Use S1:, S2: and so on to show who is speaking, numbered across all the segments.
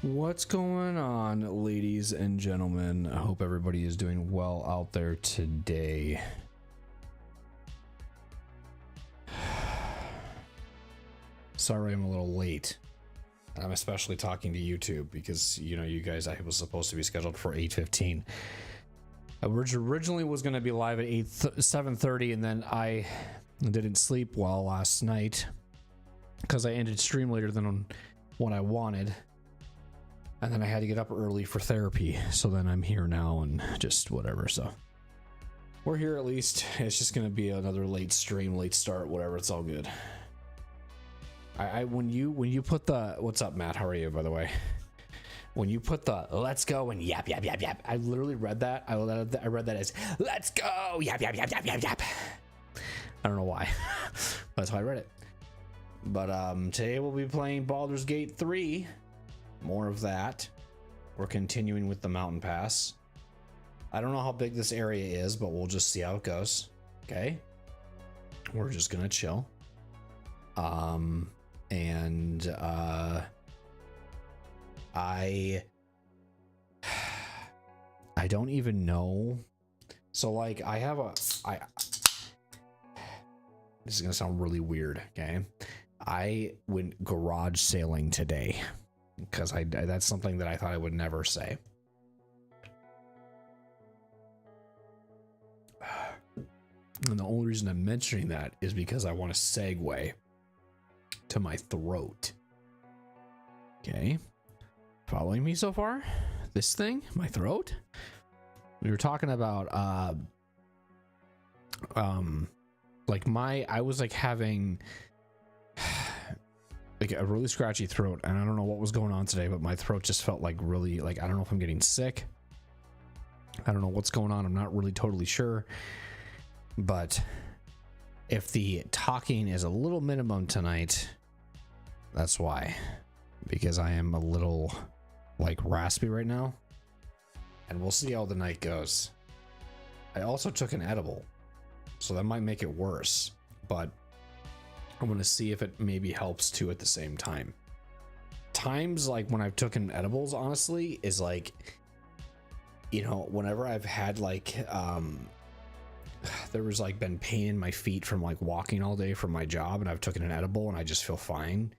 S1: What's going on, ladies and gentlemen? I hope everybody is doing well out there today. Sorry I'm a little late. I'm especially talking to YouTube because, you know, you guys, I was supposed to be scheduled for 8:15. I originally was going to be live at 7:30, and then I didn't sleep well last night because I ended stream later than what I wanted. And then I had to get up early for therapy. So then I'm here now and just whatever. So we're here at least. It's just going to be another late stream, late start, whatever. It's all good. When you put the, what's up, Matt? How are you, by the way? When you put the let's go and yap, yap, yap, yap. I literally read that. I read that as let's go, yap, yap, yap, yap, yap, yap. I don't know why. That's how I read it. But today we'll be playing Baldur's Gate 3. More of that. We're continuing with the mountain pass. I don't know how big this area is, but we'll just see how it goes. Okay. We're just gonna chill. I don't even know. So like this is gonna sound really weird, okay? I went garage sailing today because that's something that I thought I would never say. And the only reason I'm mentioning that is because I want to segue to my throat. Okay. Following me so far? This thing? My throat? We were talking about I was like having like a really scratchy throat, and I don't know what was going on today, but my throat just felt like really, like, I don't know if I'm getting sick. I don't know what's going on. I'm not really totally sure. But if the talking is a little minimum tonight, that's why. Because I am a little like raspy right now. And we'll see how the night goes. I also took an edible, so that might make it worse. But I'm going to see if it maybe helps too at the same time. Times like when I've taken edibles, honestly, is like, you know, whenever I've had like, there was like been pain in my feet from like walking all day from my job, and I've taken an edible and I just feel fine.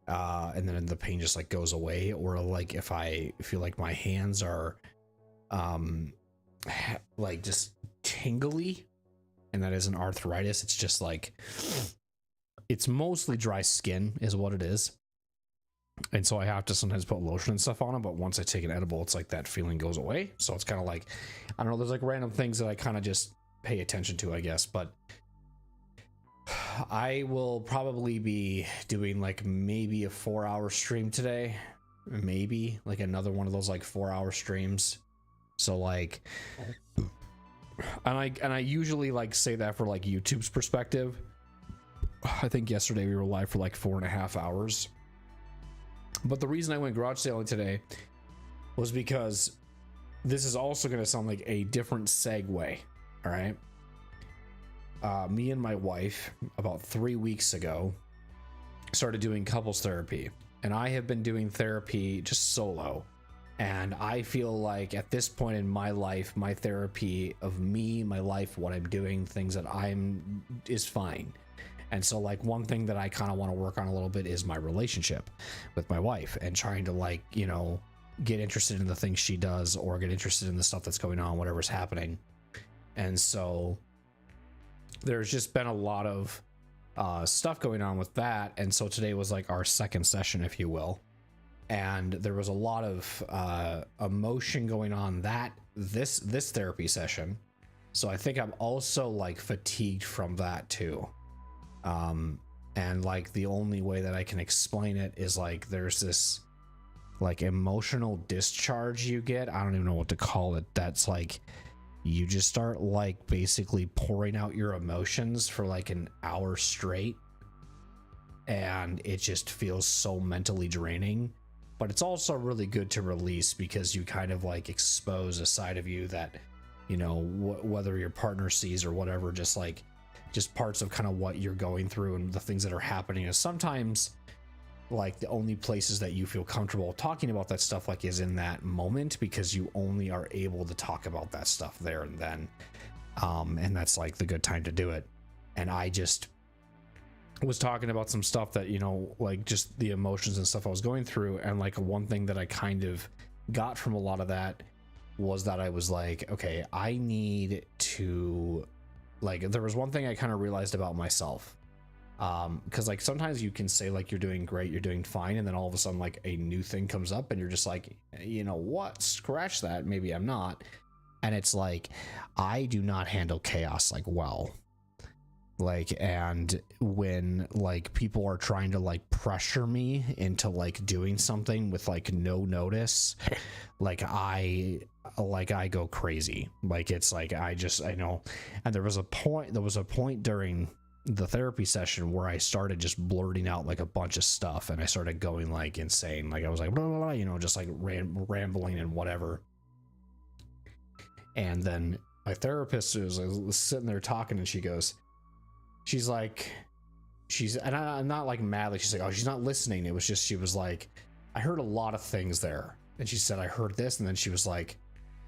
S1: And then the pain just like goes away. Or like if I feel like my hands are, like just tingly, and that isn't arthritis. It's just like, it's mostly dry skin is what it is. And so I have to sometimes put lotion and stuff on it, but once I take an edible, it's like that feeling goes away. So it's kind of like, I don't know, there's like random things that I kind of just pay attention to, I guess. But I will probably be doing like maybe a 4-hour stream today, maybe like another one of those like 4-hour streams. So like, and I usually like say that for like YouTube's perspective. I think yesterday we were live for like 4.5 hours. But the reason I went garage sailing today was because this is also going to sound like a different segue. All right. Me and my wife about 3 weeks ago started doing couples therapy, and I have been doing therapy just solo. And I feel like at this point in my life, my therapy of me, my life, what I'm doing, things that is fine. And so like one thing that I kind of want to work on a little bit is my relationship with my wife, and trying to like, you know, get interested in the things she does, or get interested in the stuff that's going on, whatever's happening. And so there's just been a lot of stuff going on with that. And so today was like our second session, if you will. And there was a lot of emotion going on this therapy session. So I think I'm also like fatigued from that too. And like the only way that I can explain it is like there's this like emotional discharge you get. I don't even know what to call it. That's like you just start like basically pouring out your emotions for like an hour straight, and it just feels so mentally draining. But it's also really good to release, because you kind of like expose a side of you that, you know, whether your partner sees or whatever, just parts of kind of what you're going through and the things that are happening. Is sometimes like the only places that you feel comfortable talking about that stuff like is in that moment, because you only are able to talk about that stuff there and then. And that's like the good time to do it. And I just was talking about some stuff that, you know, like just the emotions and stuff I was going through. And like one thing that I kind of got from a lot of that was that I was like, okay, I need to, like, there was one thing I kind of realized about myself. Because like sometimes you can say like you're doing great, you're doing fine, and then all of a sudden like a new thing comes up and you're just like, you know what, scratch that, maybe I'm not. And it's like, I do not handle chaos like well. Like, and when like people are trying to like pressure me into like doing something with like no notice, like I go crazy. Like it's like I know. And there was a point during the therapy session where I started just blurting out like a bunch of stuff, and I started going like insane. Like I was like blah, blah, blah, you know, just like rambling and whatever. And then my therapist was sitting there talking, and she's like, and I'm not like mad, like she's like, oh, she's not listening. It was just, she was like, I heard a lot of things there. And she said, I heard this. And then she was like,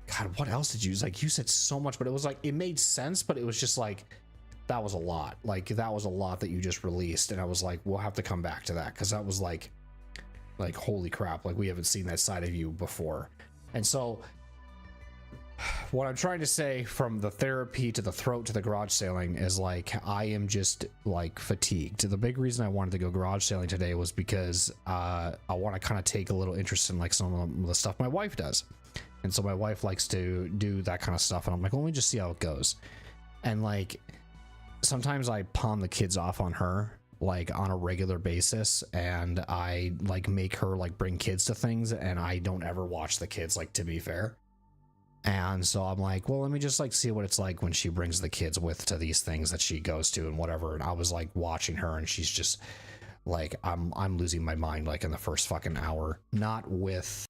S1: God, what else did you, like, you said so much, but it was like, it made sense, but it was just like, that was a lot. Like that was a lot that you just released. And I was like, we'll have to come back to that. Cause that was like, holy crap. Like we haven't seen that side of you before. And so what I'm trying to say from the therapy to the throat to the garage sailing is like, I am just like fatigued. The big reason I wanted to go garage sailing today was because I want to kind of take a little interest in like some of the stuff my wife does. And so my wife likes to do that kind of stuff. And I'm like, well, let me just see how it goes. And like, sometimes I pawn the kids off on her like on a regular basis, and I like make her like bring kids to things, and I don't ever watch the kids, like, to be fair. And so I'm like, well, let me just like see what it's like when she brings the kids with to these things that she goes to and whatever. And I was like watching her, and she's just like, I'm losing my mind like in the first fucking hour. Not with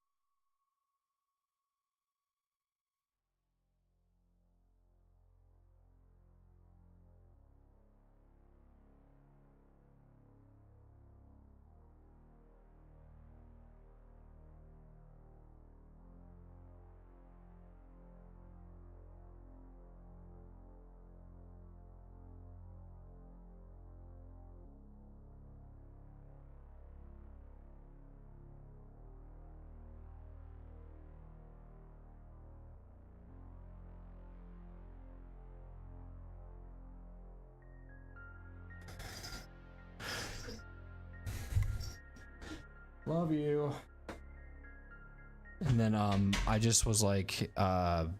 S1: love you. And then I just was like, the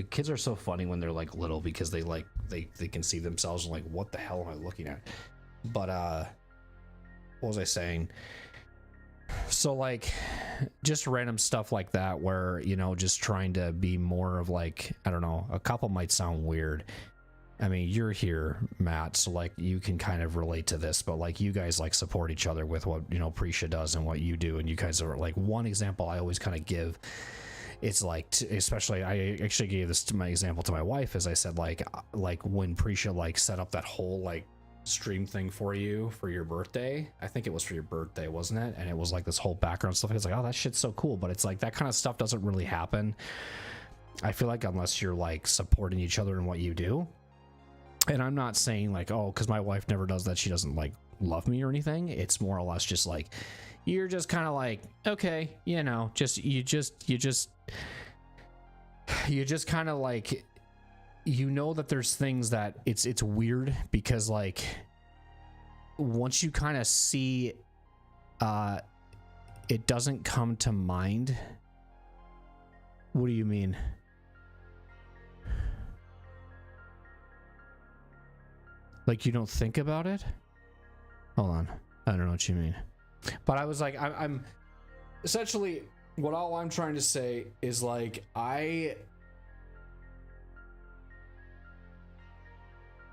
S1: kids are so funny when they're like little, because they like they can see themselves and like, what the hell am I looking at? But what was I saying? So like just random stuff like that, where, you know, just trying to be more of like, I don't know, a couple might sound weird. I mean, you're here, Matt, so like you can kind of relate to this, but like you guys like support each other with what, you know, Prisha does and what you do. And you guys are like, one example I always kind of give, it's like, especially I actually gave this to my example to my wife, as I said, like when Prisha like set up that whole like stream thing for you for your birthday. I think it was for your birthday, wasn't it? And it was like this whole background stuff. It's like, oh, that shit's so cool. But it's like that kind of stuff doesn't really happen, I feel like, unless you're like supporting each other in what you do. And I'm not saying like, oh, because my wife never does that, she doesn't like love me or anything. It's more or less just like, you're just kind of like, okay, you know, you just kind of like, you know, that there's things that it's weird, because like once you kind of see it doesn't come to mind. What do you mean? Like you don't think about it? Hold on. I don't know what you mean. But I was like, I'm essentially, what all I'm trying to say is like,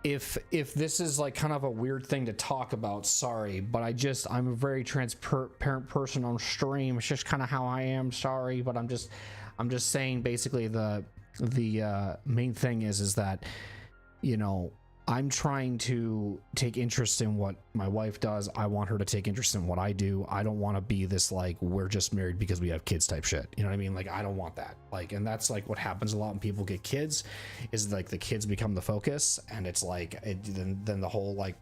S1: if this is like kind of a weird thing to talk about, sorry, but I'm a very transparent person on stream. It's just kind of how I am, sorry, but I'm just saying basically the main thing is that, you know, I'm trying to take interest in what my wife does. I want her to take interest in what I do. I don't want to be this like we're just married because we have kids type shit. You know what I mean? Like I don't want that. Like, and that's like what happens a lot when people get kids, is like the kids become the focus, and it's like then the whole like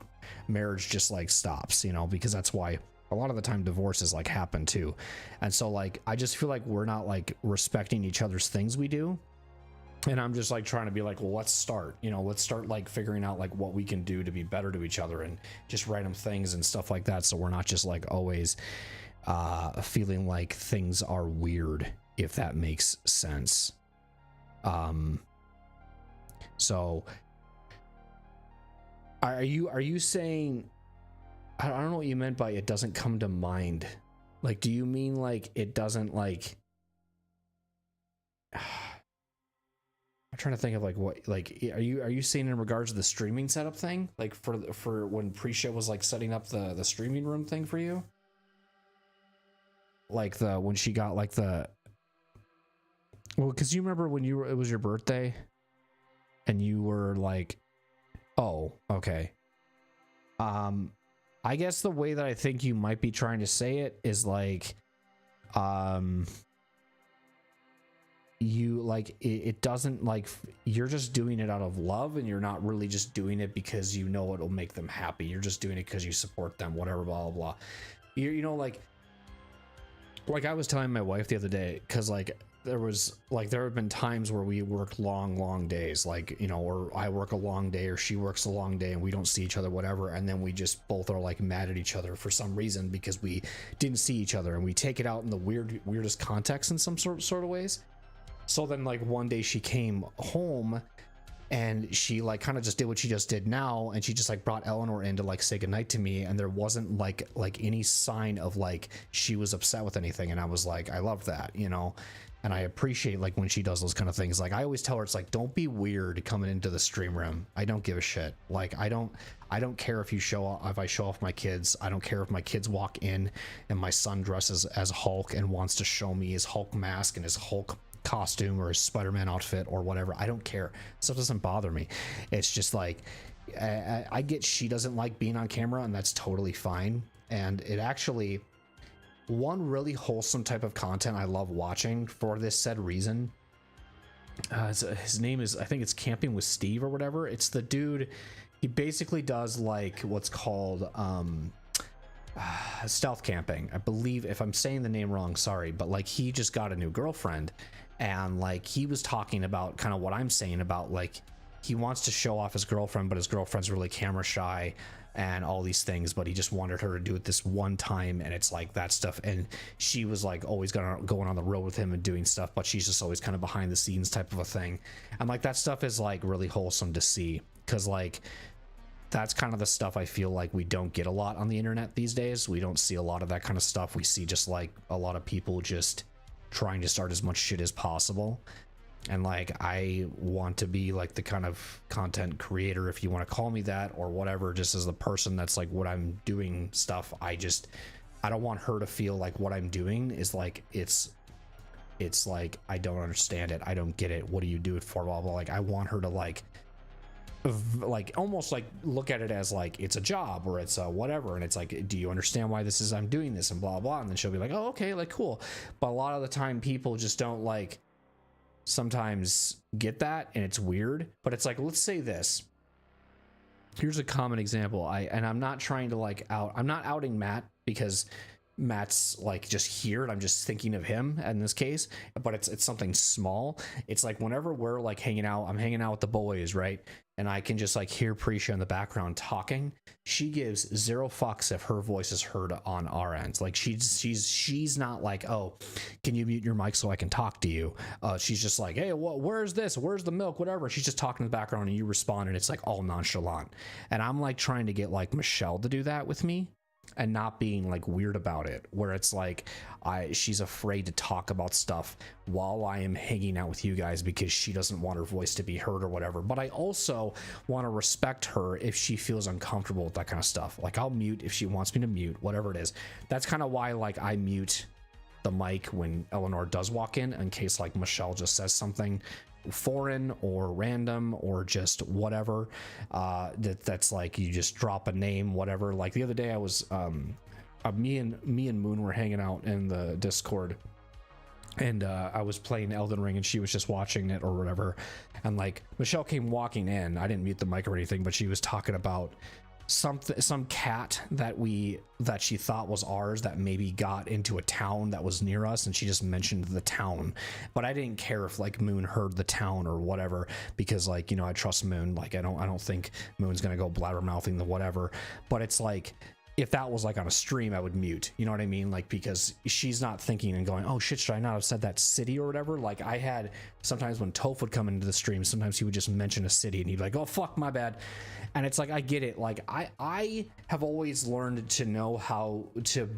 S1: marriage just like stops. You know, because that's why a lot of the time divorces like happen too. And so like I just feel like we're not like respecting each other's things we do. And I'm just like trying to be like, well, let's start like figuring out like what we can do to be better to each other, and just random things and stuff like that. So we're not just like always feeling like things are weird, if that makes sense. So are you saying, I don't know what you meant by it doesn't come to mind. Like, do you mean like it doesn't like, I'm trying to think of like what, like, are you saying in regards to the streaming setup thing, like for when pre-show was like setting up the streaming room thing for you, like when she got like well, because you remember when it was your birthday and you were like, oh, okay. I guess the way that I think you might be trying to say it is like, you like it doesn't like, you're just doing it out of love, and you're not really just doing it because you know it'll make them happy. You're just doing it because you support them, whatever, blah blah blah. You know, like I was telling my wife the other day, because like there have been times where we work long days, like, you know, or I work a long day or she works a long day and we don't see each other, whatever, and then we just both are like mad at each other for some reason because we didn't see each other, and we take it out in the weirdest context in some sort of ways. So then like one day she came home and she like kind of just did what she just did now, and she just like brought Eleanor in to like say goodnight to me, and there wasn't like any sign of like she was upset with anything. And I was like, I love that, you know, and I appreciate like when she does those kind of things. Like I always tell her, it's like, don't be weird coming into the stream room. I don't give a shit. Like I don't care if I show off my kids. I don't care if my kids walk in and my son dresses as Hulk and wants to show me his Hulk mask and his Hulk costume or his Spider-Man outfit or whatever. I don't care. Stuff doesn't bother me. It's just like I get she doesn't like being on camera, and that's totally fine. And it actually, one really wholesome type of content I love watching for this said reason, his name is, I think it's Camping with Steve or whatever. It's the dude, he basically does like what's called stealth camping, I believe. If I'm saying the name wrong, sorry, but like he just got a new girlfriend, and like he was talking about kind of what I'm saying about like he wants to show off his girlfriend, but his girlfriend's really camera shy and all these things, but he just wanted her to do it this one time, and it's like that stuff. And she was like always going on the road with him and doing stuff, but she's just always kind of behind the scenes type of a thing. And like that stuff is like really wholesome to see, because like that's kind of the stuff I feel like we don't get a lot on the internet these days. We don't see a lot of that kind of stuff. We see just like a lot of people just trying to start as much shit as possible. And like I want to be like the kind of content creator, if you want to call me that or whatever, just as the person that's like what I'm doing stuff. I don't want her to feel like what I'm doing is like it's like I don't understand it, I don't get it, what do you do it for, blah blah. Like I want her to like almost like look at it as like it's a job or it's a whatever, and it's like, do you understand why I'm doing this and blah blah. And then she'll be like, oh okay, like cool. But a lot of the time people just don't like sometimes get that, and it's weird. But it's like, let's say this, here's a common example. I'm not trying to like I'm not outing Matt, because Matt's like just here and I'm just thinking of him in this case, but it's something small. It's like whenever we're like hanging out, I'm hanging out with the boys, right? And I can just like hear Prisha in the background talking. She gives zero fucks if her voice is heard on our ends. Like she's not like, oh, can you mute your mic so I can talk to you? She's just like, hey, where's this? Where's the milk? Whatever. She's just talking in the background and you respond, and it's like all nonchalant. And I'm like trying to get like Michelle to do that with me, and not being like weird about it, where it's like she's afraid to talk about stuff while I am hanging out with you guys because she doesn't want her voice to be heard or whatever. But I also want to respect her if she feels uncomfortable with that kind of stuff. Like I'll mute if she wants me to mute, whatever it is. That's kind of why like I mute the mic when Eleanor does walk in case like Michelle just says something foreign or random or just whatever, that's like you just drop a name, whatever. Like the other day I was me and Moon were hanging out in the Discord, and I was playing Elden Ring and she was just watching it or whatever, and like Michelle came walking in. I didn't mute the mic or anything, but she was talking about some cat that she thought was ours that maybe got into a town that was near us, and she just mentioned the town. But I didn't care if like Moon heard the town or whatever, because like, you know, I trust Moon. Like I don't think Moon's gonna go blabbermouthing the whatever. But it's like, if that was like on a stream, I would mute, you know what I mean? Like, because she's not thinking and going, oh shit, should I not have said that city or whatever? Like I had sometimes when Toph would come into the stream, sometimes he would just mention a city and he'd be like, oh fuck, my bad. And it's like, I get it. Like I have always learned to know how to,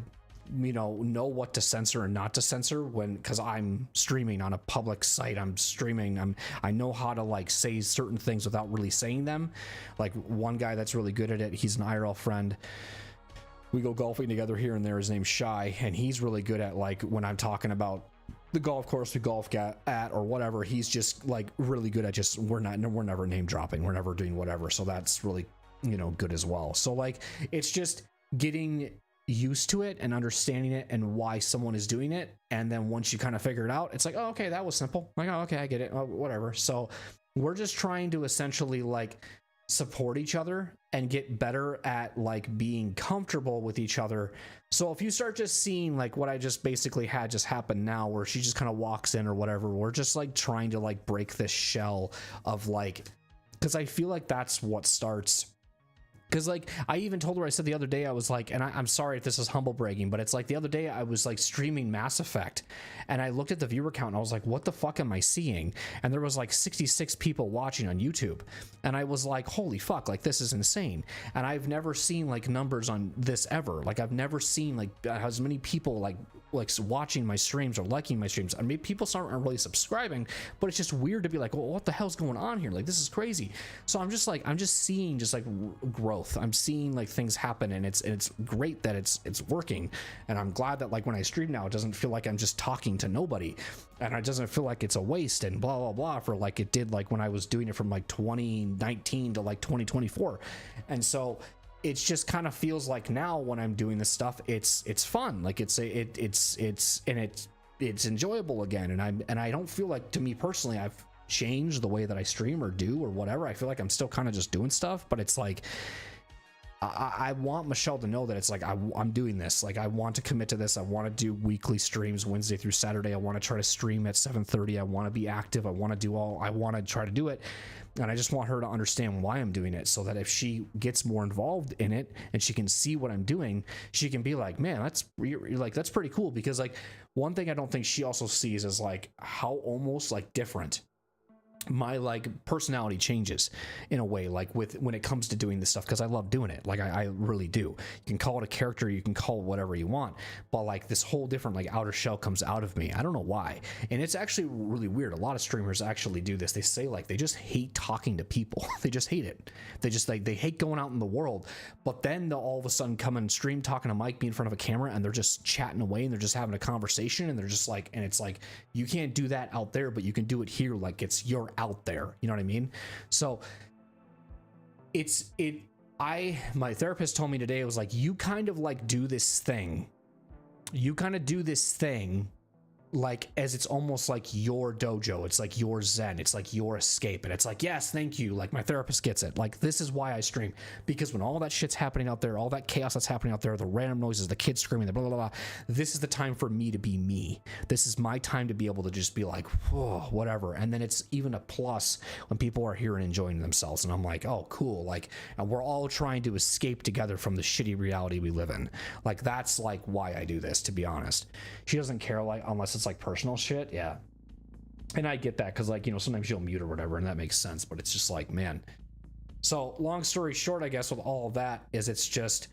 S1: you know what to censor and not to censor because I'm streaming on a public site. I know how to like say certain things without really saying them. Like one guy that's really good at it, he's an IRL friend. We go golfing together here and there. His name's Shy, and he's really good at like when I'm talking about the golf course we golf at or whatever. He's just like really good at just we're never name dropping. We're never doing whatever. So that's really, you know, good as well. So like it's just getting used to it and understanding it and why someone is doing it. And then once you kind of figure it out, it's like, oh, okay, that was simple. Like, oh, okay, I get it. Oh, whatever. So we're just trying to essentially like support each other and get better at like being comfortable with each other. So if you start just seeing like what I just basically had just happen now, where she just kind of walks in or whatever, we're just like trying to like break this shell of like, because I feel like that's what starts. Because like I even told her, I said the other day, I was like, and I'm sorry if this is humble bragging, but it's like the other day I was like streaming Mass Effect and I looked at the viewer count and I was like, what the fuck am I seeing? And there was like 66 people watching on YouTube, and I was like, holy fuck, like this is insane. And I've never seen like numbers on this ever. Like I've never seen like as many people like watching my streams or liking my streams. I mean, people aren't really subscribing, but it's just weird to be like, well, what the hell's going on here? Like this is crazy. So I'm just seeing just like growth. I'm seeing like things happen, and it's great that it's working. And I'm glad that like when I stream now, it doesn't feel like I'm just talking to nobody, and it doesn't feel like it's a waste and blah blah blah for like it did like when I was doing it from like 2019 to like 2024. And so it's just kind of feels like now when I'm doing this stuff, it's fun. Like it's enjoyable again. And I don't feel like, to me personally, I've changed the way that I stream or do or whatever. I feel like I'm still kind of just doing stuff, but it's like I want Michelle to know that it's like I'm doing this. Like I want to commit to this. I want to do weekly streams Wednesday through Saturday. I want to try to stream at 7:30. I want to be active. I want to try to do it. And I just want her to understand why I'm doing it, so that if she gets more involved in it and she can see what I'm doing, she can be like, man, that's pretty cool. Because like one thing I don't think she also sees is like how almost like different my like personality changes in a way, like when it comes to doing this stuff, because I love doing it. Like I really do. You can call it a character, you can call it whatever you want, but like this whole different like outer shell comes out of me. I don't know why, and it's actually really weird. A lot of streamers actually do this. They say like they just hate talking to people. They just hate it. They just like they hate going out in the world, but then they'll all of a sudden come and stream talking to Mike, be in front of a camera, and they're just chatting away and they're just having a conversation, and they're just like, and it's like you can't do that out there, but you can do it here. Like it's your out there, you know what I mean? So my therapist told me today, it was like, you kind of like do this thing like as it's almost like your dojo, it's like your zen, it's like your escape. And it's like, yes, thank you, like my therapist gets it. Like this is why I stream, because when all that shit's happening out there, all that chaos that's happening out there, the random noises, the kids screaming, the blah blah blah, this is the time for me to be me. This is my time to be able to just be like, whoa, whatever. And then it's even a plus when people are here and enjoying themselves, and I'm like, oh cool, like, and we're all trying to escape together from the shitty reality we live in. Like that's like why I do this, to be honest. She doesn't care, like, unless it's like personal shit, yeah, and I get that, because like, you know, sometimes you'll mute or whatever, and that makes sense, but it's just like, man. So long story short, I guess with all of that is, it's just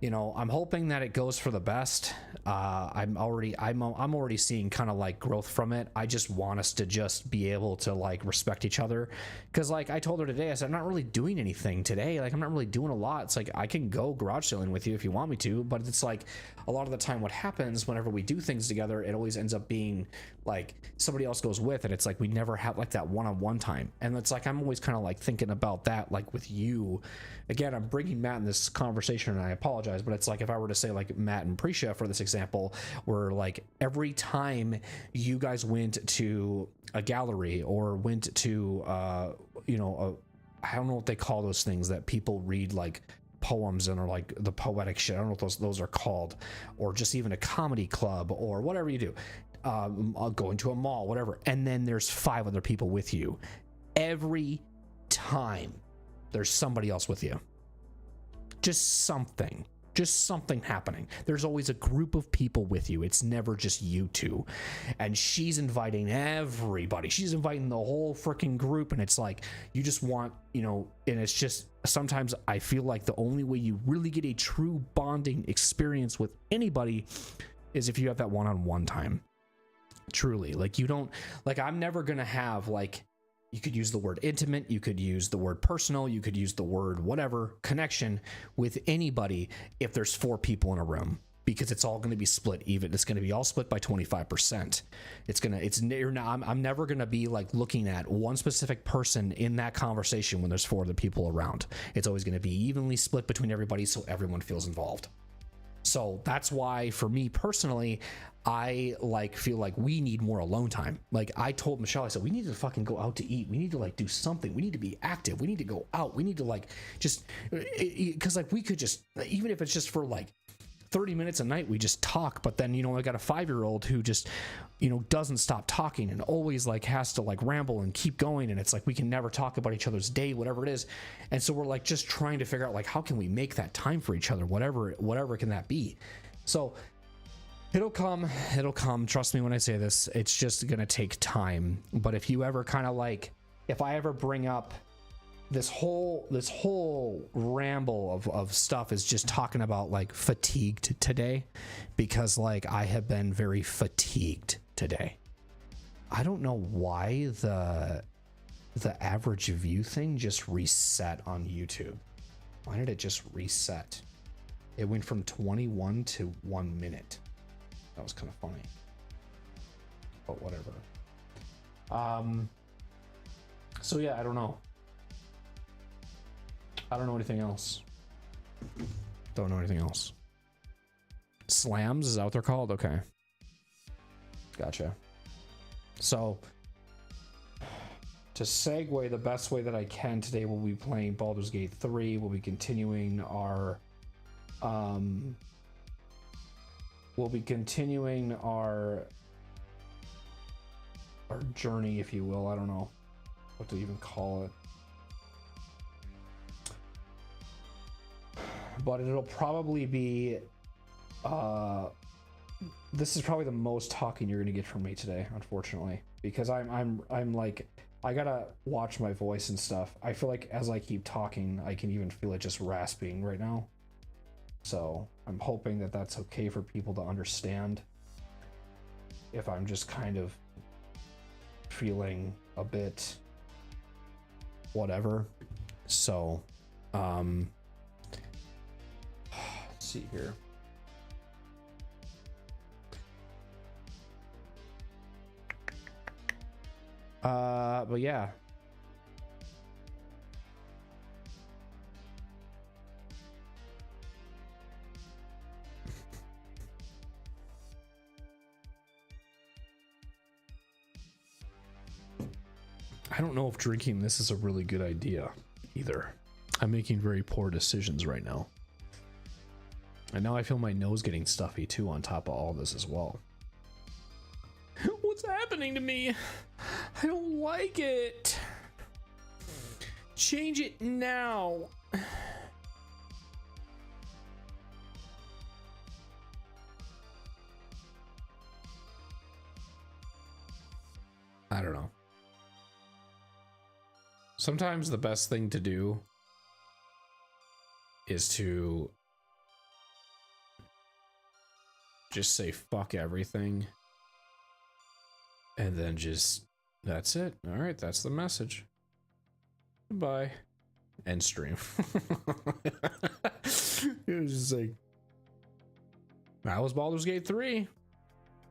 S1: you know, I'm hoping that it goes for the best. I'm already seeing kind of like growth from it. I just want us to just be able to like respect each other, because like I told her today, I said I'm not really doing anything today. Like I'm not really doing a lot. It's like I can go garage sailing with you if you want me to, but it's like a lot of the time what happens whenever we do things together, it always ends up being like somebody else goes with, and it's like we never have like that one-on-one time. And it's like I'm always kind of like thinking about that, like with you. Again, I'm bringing Matt in this conversation, and I apologize, but it's like if I were to say like Matt and Prisha for this example, where like every time you guys went to a gallery or went to you know, I don't know what they call those things that people read like poems and are like the poetic shit. I don't know what those are called, or just even a comedy club or whatever you do. I'll go into a mall, whatever, and then there's 5 other people with you. Every time there's somebody else with you. Just something happening. There's always a group of people with you. It's never just you two. And she's inviting everybody. She's inviting the whole freaking group. And it's like, you just want, you know, and it's just, sometimes I feel like the only way you really get a true bonding experience with anybody is if you have that one-on-one time. Truly. Like you don't, like I'm never going to have like, you could use the word intimate, you could use the word personal, you could use the word whatever, connection with anybody if there's 4 people in a room, because it's all going to be split even. It's going to be all split by 25%. I'm never going to be like looking at one specific person in that conversation when there's 4 other people around. It's always going to be evenly split between everybody, so everyone feels involved. So that's why for me personally, I like feel like we need more alone time. Like I told Michelle, I said, we need to fucking go out to eat. We need to like do something. We need to be active. We need to go out. We need to like just, because like we could just, even if it's just for like 30 minutes a night, we just talk. But then, you know, I got a 5-year-old who just, you know, doesn't stop talking and always like has to like ramble and keep going. And it's like, we can never talk about each other's day, whatever it is. And so we're like, just trying to figure out like, how can we make that time for each other? Whatever can that be? So it'll come. Trust me when I say this, it's just going to take time. But if you ever kind of like, if I ever bring up this whole ramble of stuff is just talking about like fatigued today, because like I have been very fatigued today. I don't know why the average view thing just reset on YouTube. Why did it just reset? It went from 21 to 1 minute. That was kind of funny, but whatever. So yeah, I don't know anything else. Don't know anything else. Slams, is that what they're called? Okay. Gotcha. So, to segue the best way that I can today, we'll be playing Baldur's Gate 3. We'll be continuing our journey, if you will. I don't know what to even call it. But it'll probably be this is probably the most talking you're gonna get from me today, unfortunately, because I'm like, I gotta watch my voice and stuff. I feel like as I keep talking, I can even feel it just rasping right now. So I'm hoping that that's okay for people to understand if I'm just kind of feeling a bit whatever. So let's see here. But yeah. I don't know if drinking this is a really good idea either. I'm making very poor decisions right now. And now I feel my nose getting stuffy too on top of all this as well. What's happening to me? I don't like it. Change it now. I don't know. Sometimes the best thing to do is to just say fuck everything. And then just, that's it. All right, that's the message. Goodbye. End stream. It was just like, that was Baldur's Gate 3.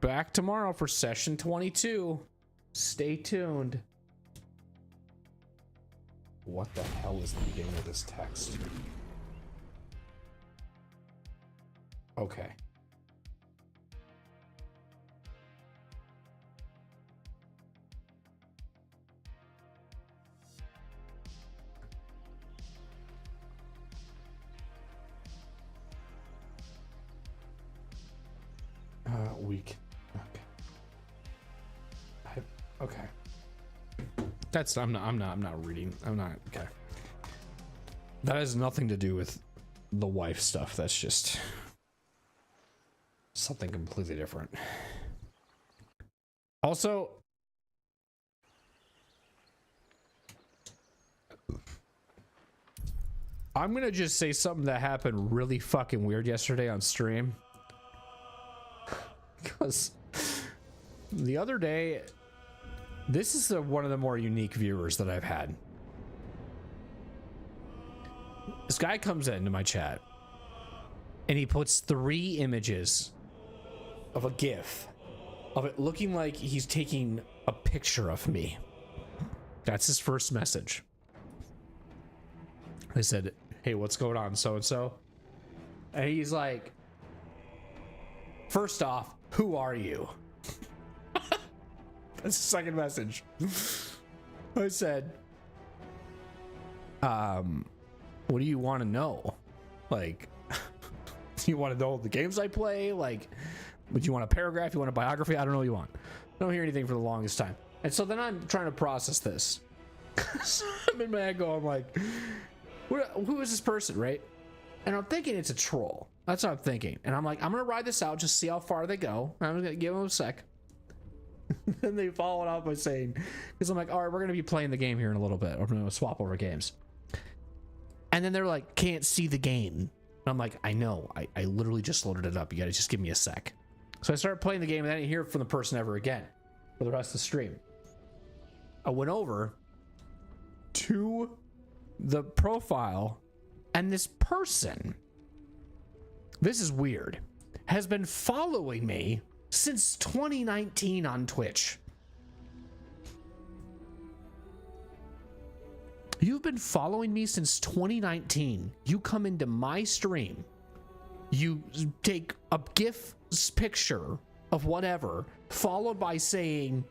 S1: Back tomorrow for session 22. Stay tuned. What the hell is the beginning of this text? Okay. Week. Okay. Okay. That's I'm not reading. I'm not okay. That has nothing to do with the wife stuff. That's just something completely different. Also, I'm gonna just say something that happened really fucking weird yesterday on stream. Because the other day, this is one of the more unique viewers that I've had. This guy comes into my chat and he puts 3 images of a GIF of it looking like he's taking a picture of me. That's his first message. I said, hey, what's going on, so-and-so? And he's like, first off, who are you? That's the second message. I said, what do you want to know? Like, do you want to know the games I play? Like, would you want a paragraph? You want a biography? I don't know what you want. I don't hear anything for the longest time. And so then I'm trying to process this. So I'm in my head going, I'm like, who is this person, right? And I'm thinking it's a troll. That's what I'm thinking. And I'm like, I'm going to ride this out, just see how far they go. I'm going to give them a sec. Then they follow it up by saying, because I'm like, all right, we're going to be playing the game here in a little bit. We're going to swap over games. And then they're like, can't see the game. And I'm like, I know. I literally just loaded it up. You got to just give me a sec. So I started playing the game and I didn't hear from the person ever again for the rest of the stream. I went over to the profile and this person, this is weird, has been following me since 2019 on Twitch. You've been following me since 2019. You come into my stream, you take a GIF picture of whatever, followed by saying,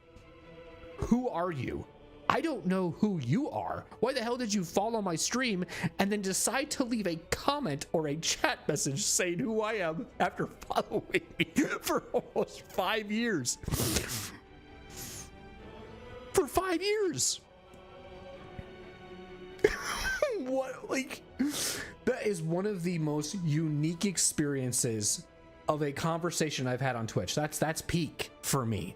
S1: who are you? I don't know who you are. Why the hell did you follow my stream and then decide to leave a comment or a chat message saying who I am after following me for almost 5 years? For 5 years. What, like, that is one of the most unique experiences of a conversation I've had on Twitch. That's peak for me.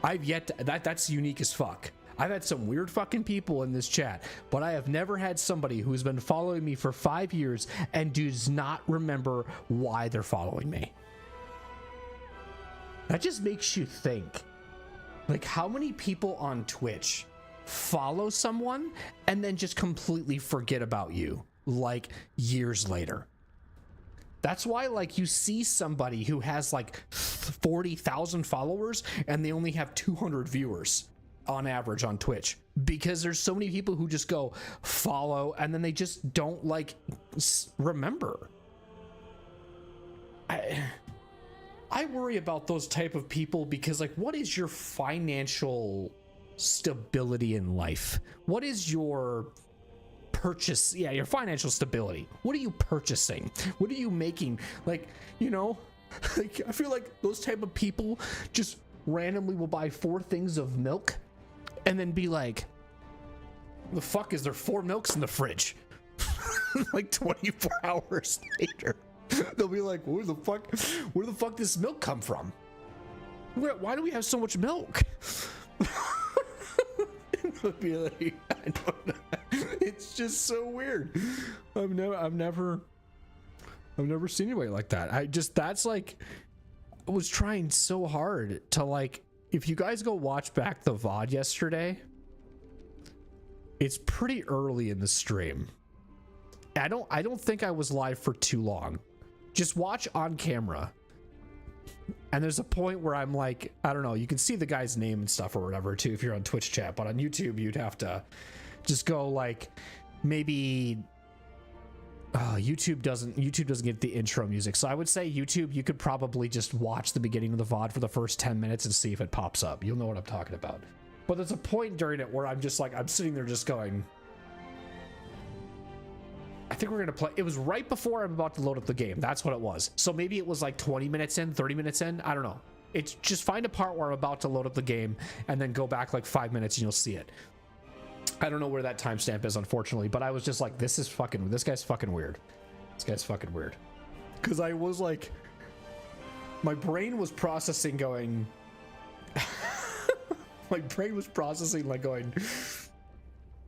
S1: I've yet to, that's unique as fuck. I've had some weird fucking people in this chat, but I have never had somebody who's been following me for 5 years and does not remember why they're following me. That just makes you think, like, how many people on Twitch follow someone and then just completely forget about you, like, years later? That's why, like, you see somebody who has like 40,000 followers and they only have 200 viewers on average on Twitch, because there's so many people who just go follow and then they just don't, like, remember. I worry about those type of people because, like, what is your financial stability in life? What is your purchase? Yeah, your financial stability. What are you purchasing? What are you making? Like, you know, like, I feel like those type of people just randomly will buy 4 things of milk and then be like, the fuck is there 4 milks in the fridge? Like 24 hours later, they'll be like, where the fuck does milk come from? Why do we have so much milk? Be like, I don't know. It's just so weird. I've never seen anybody like that. That's like, was trying so hard to, like, if you guys go watch back the VOD yesterday, it's pretty early in the stream. I don't think I was live for too long. Just watch on camera. And there's a point where I'm like, I don't know, you can see the guy's name and stuff or whatever too if you're on Twitch chat, but on YouTube you'd have to just go like maybe YouTube doesn't get the intro music. So I would say YouTube, you could probably just watch the beginning of the VOD for the first 10 minutes and see if it pops up. You'll know what I'm talking about. But there's a point during it where I'm just like, I'm sitting there just going, I think we're going to play. It was right before I'm about to load up the game. That's what it was. So maybe it was like 20 minutes in, 30 minutes in. I don't know. It's just find a part where I'm about to load up the game and then go back like 5 minutes and you'll see it. I don't know where that timestamp is, unfortunately, but I was just like, this guy's fucking weird. This guy's fucking weird. Because I was like, my brain was processing going, my brain was processing like going,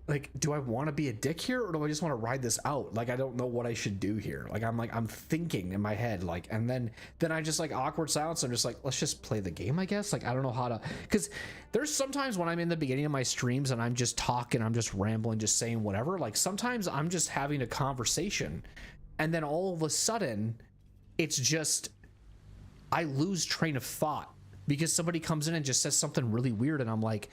S1: like, do I want to be a dick here or do I just want to ride this out? Like, I don't know what I should do here. Like, I'm thinking in my head, like, and then I just like awkward silence. I'm just like, let's just play the game, I guess. Like, I don't know how to, because there's sometimes when I'm in the beginning of my streams and I'm just talking, I'm just rambling, just saying whatever. Like sometimes I'm just having a conversation and then all of a sudden it's just, I lose train of thought because somebody comes in and just says something really weird. And I'm like,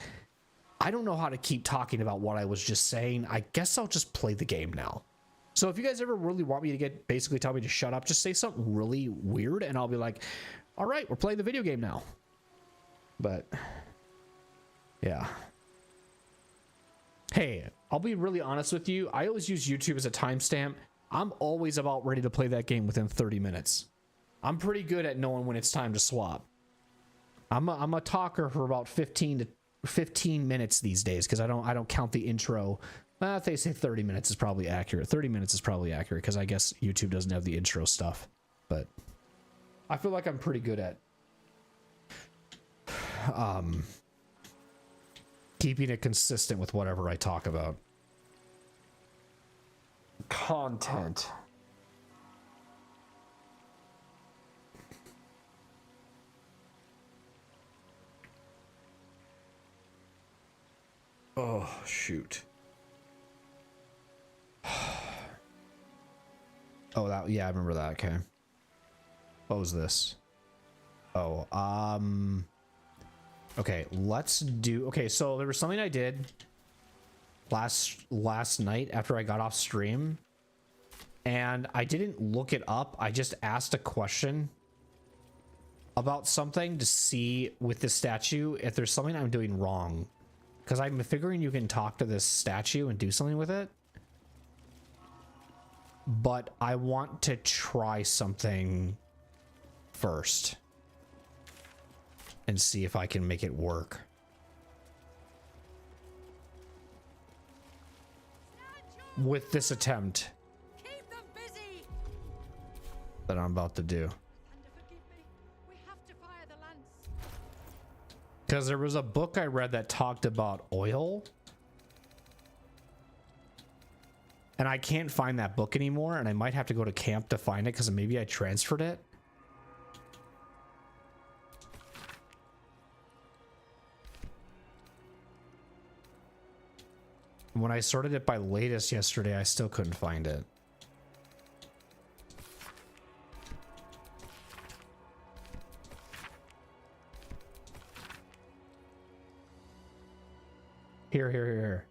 S1: I don't know how to keep talking about what I was just saying. I guess I'll just play the game now. So if you guys ever really want me to basically tell me to shut up, just say something really weird and I'll be like, all right, we're playing the video game now. But yeah. Hey, I'll be really honest with you. I always use YouTube as a timestamp. I'm always about ready to play that game within 30 minutes. I'm pretty good at knowing when it's time to swap. I'm a talker for about 15 minutes these days because I don't count the intro. If they say 30 minutes is probably accurate. 30 minutes is probably accurate because I guess YouTube doesn't have the intro stuff. But I feel like I'm pretty good at keeping it consistent with whatever I talk about. Content. Oh, shoot. Oh, that, yeah, I remember that. Okay. What was this? Oh, okay, let's do, okay, so there was something I did last night after I got off stream and I didn't look it up. I just asked a question about something to see with the statue if there's something I'm doing wrong. Because I'm figuring you can talk to this statue and do something with it. But I want to try something first. And see if I can make it work. With this attempt.
S2: Keep them busy.
S1: That I'm about to do. Because there was a book I read that talked about oil. And I can't find that book anymore. And I might have to go to camp to find it because maybe I transferred it. When I sorted it by latest yesterday, I still couldn't find it. Here.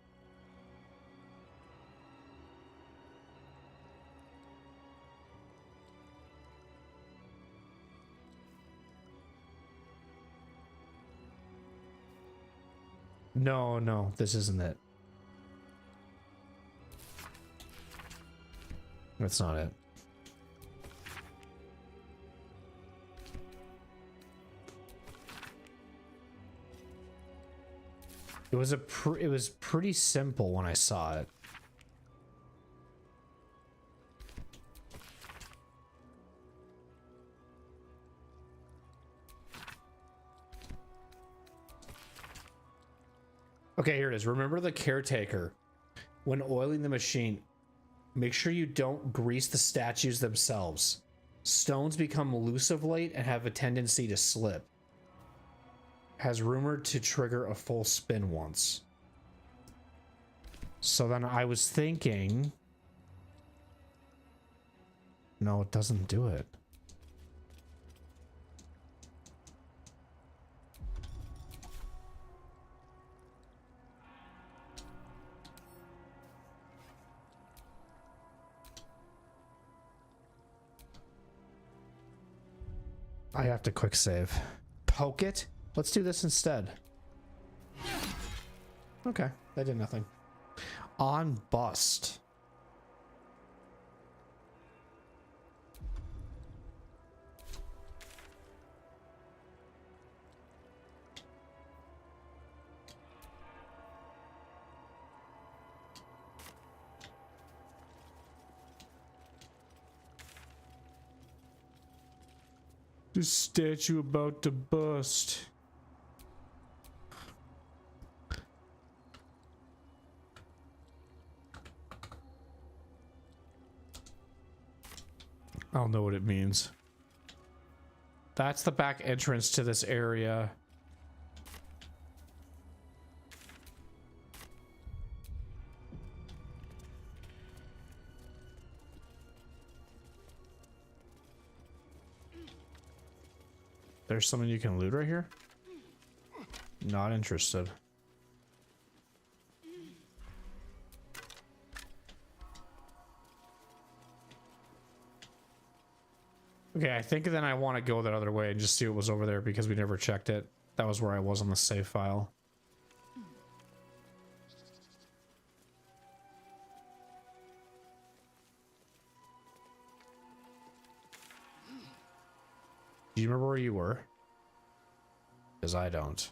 S1: No, this isn't it. That's not it. It was pretty simple when I saw it. Okay, here it is. Remember the caretaker. When oiling the machine, make sure you don't grease the statues themselves. Stones become loose of late and have a tendency to slip. Has rumored to trigger a full spin once. So then I was thinking... No, it doesn't do it. I have to quick save. Poke it? Let's do this instead. Okay, that did nothing. On bust. The statue about to bust. I don't know what it means. That's the back entrance to this area. There's something you can loot right here? Not interested. Okay, I think then I want to go that other way and just see what was over there because we never checked it. That was where I was on the save file. Do you remember where you were? Because I don't.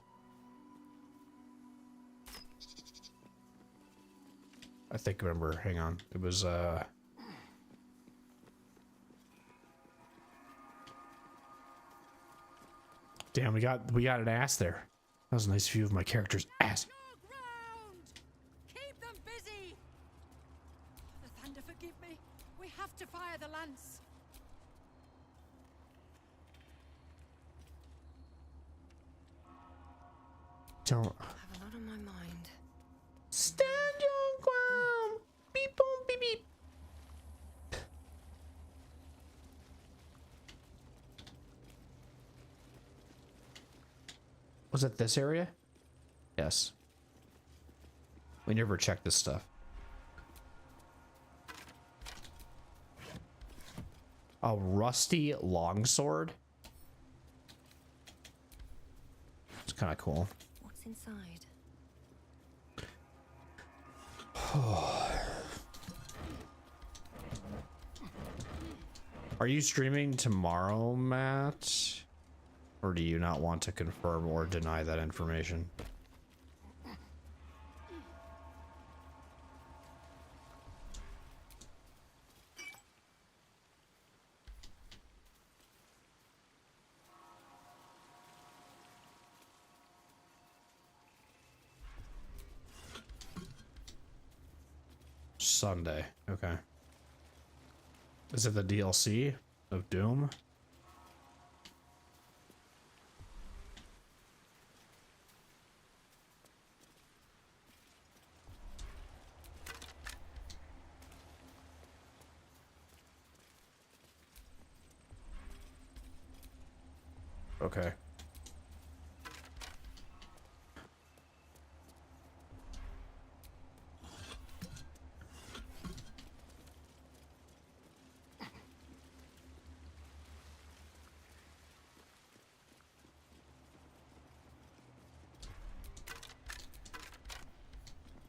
S1: I think I remember. Hang on. It was damn, we got an ass there. That was a nice view of my character's ass.
S2: No ground! Keep them busy! The thunder forgive me. We have to fire the lance.
S1: Don't
S3: I have a lot on my mind.
S1: stand your ground. Beep boom beep beep. Was it this area? Yes. We never checked this stuff. A rusty longsword? It's kind of cool.
S3: What's inside?
S1: Are you streaming tomorrow, Matt? Or do you not want to confirm or deny that information? Sunday. Okay. Is it the DLC of Doom? Okay.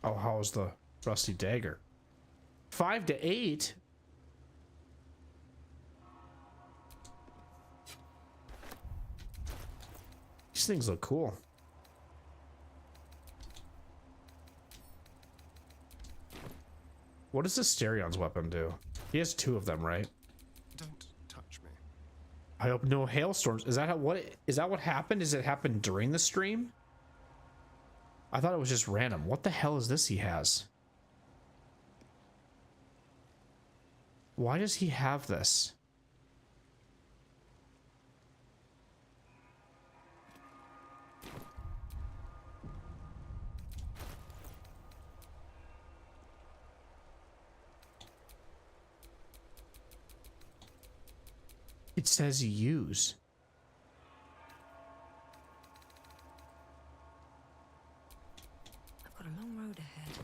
S1: Oh, how's the rusty dagger? 5 to 8? These things look cool. What does this Stereon's weapon do? He has 2 of them, right?
S4: Don't touch me.
S1: I hope no hailstorms. Is that what happened? Does it happen during the stream? I thought it was just random. What the hell is this he has? Why does he have this? It says use.
S3: I've got a long road ahead.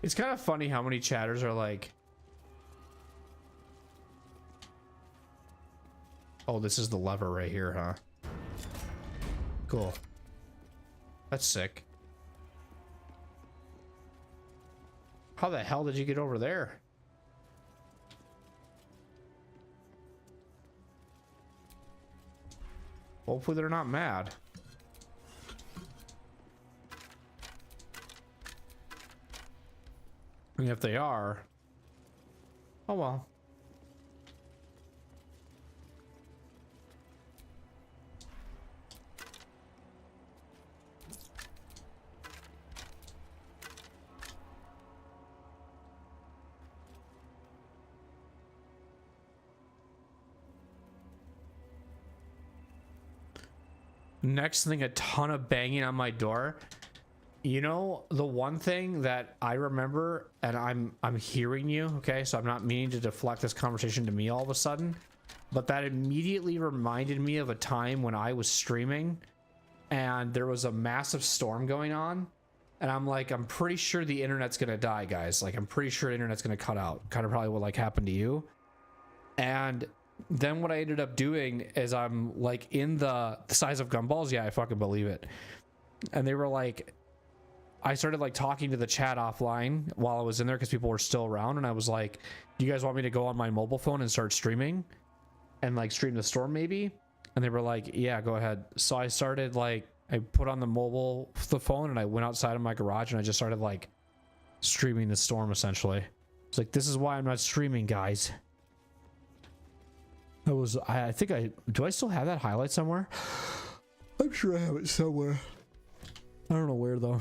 S1: It's kind of funny how many chatters are like, oh, this is the lever right here, huh? Cool. That's sick. How the hell did you get over there? Hopefully they're not mad. And if they are, oh well. Next thing, a ton of banging on my door. You know, the one thing that I remember, and I'm hearing you, okay? So I'm not meaning to deflect this conversation to me all of a sudden, but that immediately reminded me of a time when I was streaming and there was a massive storm going on, and I'm like, I'm pretty sure the internet's gonna die, guys. Like, I'm pretty sure the internet's gonna cut out. Kind of probably what like happened to you. And then what I ended up doing is I'm like in the size of gumballs. Yeah, I fucking believe it. And they were like, I started like talking to the chat offline while I was in there because people were still around, and I was like, do you guys want me to go on my mobile phone and start streaming and like stream the storm maybe? And they were like, yeah, go ahead. So I started like, I put on the phone and I went outside of my garage and I just started like streaming the storm essentially. It's like, this is why I'm not streaming, guys. I think do I still have that highlight somewhere? I'm sure I have it somewhere. I don't know where though.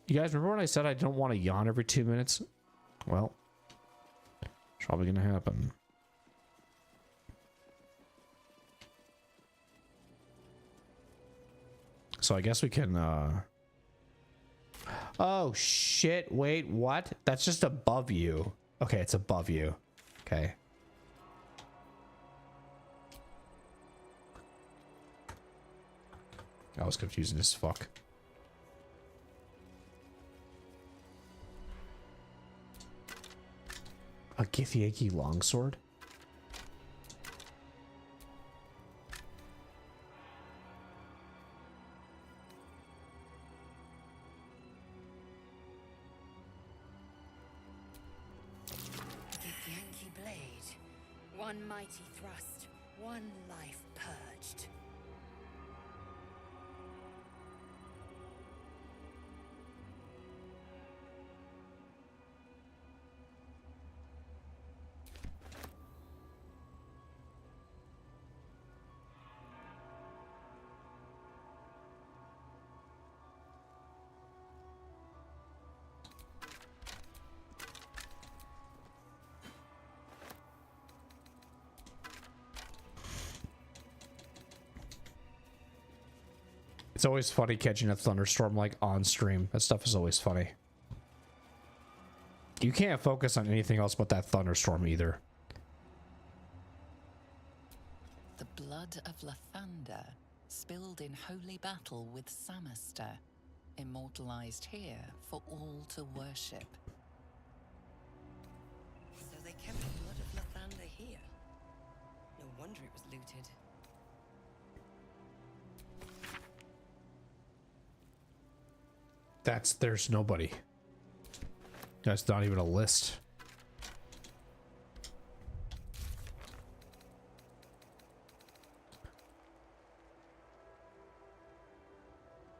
S1: You guys remember when I said I don't want to yawn every 2 minutes? Well, it's probably gonna happen. So I guess we can, oh shit, wait, what? That's just above you. Okay, it's above you. Okay. I was confusing as fuck. A Githyanki longsword?
S5: Githyanki blade. One mighty thrust, one life purged.
S1: It's always funny catching a thunderstorm like on stream. That stuff is always funny. You can't focus on anything else but that thunderstorm either.
S6: The blood of Lathander, spilled in holy battle with Samaster, immortalized here for all to worship.
S5: So they kept the blood of Lathander here. No wonder it was looted.
S1: There's nobody. That's not even a list.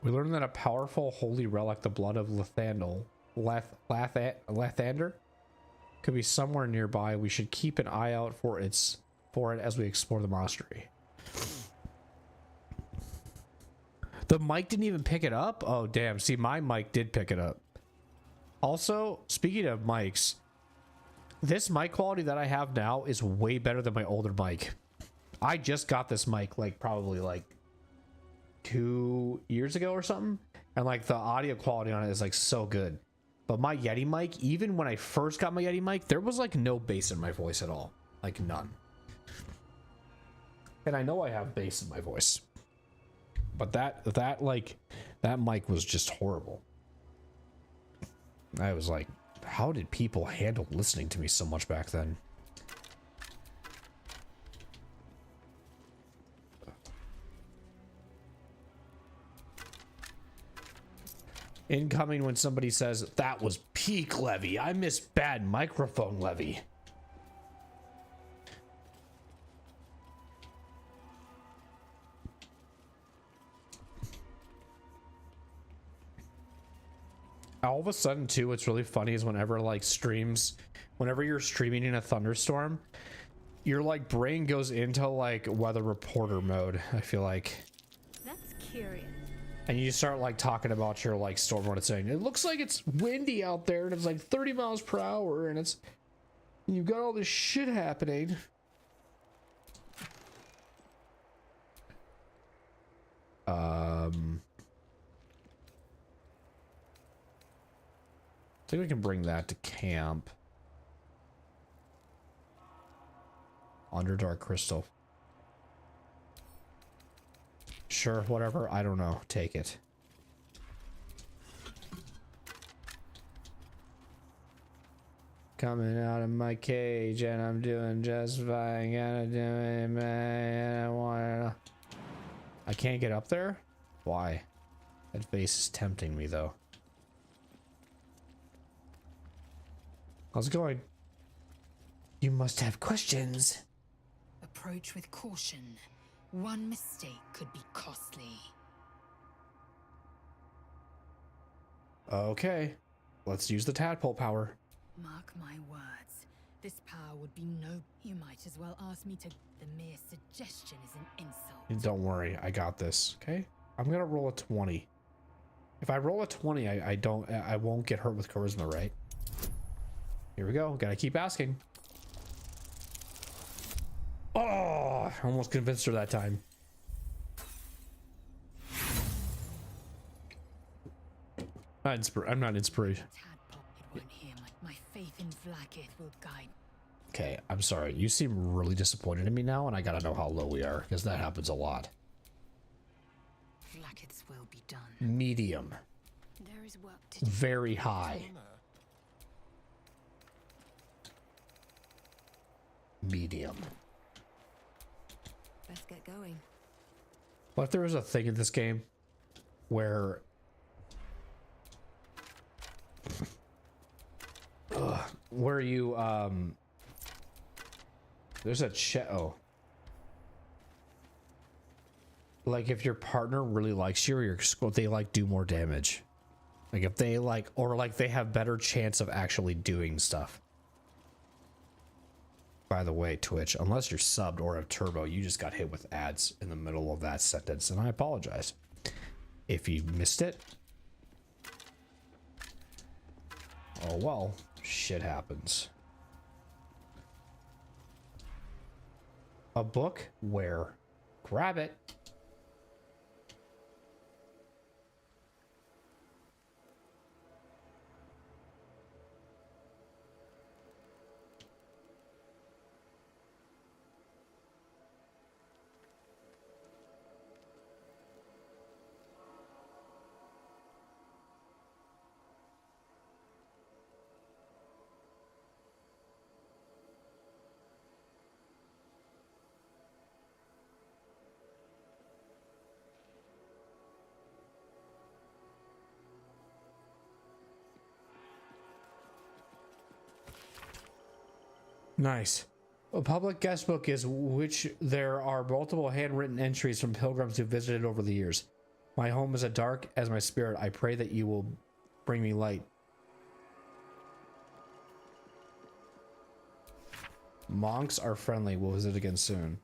S1: We learned that a powerful holy relic, the blood of Lathander, could be somewhere nearby. We should keep an eye out for it as we explore the monastery. The mic didn't even pick it up? Oh, damn. See, my mic did pick it up. Also, speaking of mics, this mic quality that I have now is way better than my older mic. I just got this mic like probably like 2 years ago or something, and like the audio quality on it is like so good. But my Yeti mic, even when I first got my Yeti mic, there was like no bass in my voice at all, like none. And I know I have bass in my voice, but that mic was just horrible. I was like, how did people handle listening to me so much back then? Incoming when somebody says, that was peak Levy. I miss bad microphone Levy. All of a sudden, too, what's really funny is whenever, like, whenever you're streaming in a thunderstorm, your, like, brain goes into, like, weather reporter mode, I feel like.
S3: That's curious.
S1: And you start like talking about your like storm, what it's saying. It looks like it's windy out there and it's like 30 miles per hour and you've got all this shit happening. I think we can bring that to camp. Underdark crystal. Sure, whatever. I don't know. Take it. Coming out of my cage and I'm doing just fine. Gonna do it, man. I wanna. I can't get up there? Why? That base is tempting me though. How's it going? You must have questions.
S5: Approach with caution. One mistake could be costly.
S1: Okay. Let's use the tadpole power.
S5: Mark my words. This power would be no... You might as well ask me to... The mere suggestion is an insult.
S1: Don't worry, I got this. Okay? I'm gonna roll a 20. If I roll a 20, I won't get hurt with charisma, right? Here we go. Gotta keep asking. Oh, I almost convinced her that time. I'm not inspiration.
S5: Tadpole, it won't hear my faith in Vlaakith will guide.
S1: Okay, I'm sorry. You seem really disappointed in me now, and I gotta know how low we are, because that happens a lot.
S5: Vlaakith's will be done.
S1: Medium.
S3: There is work to do.
S1: Very high. Medium.
S3: Let's get going.
S1: What if there was a thing in this game where where you there's a like if your partner really likes you, or they like do more damage, like if they like, or like they have better chance of actually doing stuff. By the way, Twitch, unless you're subbed or have turbo, you just got hit with ads in the middle of that sentence, and I apologize if you missed it. Oh well, shit happens. A book? Where? Grab it. Nice. A public guest book is which there are multiple handwritten entries from pilgrims who visited over the years. My home is as dark as my spirit. I pray that you will bring me light. Monks are friendly. We'll visit again soon.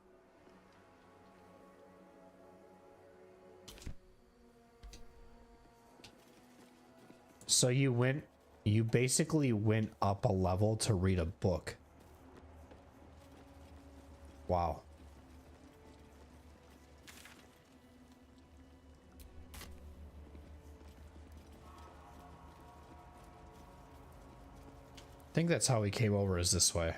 S1: So you basically went up a level to read a book. Wow. think that's how he came over, is this way.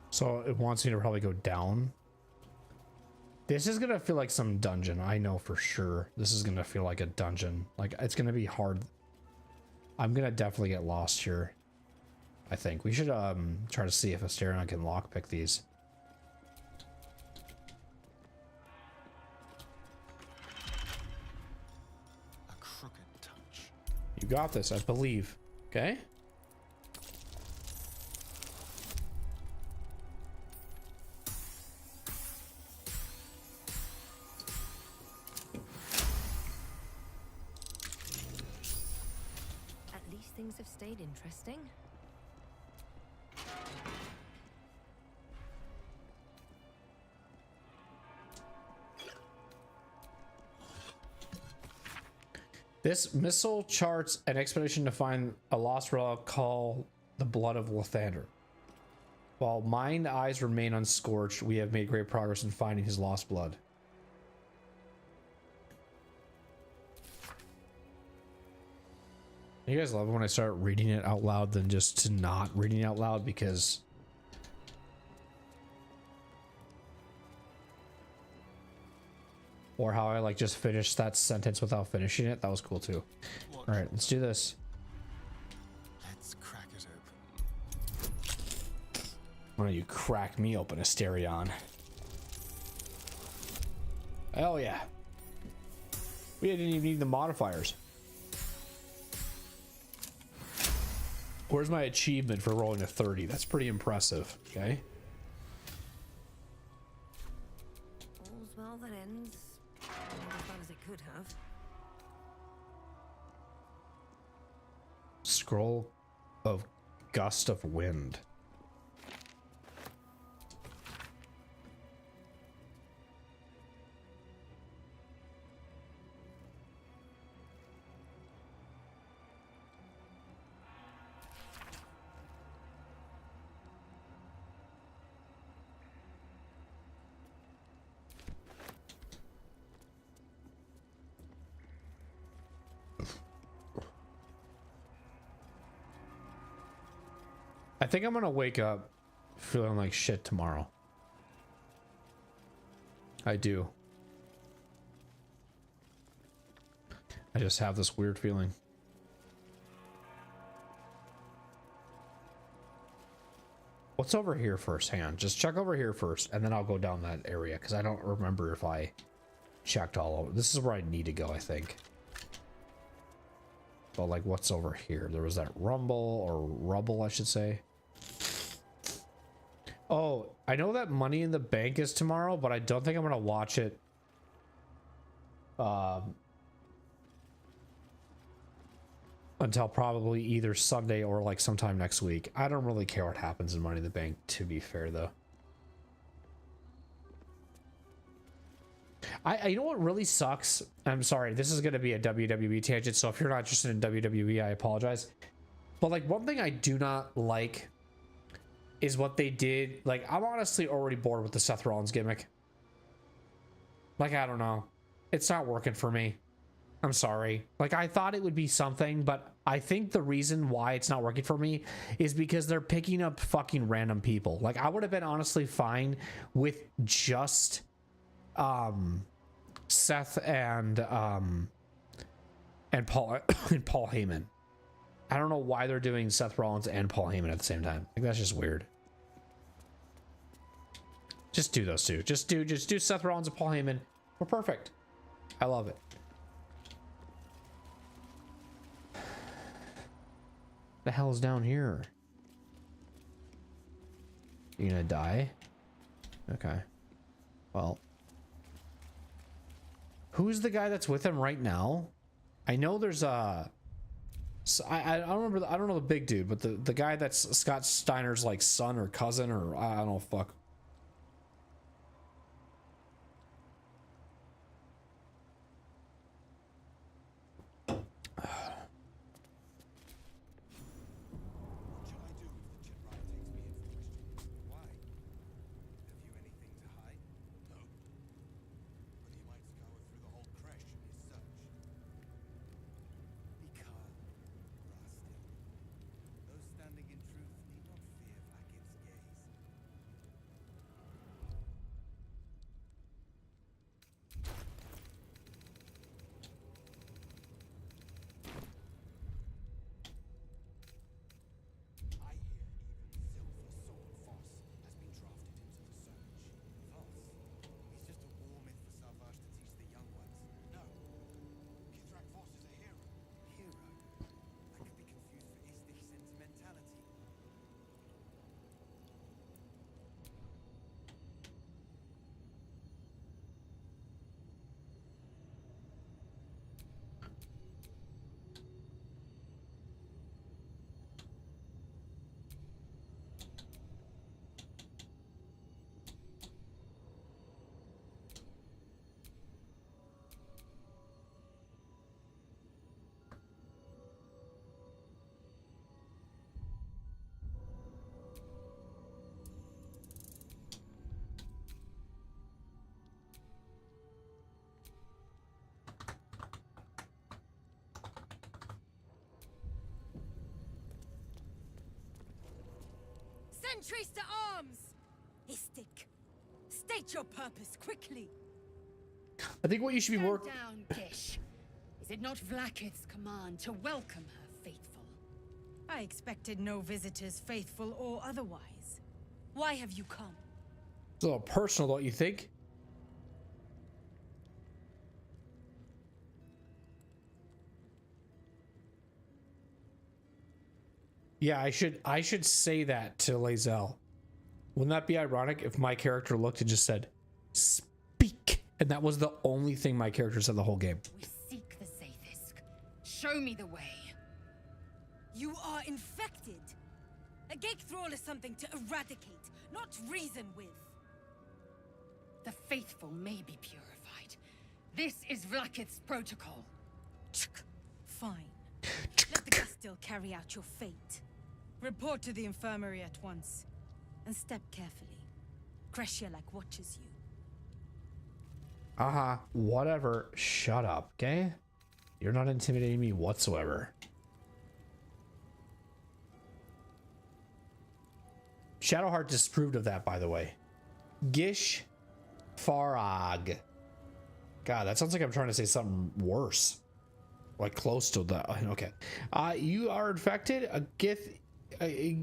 S1: So it wants me to probably go down. This is gonna feel like some dungeon. I know for sure. This is gonna feel like a dungeon. Like, it's gonna be hard. I'm gonna definitely get lost here. I think we should try to see if Asterion can lockpick these.
S4: A crooked touch.
S1: You got this, I believe. Okay.
S3: At least things have stayed interesting.
S1: This missile charts an expedition to find a lost relic called the Blood of Lathander. While mine eyes remain unscorched, we have made great progress in finding his lost blood. You guys love it when I start reading it out loud than just to not reading it out loud, because or how I like just finished that sentence without finishing it. That was cool too. All right, let's do this.
S4: Let's crack it open.
S1: Why don't you crack me open, Asterion? Hell yeah. We didn't even need the modifiers. Where's my achievement for rolling a 30? That's pretty impressive. Okay.
S3: All's well that ends. Not as bad as it could have.
S1: Scroll of Gust of Wind. I think I'm gonna wake up feeling like shit tomorrow. I do. I just have this weird feeling. What's over here first? Hang on. Just check over here first, and then I'll go down that area, because I don't remember if I checked all over. This is where I need to go, I think. But, like, what's over here? There was that rumble, or rubble, I should say. Oh, I know that Money in the Bank is tomorrow, but I don't think I'm gonna watch it. Until probably either Sunday or like sometime next week. I don't really care what happens in Money in the Bank, to be fair, though. You know what really sucks? I'm sorry, this is gonna be a WWE tangent, so if you're not interested in WWE, I apologize. But like, one thing I do not like is what they did. Like, I'm honestly already bored with the Seth Rollins gimmick. Like, I don't know. It's not working for me. I'm sorry. Like, I thought it would be something, but I think the reason why it's not working for me is because they're picking up fucking random people. Like, I would have been honestly fine with just Seth and Paul and Paul Heyman. I don't know why they're doing Seth Rollins and Paul Heyman at the same time. Like, that's just weird. Just do those two. Just do Seth Rollins and Paul Heyman. We're perfect. I love it. The hell is down here? You gonna die? Okay. Well. Who's the guy that's with him right now? I know there's So I don't remember. I don't know the big dude, but the guy that's Scott Steiner's like son or cousin or I don't know. Fuck.
S2: Sentries to arms! Istik, state your purpose quickly.
S1: I think what you should be
S5: Stand
S1: working.
S5: down, Gish. Is it not Vlaakith's command to welcome her faithful?
S2: I expected no visitors, faithful or otherwise. Why have you come?
S1: It's a little personal, don't you think? Yeah, I should say that to Lae'zel. Wouldn't that be ironic if my character looked and just said, "Speak," and that was the only thing my character said the whole game?
S5: We seek the Safesk. Show me the way.
S2: You are infected. A gate thrall is something to eradicate, not reason with.
S5: The faithful may be purified. This is Vlaakith's protocol.
S2: Fine. Let the Gastil carry out your fate. Report to the infirmary at once. And step carefully. Kreshia-like watches you.
S1: Whatever. Shut up, okay? You're not intimidating me whatsoever. Shadowheart disproved of that, by the way. Gish Farag. God, that sounds like I'm trying to say something worse. Like close to that. Okay. You are infected. A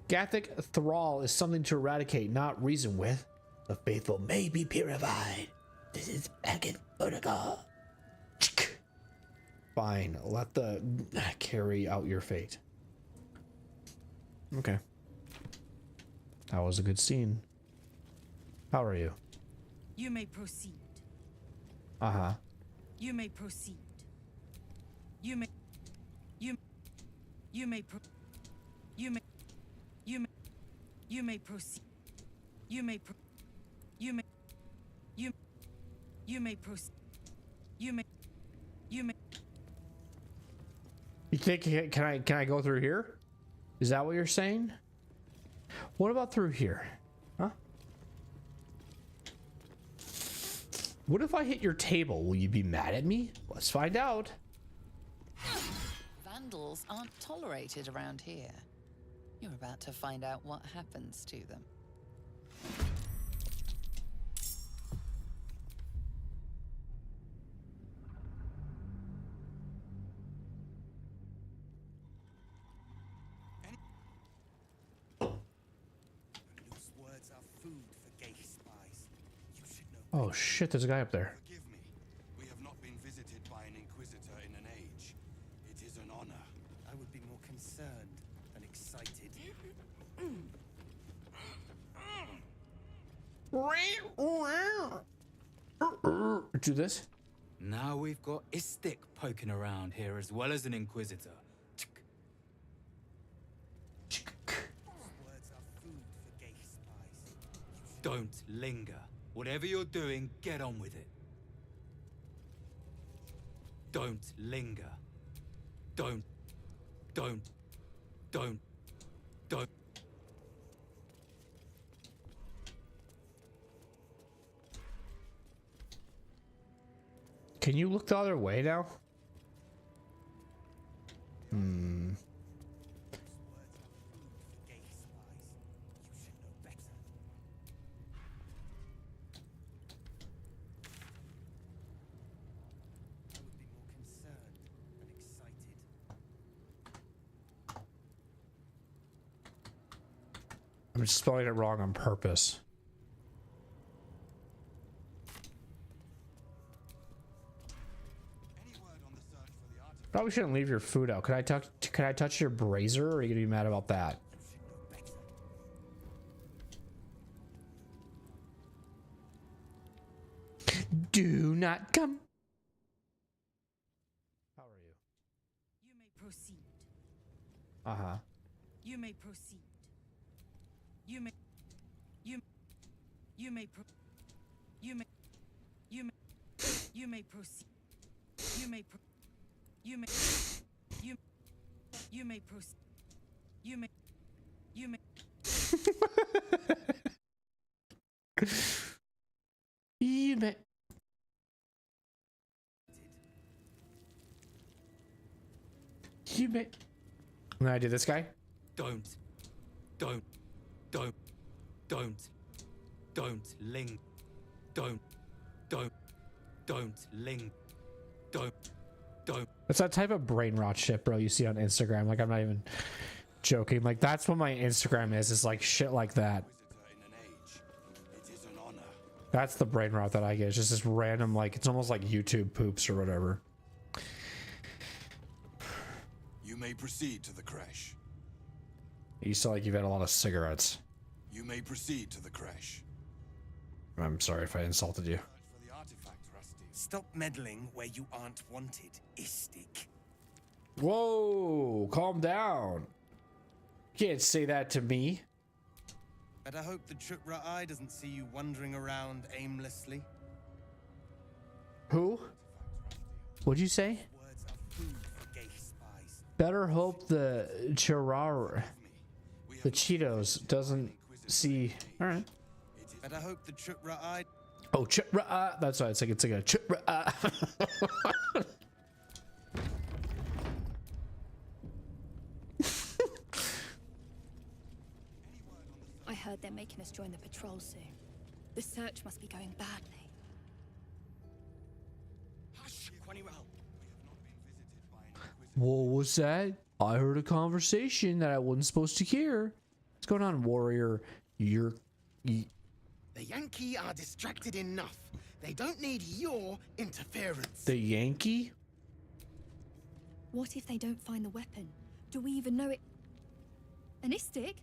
S1: Gathic thrall is something to eradicate, not reason with. The faithful may be purified. This is Packet protocol. Fine. Let the carry out your fate. Okay. That was a good scene. How are you?
S2: You may proceed.
S1: Uh-huh.
S2: You may proceed. You may proceed. You may proceed. You may proceed. You may
S1: You think can I go through here? Is that what you're saying? What about through here? Huh? What if I hit your table? Will you be mad at me? Let's find out.
S6: Vandals aren't tolerated around here. You're about to find out what happens to them.
S4: Loose words are food for gay spies. You should know.
S1: Oh shit, there's a guy up there.
S4: Forgive me. We have not been visited by an inquisitor in an age. It is an honor. I would be more concerned than excited.
S1: Do this?
S7: Now we've got Istik poking around here as well as an Inquisitor.
S4: Words are food for gay spies.
S7: Don't linger. Whatever you're doing, get on with it. Don't linger. Don't.
S1: Can you look the other way now? Hmm.
S4: Words are food for gay spies. You should know better. I would be more concerned and excited.
S1: I'm just spelling it wrong on purpose.
S4: Any word on the search for the artifact?
S1: Probably shouldn't leave your food out. Could I touch your brazier, or are you gonna be mad about that?
S4: You should know better.
S1: Do not come. How are you?
S2: You may proceed.
S1: Uh-huh.
S2: You may proceed. You may proceed. You may proceed. You may you may you may proceed. You may you may
S1: You may. You may. And then I do this guy.
S7: Don't ling. Don't ling. Don't.
S1: It's that type of brain rot shit, bro, you see on Instagram. Like, I'm not even joking. Like, that's what my Instagram is like shit like that.
S4: Inquisitor in an age. It is an honor.
S1: That's the brain rot that I get. It's just this random, like, it's almost like YouTube poops or whatever.
S4: You may proceed to the crash.
S1: You sound like you've had a lot of cigarettes.
S4: You may proceed to the crash.
S1: I'm sorry if I insulted you.
S4: Search for the artifact, Rusty. Stop meddling where you aren't wanted, Istik.
S1: Whoa, calm down. You can't say that to me.
S4: But I hope the Chutra Eye doesn't see you wandering around aimlessly.
S1: Who? What'd you say?
S4: Words are food for gay spies.
S1: Better hope the Chirara,
S4: We have
S1: the
S4: not
S1: Cheetos, doesn't see. All right.
S4: But I hope the Chutra Eye.
S1: Oh, Chirara. That's why it's like a Chirara.
S3: I heard they're making us join the patrol soon. The search must be going badly.
S4: Hush, Quanirel.
S1: What was that? I heard a conversation that I wasn't supposed to hear. What's going on, warrior?
S8: The Yankee are distracted enough. They don't need your interference.
S1: The Yankee?
S3: What if they don't find the weapon? Do we even know it? An Istik?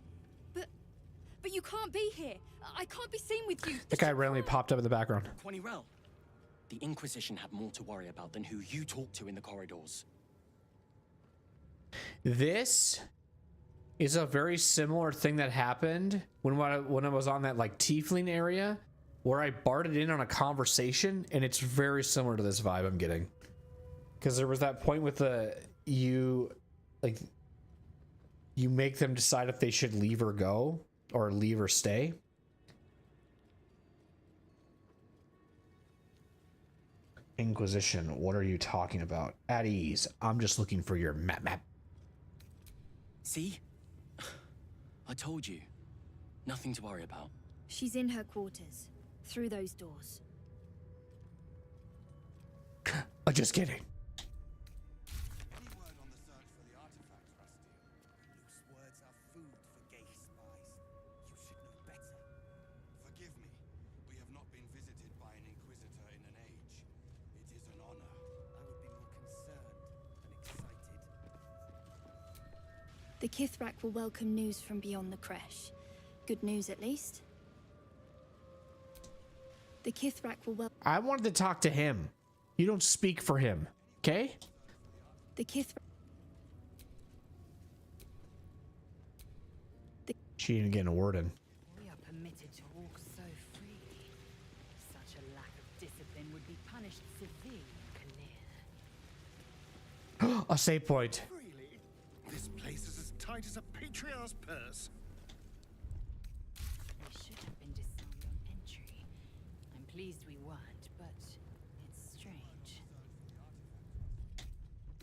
S3: But you can't be here. I can't be seen with you.
S1: That guy randomly popped up in the background.
S9: Quanirel, the Inquisition have more to worry about than who you talk to in the corridors.
S1: This is a very similar thing that happened when I was on that like tiefling area where I barted in on a conversation, and it's very similar to this vibe I'm getting. Because there was that point with you make them decide if they should leave or go, or leave or stay. Inquisition, what are you talking about? At ease. I'm just looking for your map.
S9: See? I told you. Nothing to worry about.
S3: She's in her quarters. Through those doors.
S1: Just kidding.
S4: Any word on the search for the artifact, Rusty? Loose words are food for gay spies. You should know better. Forgive me. We have not been visited by an Inquisitor in an age. It is an honor. I would be more concerned and excited.
S3: The Kithrak will welcome news from beyond the creche. Good news, at least. The Kithrak will
S1: I wanted to talk to him. You don't speak for him, okay?
S3: The Kith.
S1: She didn't get a word in.
S5: We are permitted to walk so freely. Such a lack of discipline would be punished severely, Kinnear.
S1: A save point.
S8: Really? This place is as tight as a patriarch's purse.
S5: We should have been disarmed on entry. I'm pleased we weren't, but it's strange.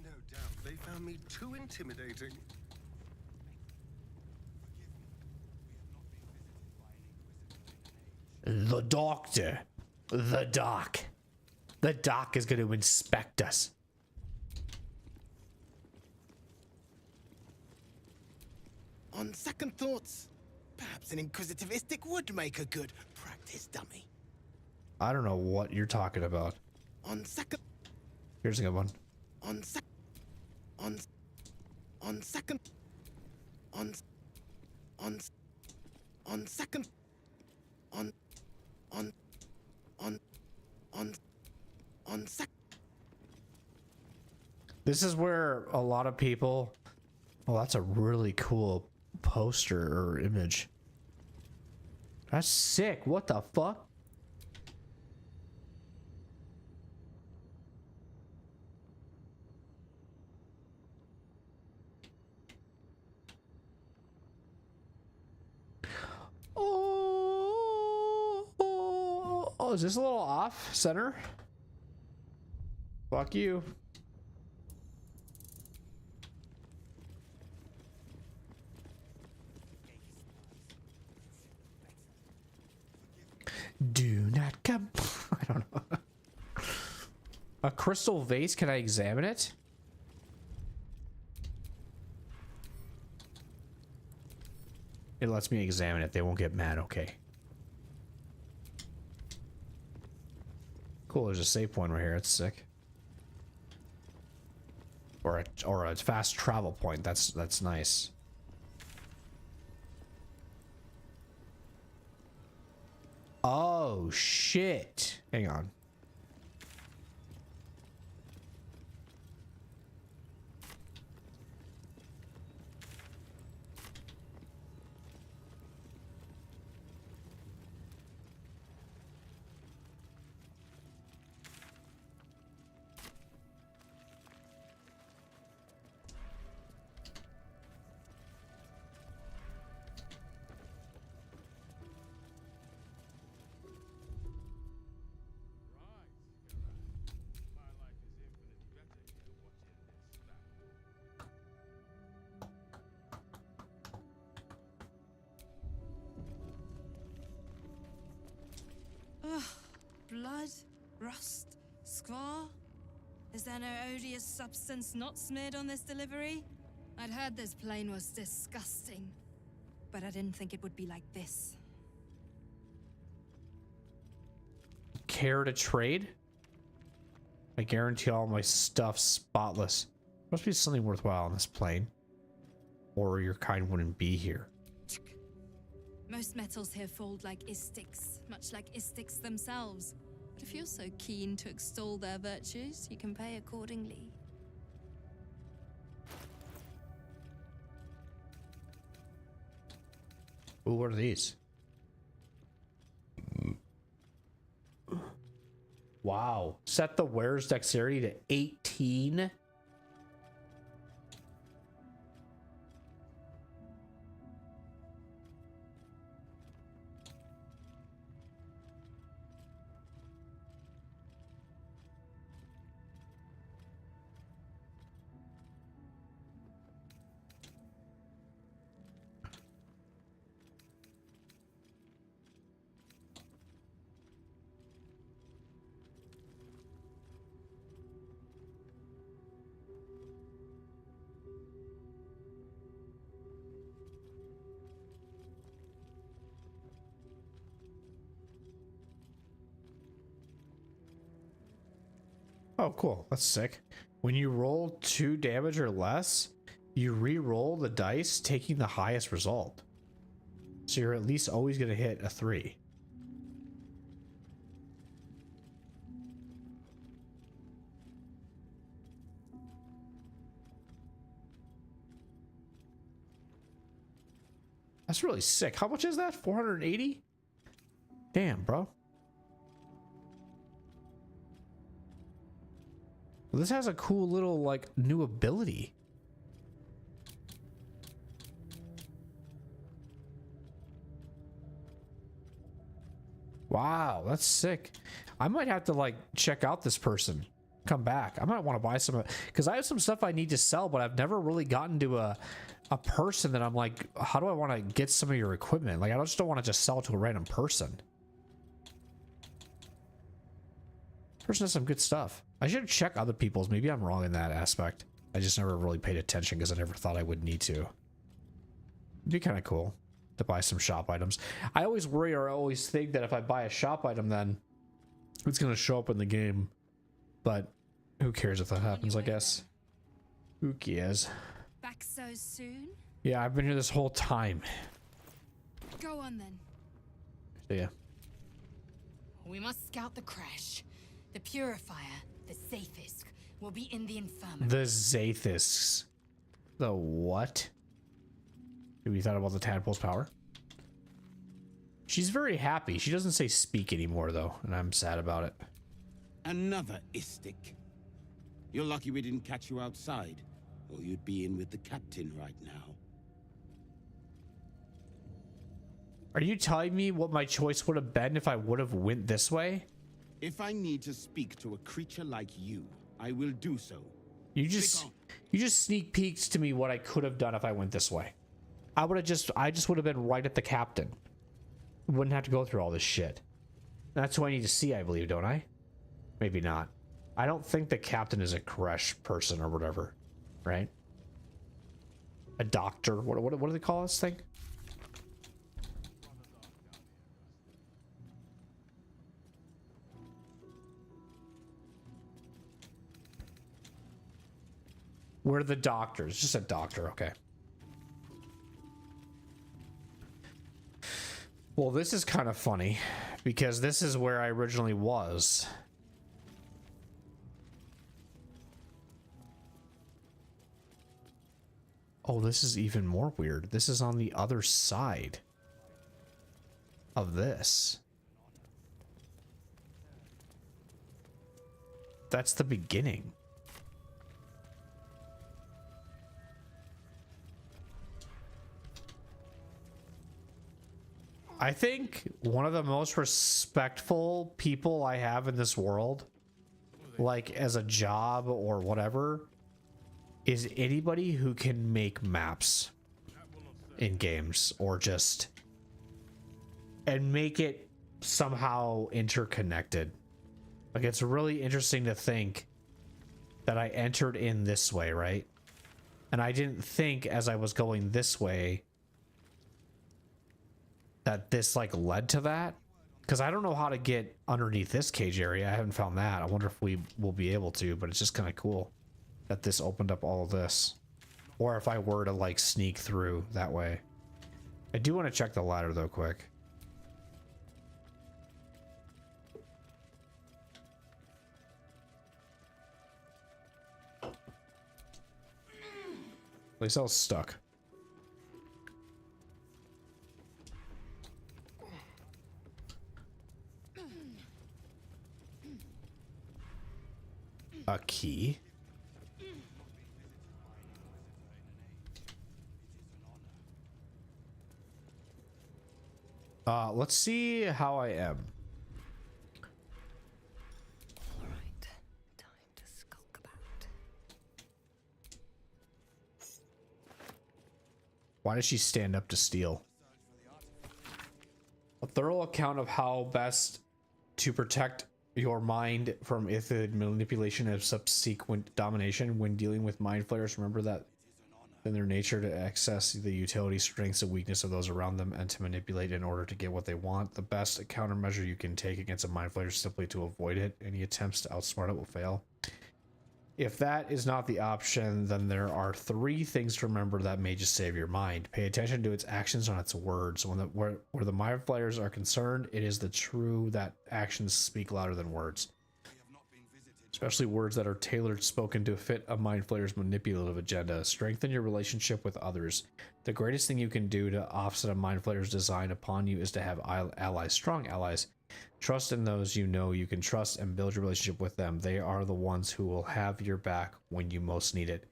S8: No doubt they found me too intimidating.
S1: The doctor. The doc. The doc is going to inspect us.
S8: On second thoughts, perhaps an inquisitive istic would make a good practice dummy.
S1: I don't know what you're talking about.
S8: On second,
S1: Here's a good one.
S8: on second, on second, on second, on sec.
S1: This is where a lot of people... Oh, that's a really cool poster or image. That's sick. What the fuck? Oh, is this a little off center? Fuck you. Do not come. I don't know. A crystal vase, can I examine it? It lets me examine it. They won't get mad, okay. Cool, there's a save point right here. It's sick. Or a fast travel point. That's nice. Oh shit. Hang on.
S2: Blood, rust, squar? Is there no odious substance not smeared on this delivery? I'd heard this plane was disgusting, but I didn't think it would be like this.
S1: Care to trade? I guarantee all my stuff's spotless. Must be something worthwhile on this plane. Or your kind wouldn't be here.
S2: Most metals here fold like istics, much like istics themselves. But if you're so keen to extol their virtues, you can pay accordingly.
S1: Ooh, what are these? Wow. Set the wearer's dexterity to 18. Oh, cool. That's sick. When you roll 2 damage or less, you re-roll the dice, taking the highest result. So you're at least always going to hit a 3. That's really sick. How much is that? 480? Damn, bro. Well, this has a cool little, like, new ability. Wow, that's sick. I might have to, like, check out this person. Come back. I might want to buy some, because I have some stuff I need to sell, but I've never really gotten to a person that I'm like, how do I want to get some of your equipment? Like, I just don't want to just sell it to a random person. Person has some good stuff. I should check other people's. Maybe I'm wrong in that aspect. I just never really paid attention because I never thought I would need to. It'd be kind of cool to buy some shop items. I always worry, or I always think that if I buy a shop item, then it's going to show up in the game. But who cares if that happens, I guess. Who cares?
S3: Back so soon?
S1: Yeah, I've been here this whole time.
S3: Go on then.
S1: So yeah.
S5: We must scout the crash. The purifier, the safest, will be in the infirmary.
S1: The Zathis. The what? Have you thought about the tadpole's power? She's very happy. She doesn't say speak anymore, though, and I'm sad about it.
S10: Another Istik. You're lucky we didn't catch you outside, or you'd be in with the captain right now.
S1: Are you telling me what my choice would have been if I would have went this way?
S10: If I need to speak to a creature like you, I will do so.
S1: You just sneak peeked to me what I could have done if I went this way. I just would have been right at the captain. Wouldn't have to go through all this shit. That's who I need to see, I believe, don't I? Maybe not. I don't think the captain is a Koresh person or whatever, right? A doctor. What do they call this thing? We're the doctors. Just a doctor, okay. Well, this is kind of funny because this is where I originally was. Oh, this is even more weird. This is on the other side of this. That's the beginning. I think one of the most respectful people I have in this world, like as a job or whatever, is anybody who can make maps in games or just and make it somehow interconnected. Like, it's really interesting to think that I entered in this way, right? And I didn't think as I was going this way that this like led to that, because I don't know how to get underneath this cage area. I haven't found that. I wonder if we will be able to, but it's just kind of cool that this opened up all of this, or if I were to like sneak through that way. I do want to check the ladder though quick. At least I was stuck. A key. Let's see how I am.
S6: All right, time to skulk about.
S1: Why does she stand up to steal? A thorough account of how best to protect your mind from ithid manipulation and subsequent domination when dealing with mind flayers. Remember that in their nature to access the utility, strengths, and weakness of those around them and to manipulate in order to get what they want. The best countermeasure you can take against a mind flayer is simply to avoid it. Any attempts to outsmart it will fail. If that is not the option, then there are 3 things to remember that may just save your mind. Pay attention to its actions and its words. Where the mind flayers are concerned, it is the true that actions speak louder than words. especially words that are tailored spoken to fit a mind flayer's manipulative agenda. Strengthen your relationship with others. The greatest thing you can do to offset a mind flayer's design upon you is to have allies, strong allies. Trust in those you know you can trust and build your relationship with them. They are the ones who will have your back when you most need it.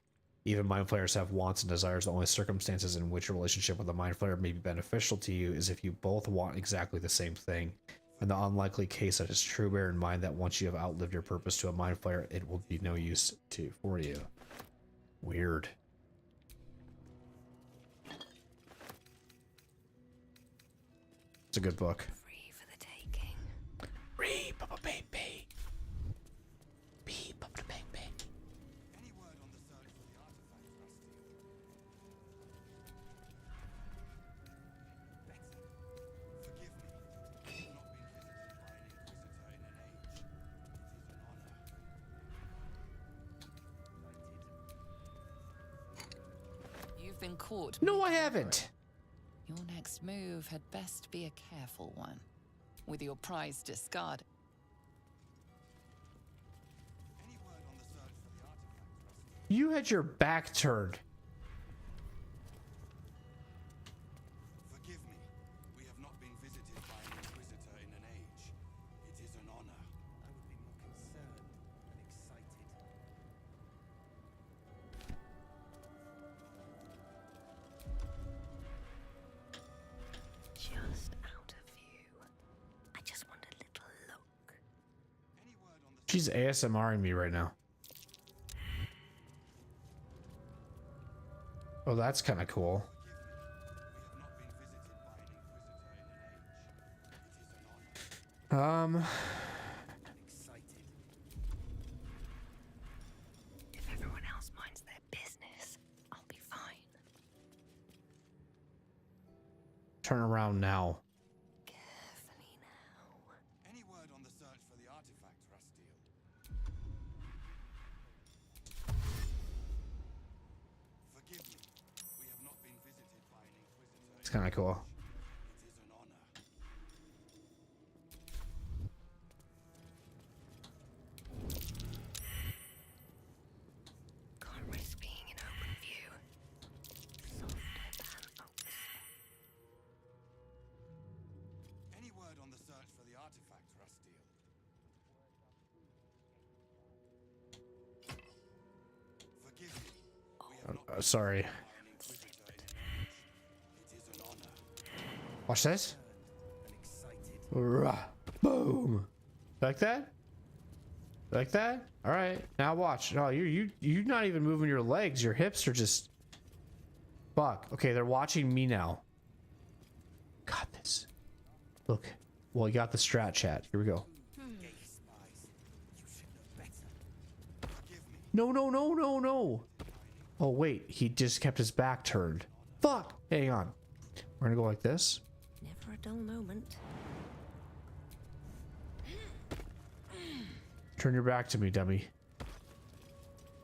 S1: Even mind flayers have wants and desires. The only circumstances in which a relationship with a mind flayer may be beneficial to you is if you both want exactly the same thing. In the unlikely case that is true, bear in mind that once you have outlived your purpose to a mind flayer, it will be no use for you. Weird. It's a good book.
S3: Free for the taking.
S1: Free, Papa Baby. Be Papa Baby.
S4: Any word on the search for the artifact, Rusty? Better. Forgive me. I have not been visited by an Inquisitor in an age. It is an honor.
S6: You've been caught.
S1: No, I haven't.
S6: Your next move had best be a careful one, with your prize discarded.
S4: Any word on the search for the artifact, Rusty?
S1: You had your back turned.
S4: Forgive me. We have not been visited by an Inquisitor in an age. It is an honor. I would be more concerned and excited.
S3: Just out of view. I just want a little look.
S4: Any word on the
S1: She's ASMRing me right now. Oh, that's kind of cool.
S4: We have not been visited by an Inquisitor in an age. It is an honor. Excited.
S3: If everyone else minds their business, I'll be fine.
S1: Turn around now.
S3: Carefully now.
S4: Any word on the search for the artifact, Rusty? Forgive me. We have not been visited by an Inquisitor.
S1: It's kind of cool.
S4: It is an honor.
S3: Can't risk being in open view. Softer than oaks.
S4: Any word on the search for the artifact, Rusty? Forgive me. We have not
S1: Sorry.
S4: been visited by an Inquisitor in an age. It is an honor.
S1: Watch this.
S4: And excited.
S1: Rah. Boom. Like that? Like that? All right. Now watch. No, you're not even moving your legs. Your hips are just. Fuck. Okay, they're watching me now. Got this. Look. Well, you got the strat chat. Here we go.
S4: Gay spies. You should know better. Forgive me.
S1: No, no, no, no, no. Oh, wait. He just kept his back turned. Fuck. Hang on. We're gonna go like this.
S3: Never a dull moment.
S1: Turn your back to me, dummy.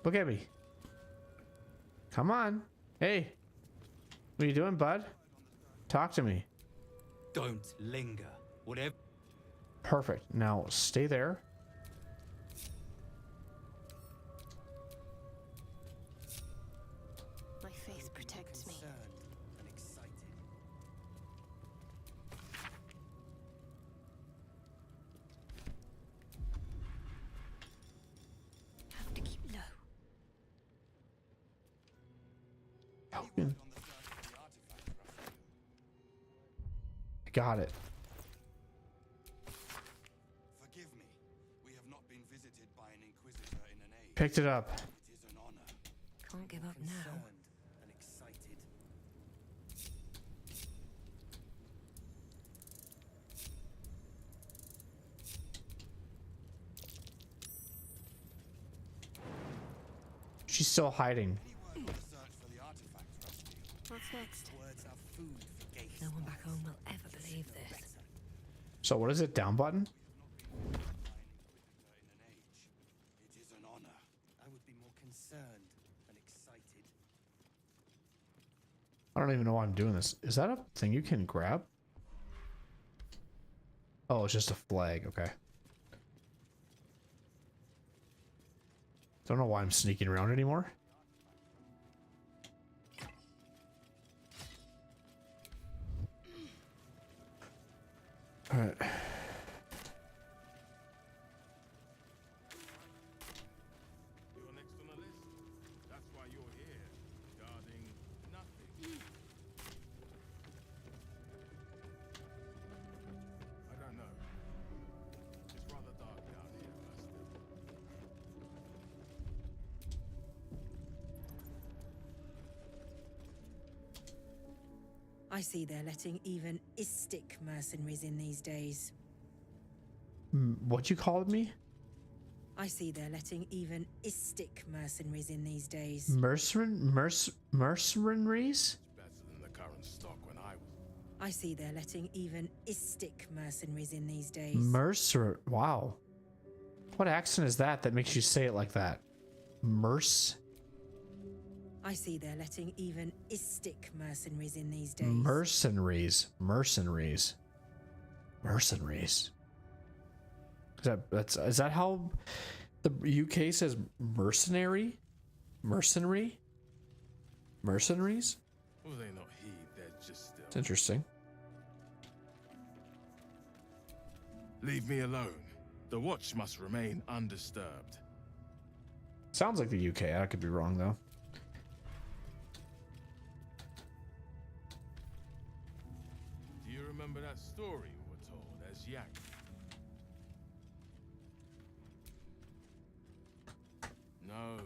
S1: Look at me. Come on. Hey. What are you doing, bud? Talk to me.
S7: Don't linger. Whatever.
S1: Perfect. Now stay there.
S3: My face protects me.
S4: Concerned and excited.
S3: Have to keep low.
S1: Oh,
S4: Any word on the search for the artifact, Rusty?
S1: I got it.
S4: Forgive me. We have not been visited by an Inquisitor in an age.
S1: Picked it up.
S4: It is an honor.
S3: Can't give up now.
S4: Concerned and excited.
S1: She's still hiding.
S4: Any word on the search for the artifact, Rusty?
S3: What's next?
S4: Words are food for gay
S3: No one back
S4: spies.
S3: home will ever believe this.
S4: Better.
S1: So what is it? Down button?
S4: By an Inquisitor in an age. It is an honor. I would be more concerned and excited.
S1: I don't even know why I'm doing this. Is that a thing you can grab? Oh, it's just a flag. Okay. Don't know why I'm sneaking around anymore. All right.
S11: You're next on the list. That's why you're here, guarding nothing. I don't know. It's rather dark down here, but still.
S2: I see they're letting even istic mercenaries in these days.
S1: What you called me?
S2: I see they're letting even istic mercenaries in these days.
S1: Mercenaries?
S11: Better than the current stock when I was.
S2: I see they're letting even istic mercenaries in these days.
S1: Wow. What accent is that makes you say it like that?
S2: I see they're letting even istic mercenaries in these days.
S1: Mercenaries. Is that how the UK says mercenary? Mercenary? Mercenaries?
S11: Will they not heed? They're just still.
S1: It's interesting.
S11: Leave me alone. The watch must remain undisturbed.
S1: Sounds like the UK. I could be wrong though.
S11: Do you remember that story we were told as Yak? No,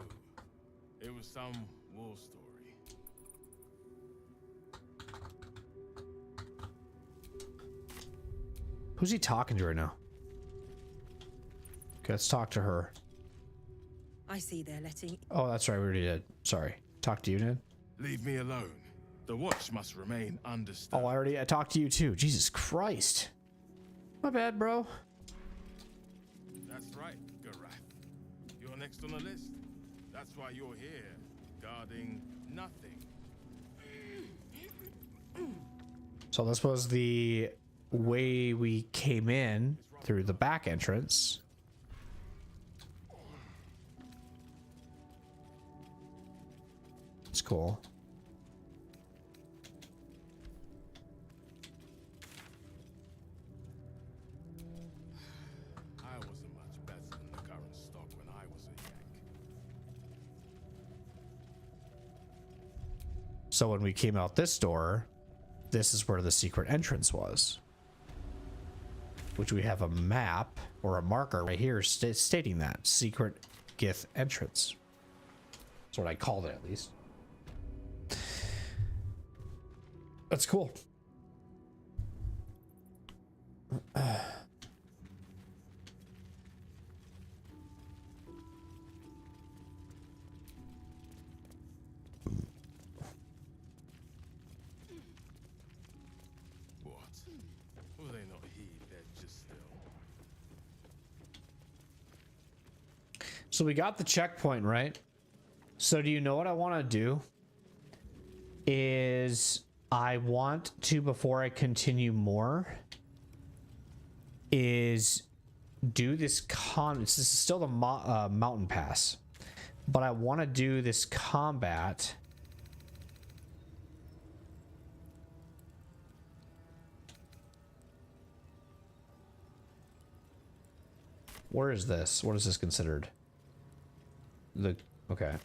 S11: it was some war story.
S1: Who's he talking to right now? Okay, let's talk to her.
S2: I see they're letting.
S1: Oh, that's right. We already did. Sorry. Talk to you, Ned.
S11: Leave me alone. The watch must remain undisturbed.
S1: Oh, I talked to you too. Jesus Christ. My bad, bro.
S11: That's right, Garath. You're next on the list. That's why you're here, guarding nothing.
S1: So this was the way we came in through the back entrance. It's cool.
S11: I wasn't much better than the current stock when I was a Yank.
S1: So when we came out this door, this is where the secret entrance was. Which we have a map or a marker right here stating that. Secret Gith entrance. That's what I called it at least. That's cool.
S11: What? Will they not heed? They're just still.
S1: So we got the checkpoint, right? So do you know what I want to do? Is I want to, before I continue more, is do this this is still the mountain pass, but I want to do this combat. Where is this? What is this considered? Okay.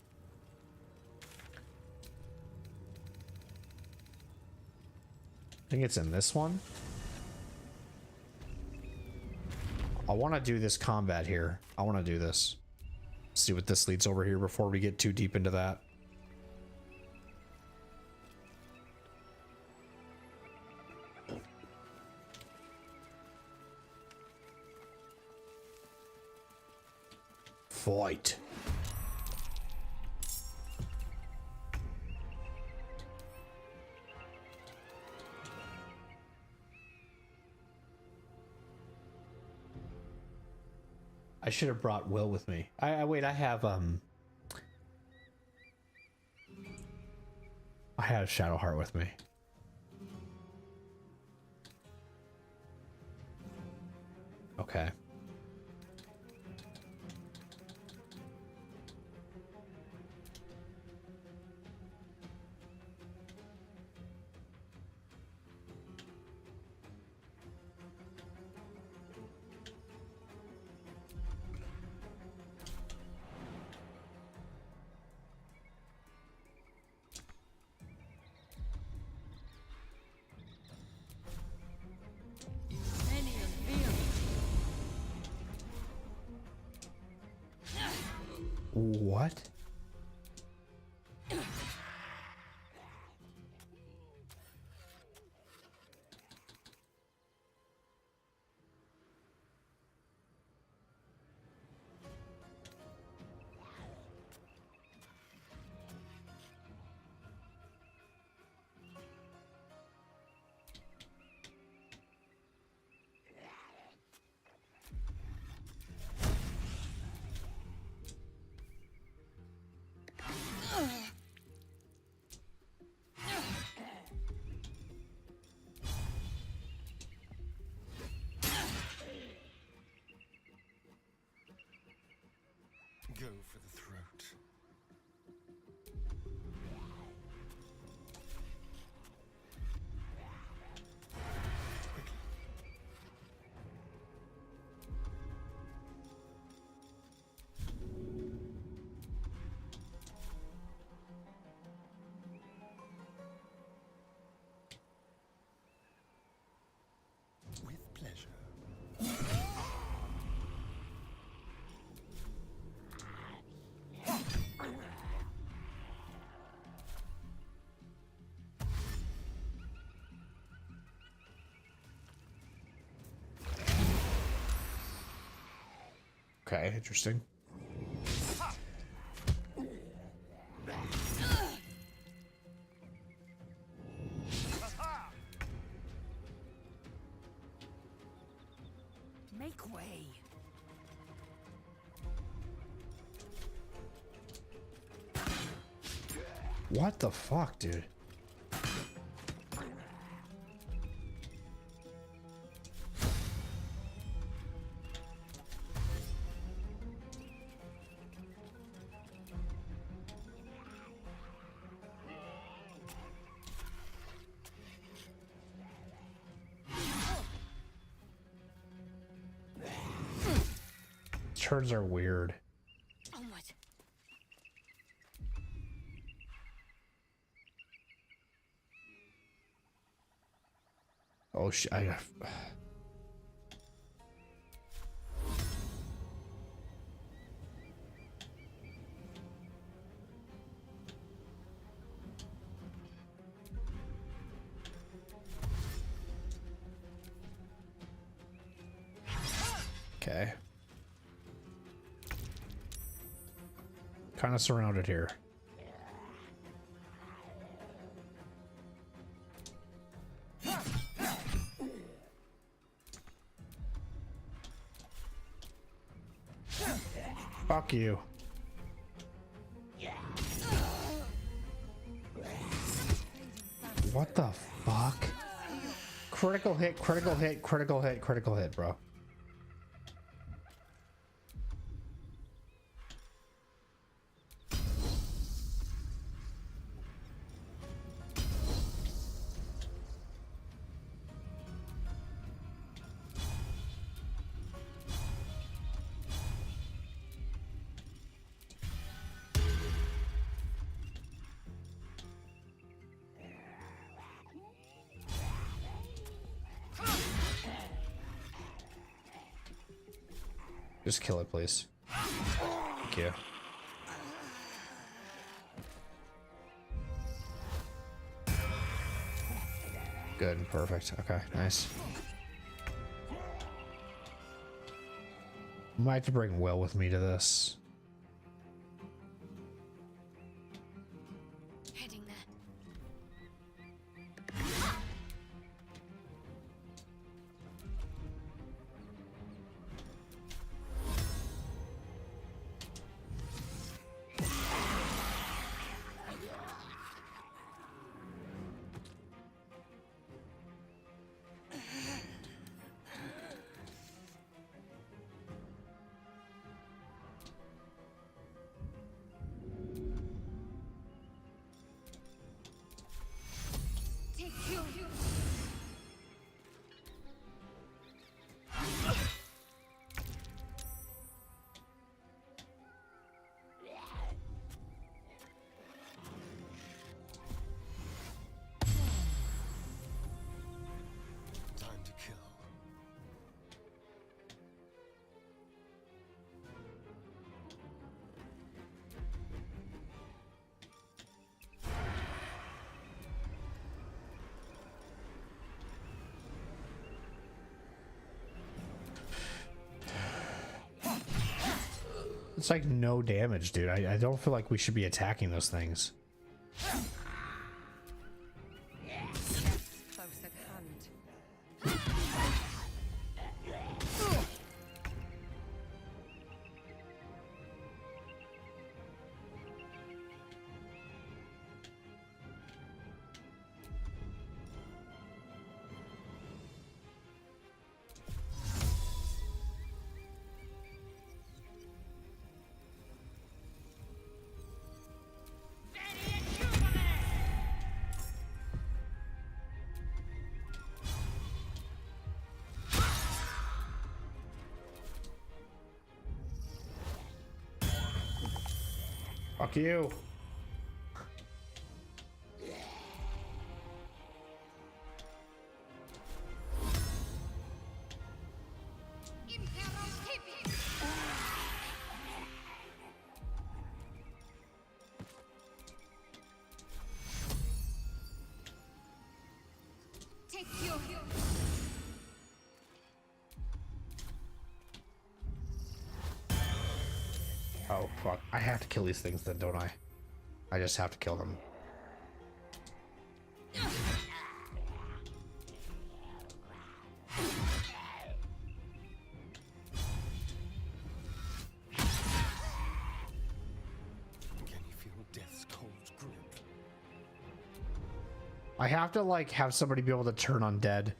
S1: I think it's in this one. I want to do this combat here. I want to do this. See what this leads over here before we get too deep into that. Fight. I should have brought Will with me. Wait, I have Shadowheart with me. Okay. What?
S4: Go for the throat. With pleasure.
S1: Okay, interesting.
S5: Make way.
S1: What the fuck, dude? Turns are weird.
S5: Onward.
S1: Oh shit! I okay. Kind of surrounded here. Fuck you. What the fuck? Critical hit, critical hit, critical hit, critical hit, bro. Just kill it, please. Thank you. Good, perfect. Okay, nice. Might have to bring Will with me to this.
S3: Heading there.
S1: It's like no damage, dude. I don't feel like we should be attacking those things.
S5: Close at hand.
S1: Fuck you. Oh, fuck. I have to kill these things then, don't I? I just have to kill them.
S4: Can you feel death's cold grip?
S1: I have to, like, have somebody be able to turn undead.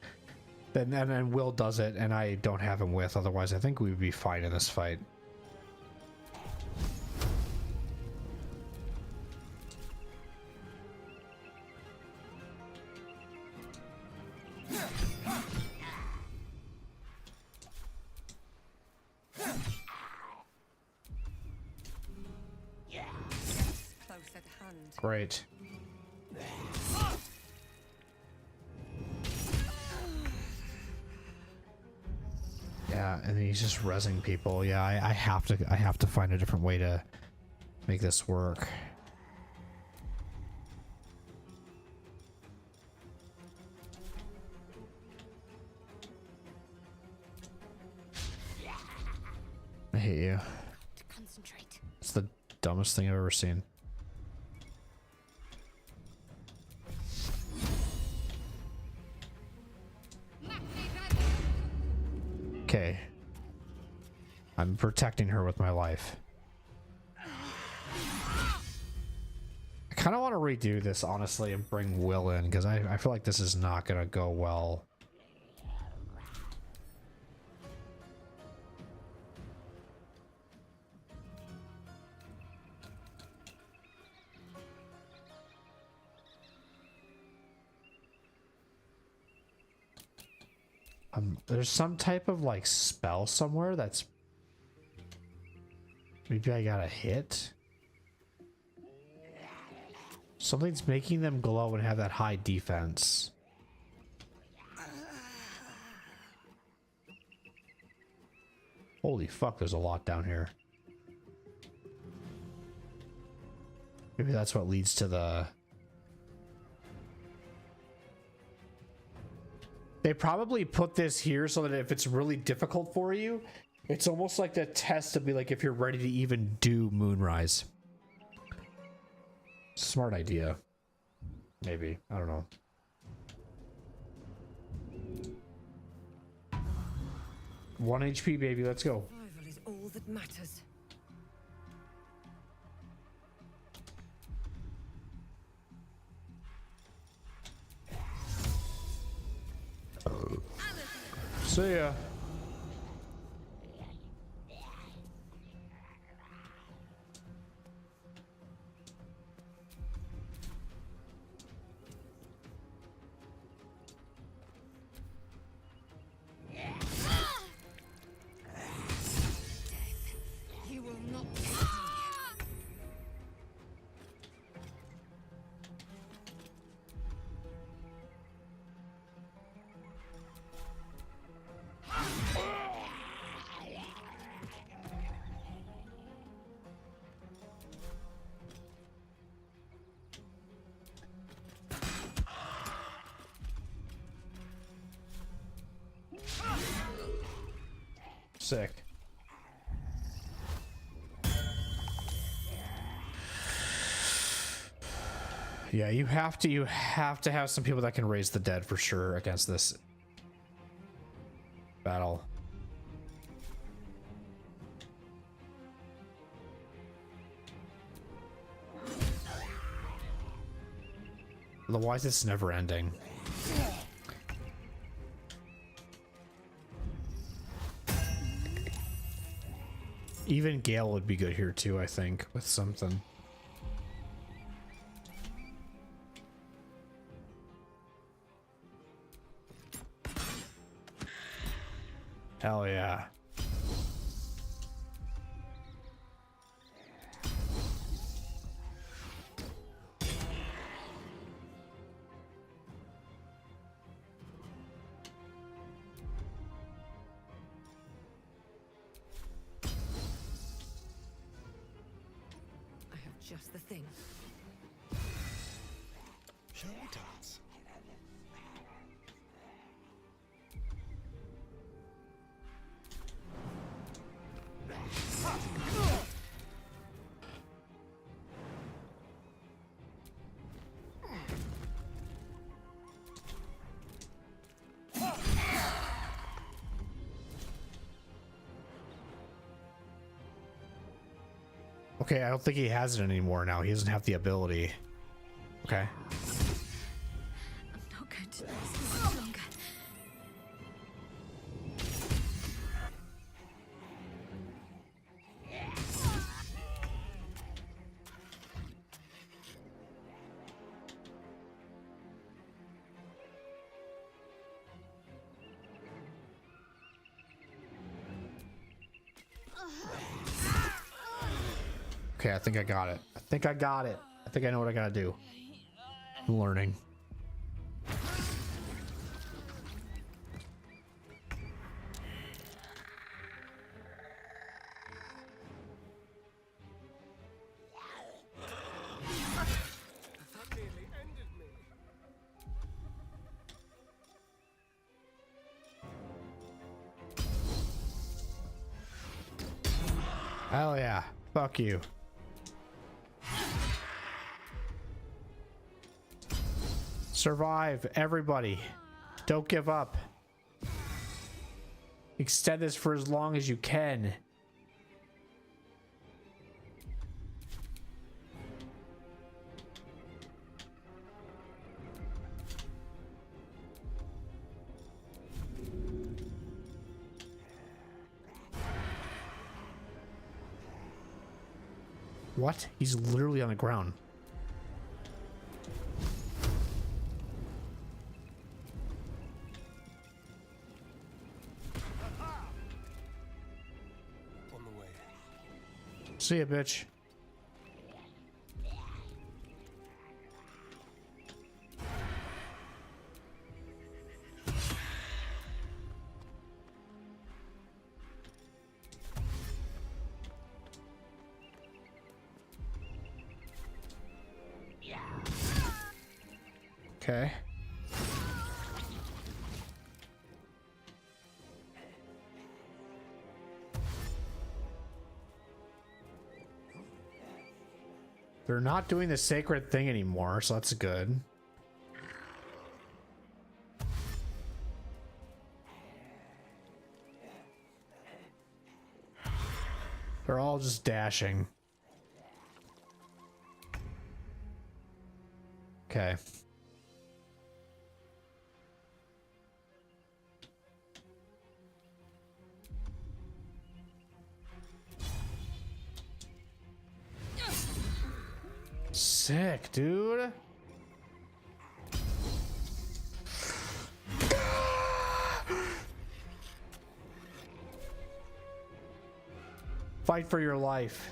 S1: Then Will does it, and I don't have him with. Otherwise, I think we would be fine in this fight. Great. Yeah, and he's just rezzing people. Yeah, I have to find a different way to make this work. I hate you.
S3: Concentrate.
S1: It's the dumbest thing I've ever seen. Okay. I'm protecting her with my life. I kind of want to redo this, honestly, and bring Will in, because I feel like this is not going to go well. There's some type of like spell somewhere that's maybe I gotta hit. Something's making them glow and have that high defense. Holy fuck, there's a lot down here. Maybe that's what leads to the... They probably put this here so that if it's really difficult for you, it's almost like the test to be like if you're ready to even do Moonrise. Smart idea. Maybe. I don't know. One HP, baby. Let's go.
S5: Survival is all that matters.
S1: See ya.
S5: You will not take me.
S1: Sick. Yeah, you have to have some people that can raise the dead for sure against this battle. Otherwise, it's never ending. Even Gale would be good here too, I think, with something. Hell yeah.
S2: I have just the thing.
S8: Shall we dance?
S1: Okay, I don't think he has it anymore now. He doesn't have the ability. Okay.
S3: I'm not going to last this longer.
S1: Okay, I think I got it. I think I got it. I think I know what I gotta do. I'm learning.
S8: That nearly ended me.
S1: Hell yeah. Fuck you. Survive, everybody. Don't give up. Extend this for as long as you can. What? He's literally on the ground.
S8: On the way.
S1: See ya, bitch. Okay. They're not doing the sacred thing anymore, so that's good. They're all just dashing. Okay. Sick, dude. Fight for your life.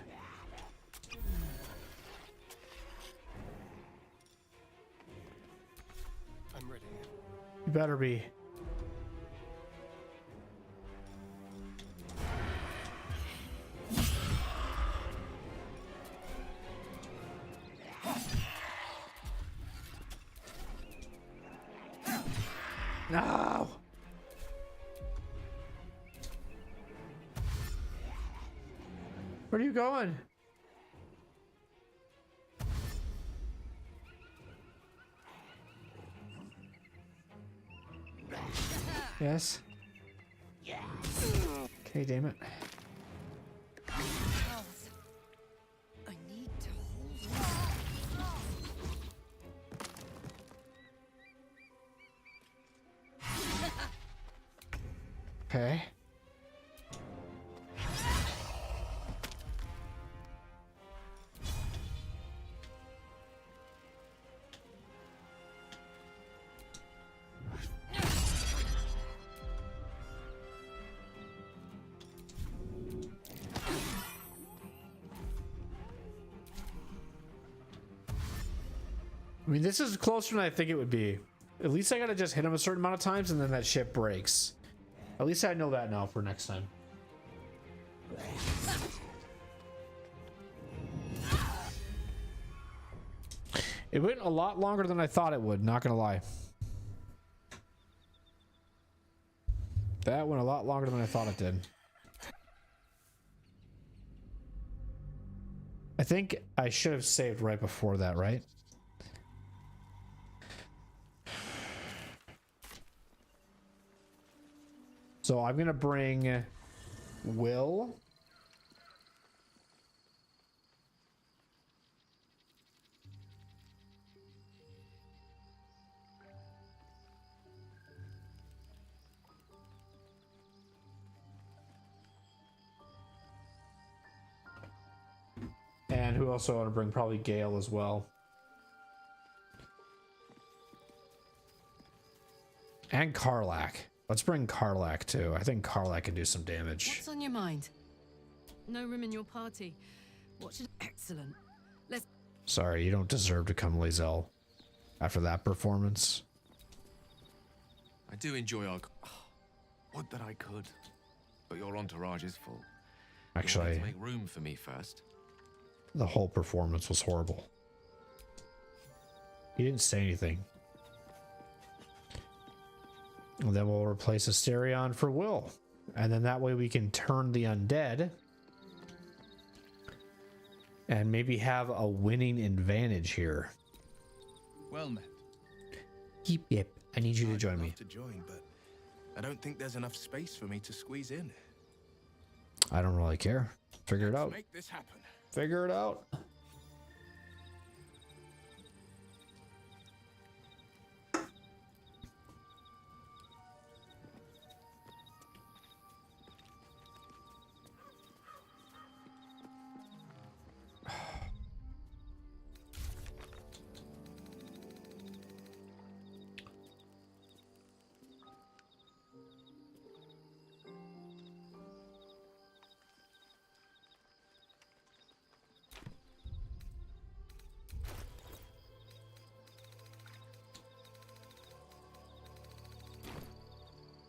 S8: I'm ready.
S1: You better be. No. Where are you going? Yes. Okay, damn it.
S3: I need to hold
S1: Okay. I mean, this is closer than I think it would be. At least I gotta just hit him a certain amount of times and then that shit breaks. At least I know that now for next time. It went a lot longer than I thought it would, not gonna lie. That went a lot longer than I thought it did. I think I should have saved right before that, right? So I'm gonna bring Will. And who else do I want to bring? Probably Gale as well. And Karlach. Let's bring Karlach too. I think Karlach can do some damage.
S12: What's on your mind? No room in your party. What should... Excellent. Let's...
S1: Sorry, you don't deserve to come, Lae'zel. After that performance.
S13: I do enjoy our... Would that I could. But your entourage is full.
S1: Actually,
S13: to make room for me first.
S1: The whole performance was horrible. He didn't say anything. And then we'll replace Asterion for Will. And then that way we can turn the undead. And maybe have a winning advantage here.
S11: Well met.
S1: Yep. I need you to
S11: I'd
S1: join
S11: love
S1: me.
S11: to join, but I don't think there's enough space for me to squeeze in.
S1: I don't really care. Figure it out.
S11: Make this happen.
S1: Figure it out.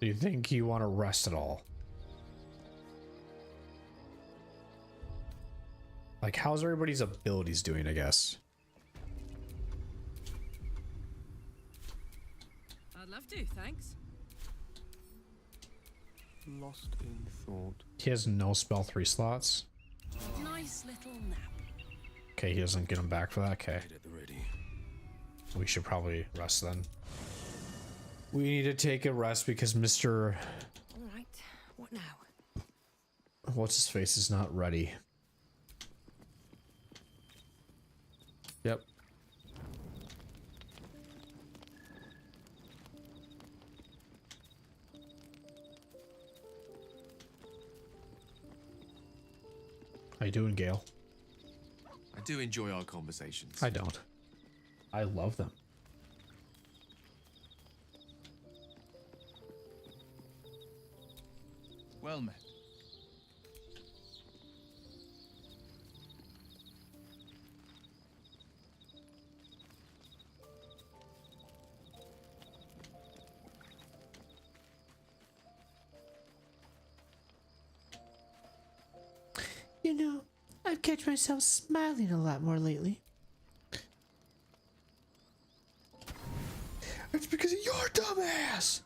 S1: Do you think you want to rest at all? Like, how's everybody's abilities doing, I guess?
S12: I'd love to, thanks.
S13: Lost in thought.
S1: He has no spell 3 slots.
S12: Nice little nap.
S1: Okay, he doesn't get him back for that. Okay.
S11: At the ready.
S1: We should probably rest then. We need to take a rest because Mr.
S12: All right, what now?
S1: What's his face is not ready. Yep. How you doing, Gale?
S13: I do enjoy our conversations.
S1: I don't. I love them.
S11: Well met.
S1: You know, I've catch myself smiling a lot more lately. It's because of your dumbass!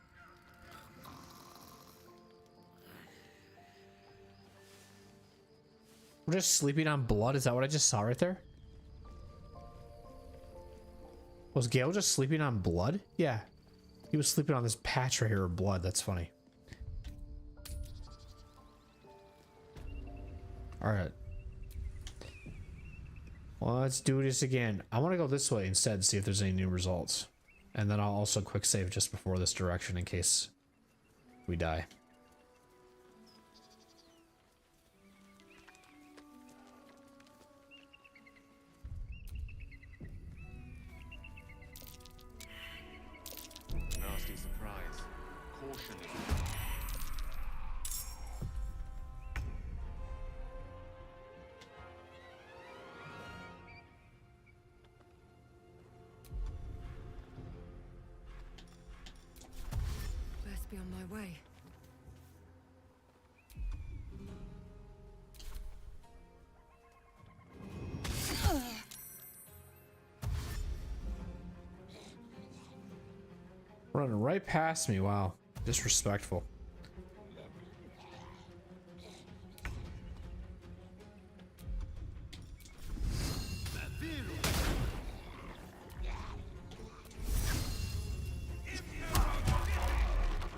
S1: We're just sleeping on blood? Is that what I just saw right there? Was Gale just sleeping on blood? Yeah. He was sleeping on this patch right here of blood. That's funny. All right. Well, let's do this again. I want to go this way instead to see if there's any new results. And then I'll also quick save just before this direction in case we die.
S13: Nasty surprise. Caution is
S12: Best be on my way.
S1: Running right past me. Wow. Disrespectful.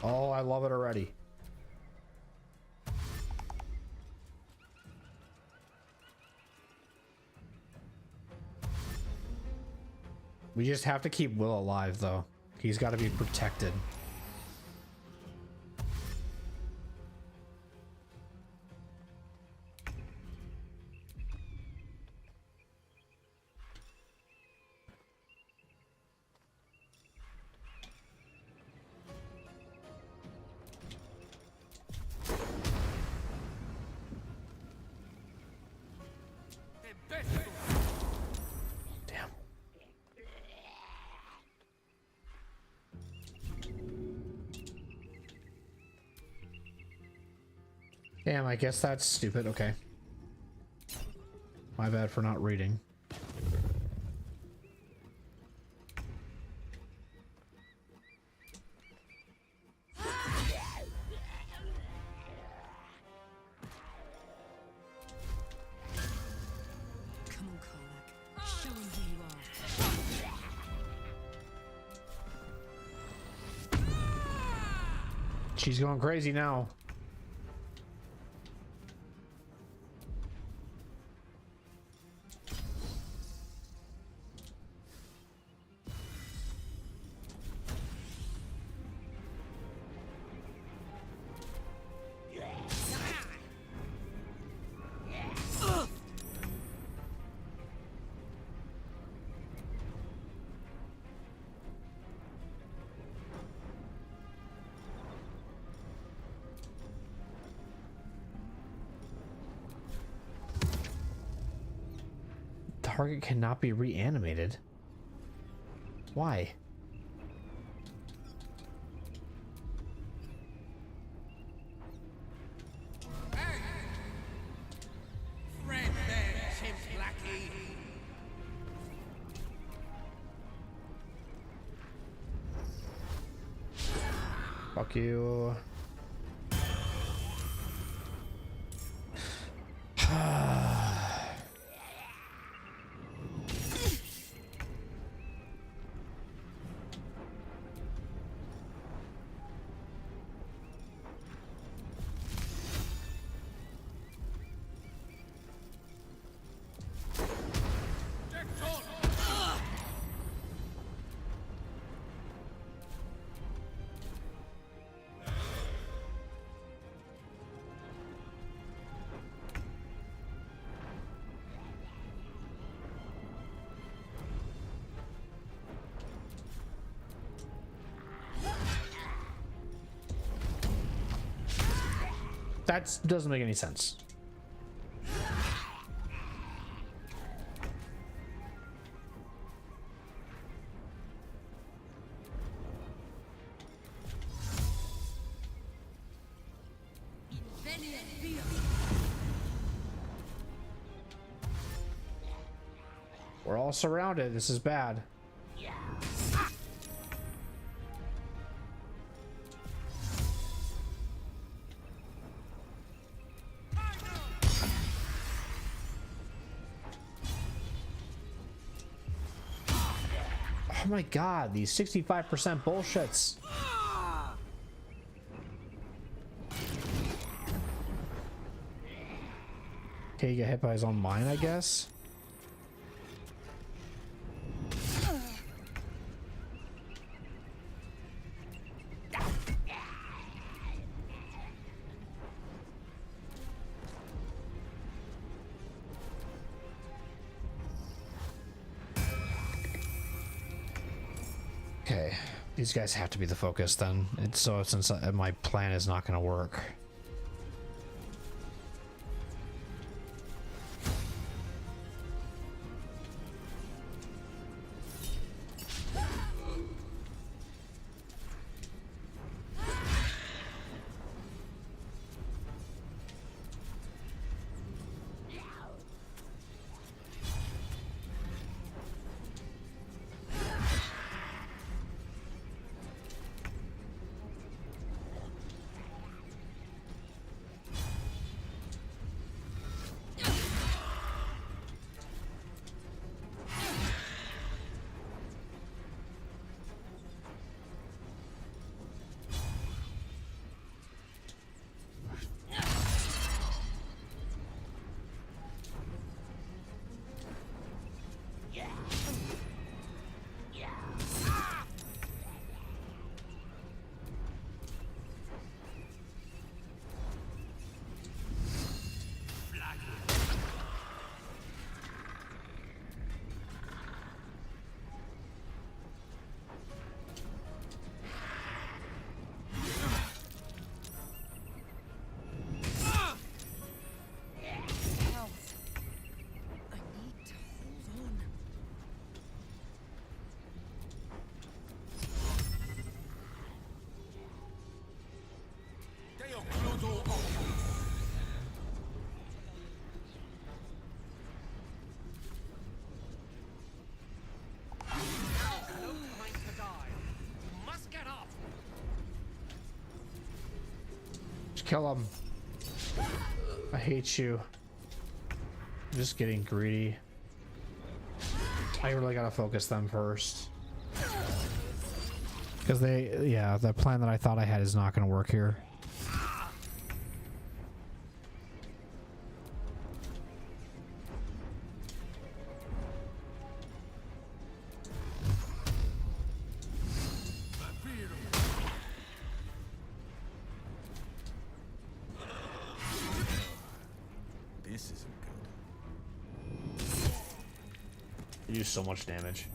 S1: Oh, I love it already. We just have to keep Will alive, though. He's got to be protected. Damn. Damn, I guess that's stupid. Okay. My bad for not reading.
S12: Come on, Karlach. Show him who you are.
S1: She's going crazy now. Target cannot be reanimated. Why? Fuck you. That doesn't make any sense. We're all surrounded. This is bad. Oh my god, these 65% bullshits. Okay, you get hit by his own mine, I guess. Okay, these guys have to be the focus then. So since my plan is not going to work. Kill him. I hate you. I'm just getting greedy. I really gotta focus them first. Because yeah, the plan that I thought I had is not gonna work here. You do so much damage.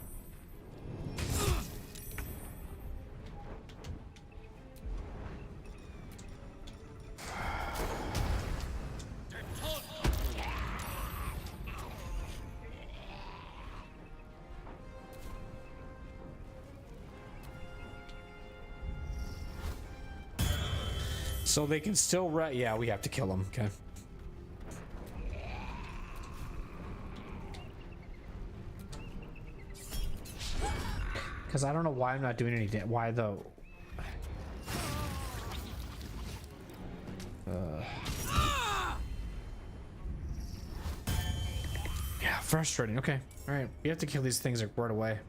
S1: So they can still yeah, we have to kill them. Okay. Because I don't know why I'm not doing any damage. Why though? Yeah, frustrating. Okay, all right. We have to kill these things right away.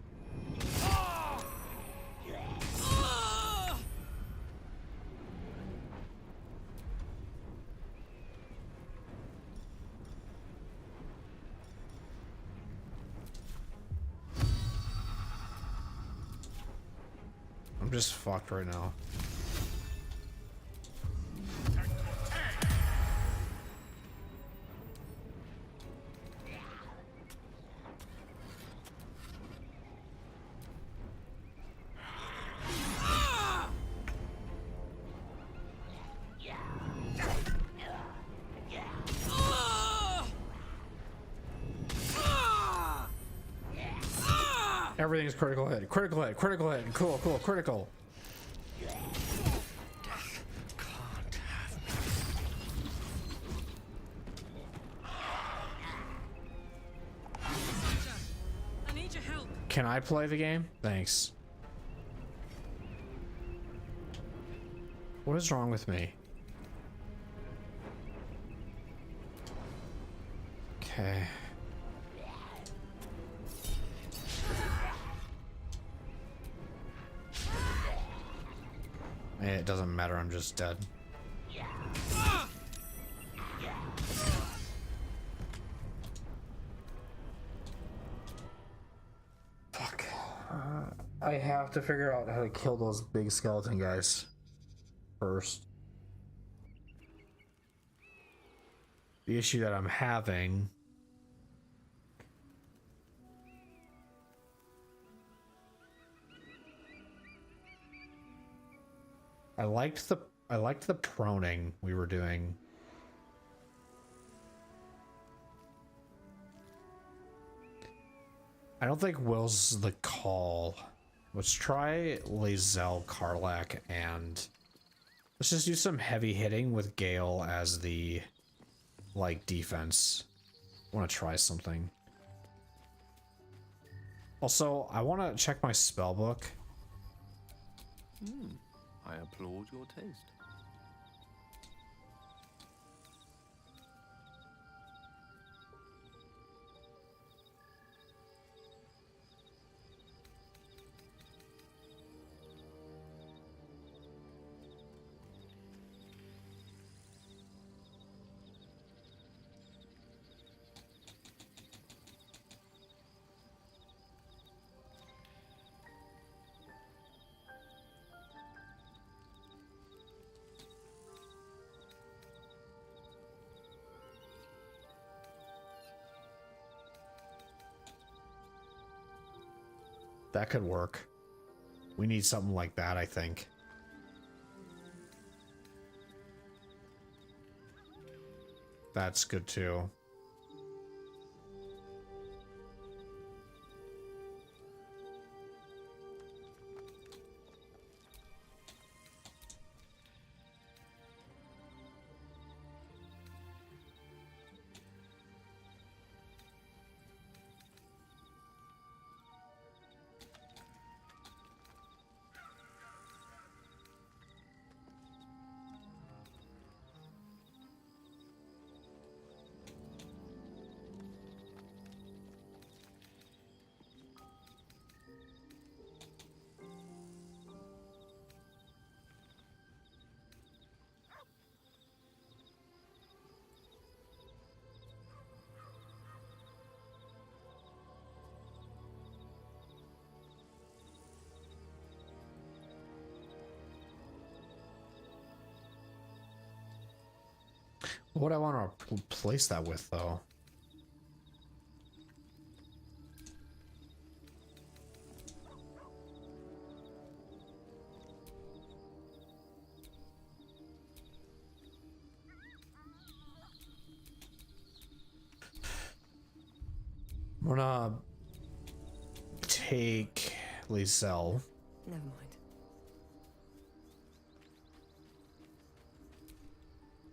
S1: I'm just fucked right now. Everything's critical hit. Critical hit. Critical hit. Cool, cool. Critical.
S12: I need your help.
S1: Can I play the game? Thanks. What is wrong with me? Okay. It doesn't matter, I'm just dead. Fuck. I have to figure out how to kill those big skeleton guys first. The issue that I'm having I liked the proning we were doing. I don't think Will's the call. Let's try Lae'zel, Karlach, and let's just do some heavy hitting with Gale as the like defense. I want to try something. Also, I want to check my spell book.
S13: I applaud your taste.
S1: That could work. We need something like that, I think. That's good too. What do I want to replace that with, though? I'm gonna take Lae'zel.
S12: Never mind.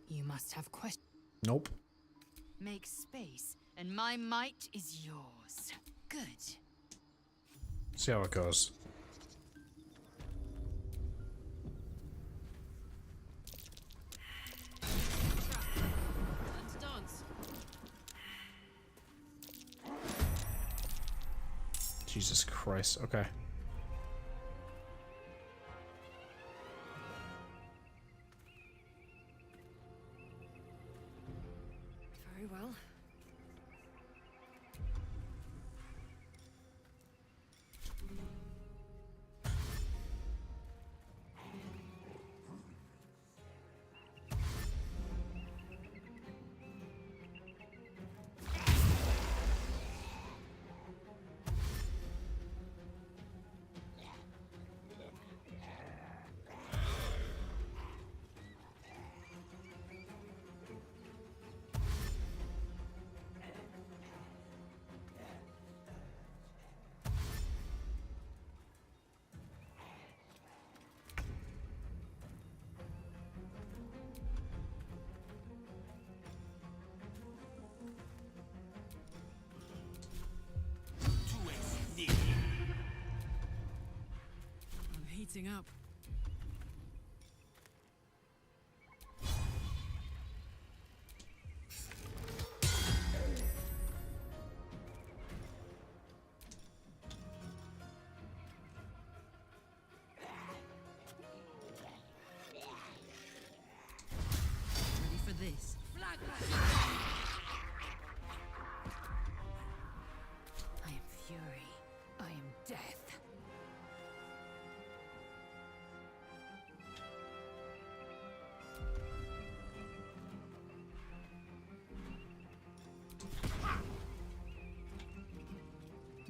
S5: You must have questions.
S1: Nope.
S5: Make space, and my might is yours. Good.
S1: See how it goes.
S12: Let's dance.
S1: Jesus Christ. Okay.
S12: Very well. I'm heating up.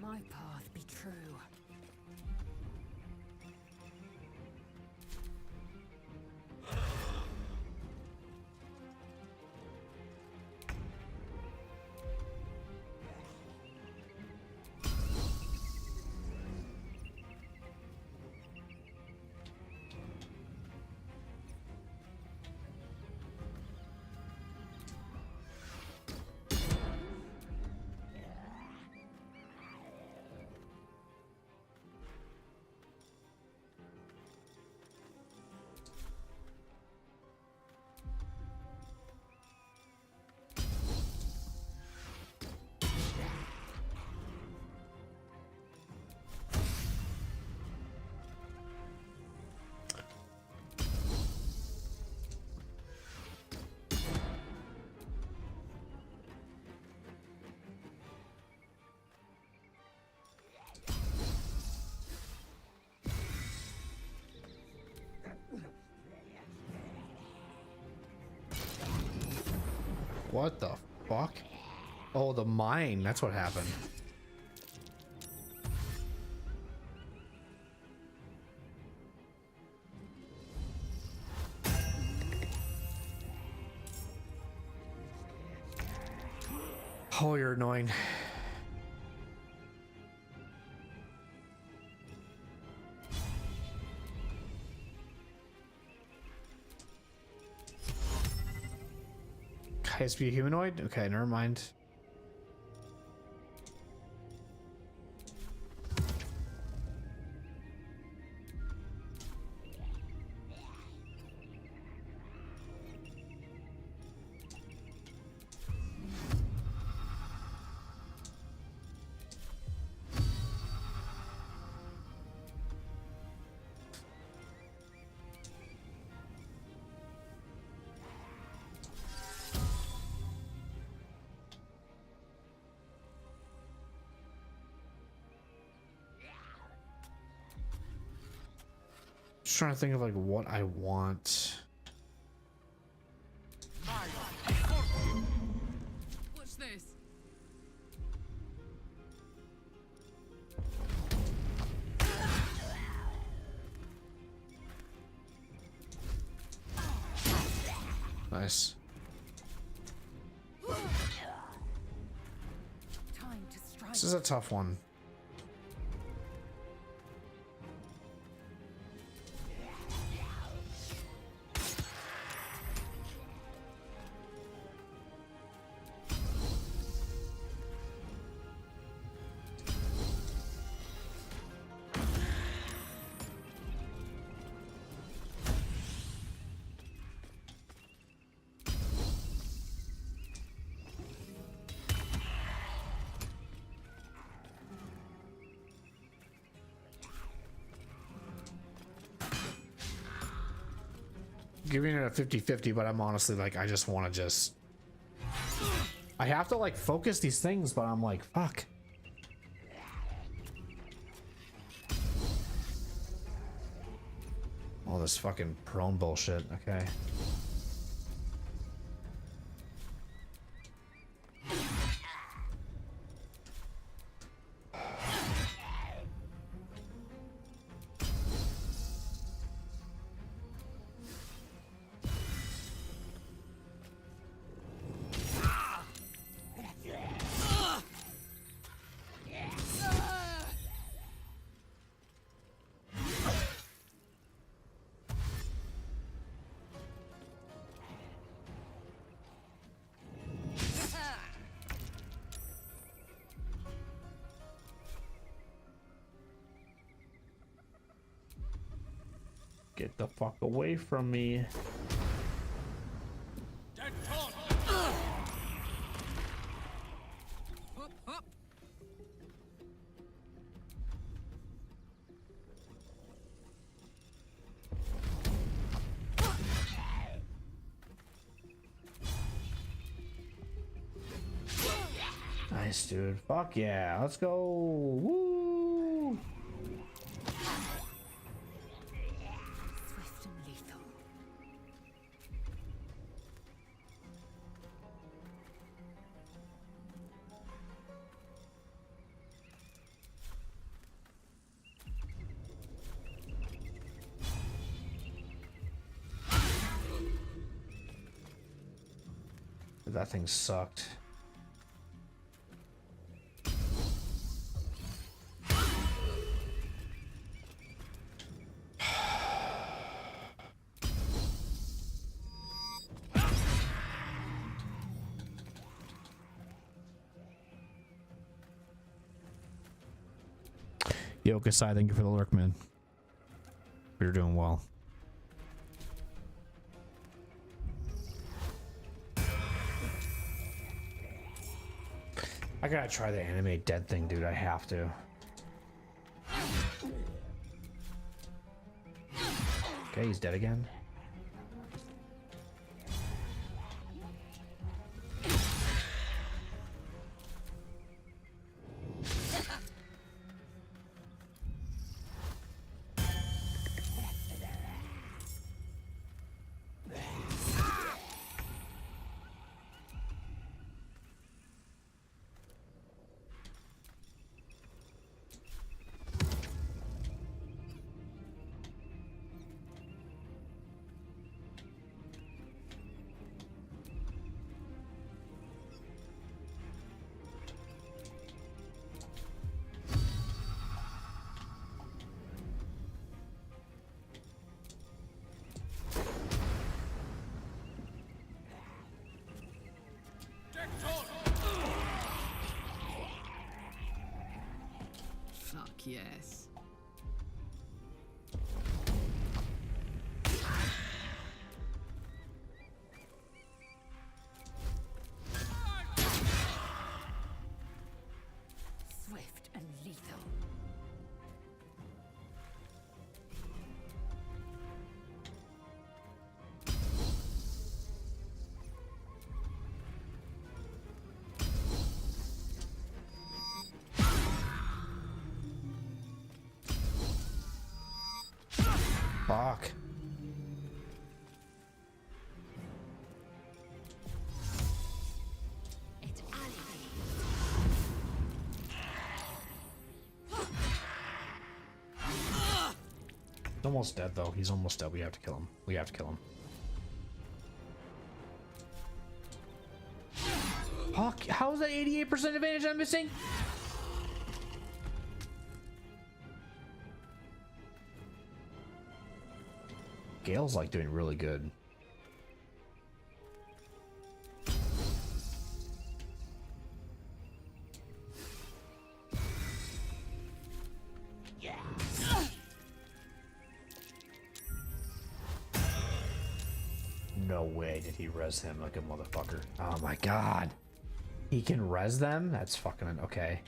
S5: my path be true.
S1: What the fuck? Oh, the mine. That's what happened. Oh, you're annoying. Has to be a humanoid? Okay, never mind. Just trying to think of like what I want.
S12: Watch this.
S1: Nice.
S5: Time to strike.
S1: This is a tough one. Giving it a 50-50, but I'm honestly like, I just want to just... I have to like focus these things, but I'm like, fuck. All this fucking prone bullshit, okay. Get the fuck away from me. Nice, dude. Fuck yeah. Let's go. Woo!
S5: Swift and lethal.
S1: that thing sucked. Yo, Kasai, thank you for the lurk, man. You're doing well. I gotta try the animate dead thing, dude. I have to. Okay, he's dead again.
S12: Fuck yes.
S5: Swift and lethal.
S1: Fuck. He's almost dead, though. He's almost dead. We have to kill him. We have to kill him. Fuck. How is that 88% advantage I'm missing? Gale's like doing really good. No way did he res him like a motherfucker. Oh my god. He can res them? That's fucking okay.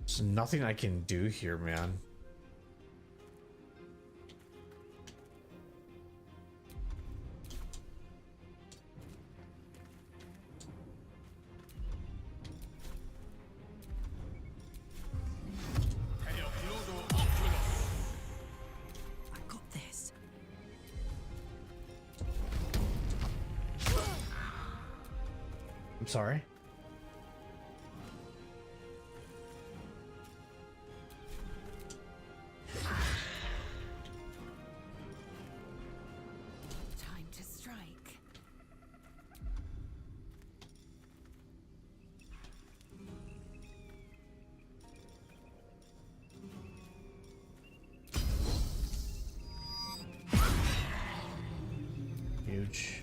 S1: There's nothing I can do here, man.
S5: I got this.
S1: I'm sorry.
S5: Time to strike.
S1: Huge.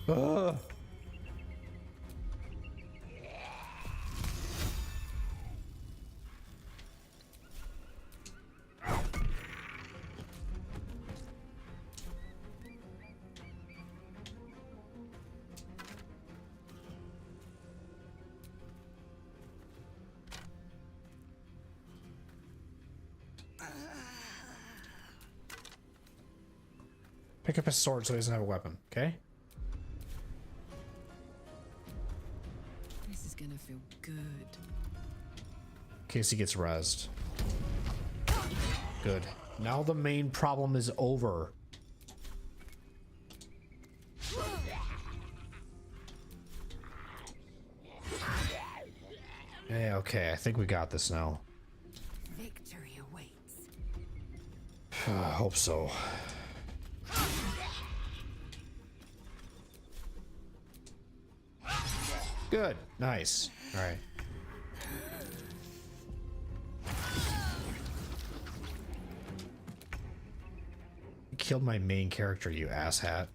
S1: Ugh. Pick up his sword so he doesn't have a weapon, okay?
S12: This is gonna feel good.
S1: In case he gets rezzed. Good. Now the main problem is over. Hey, okay, I think we got this now.
S5: Victory awaits.
S1: I hope so. Good. Nice. All right. You killed my main character, you asshat.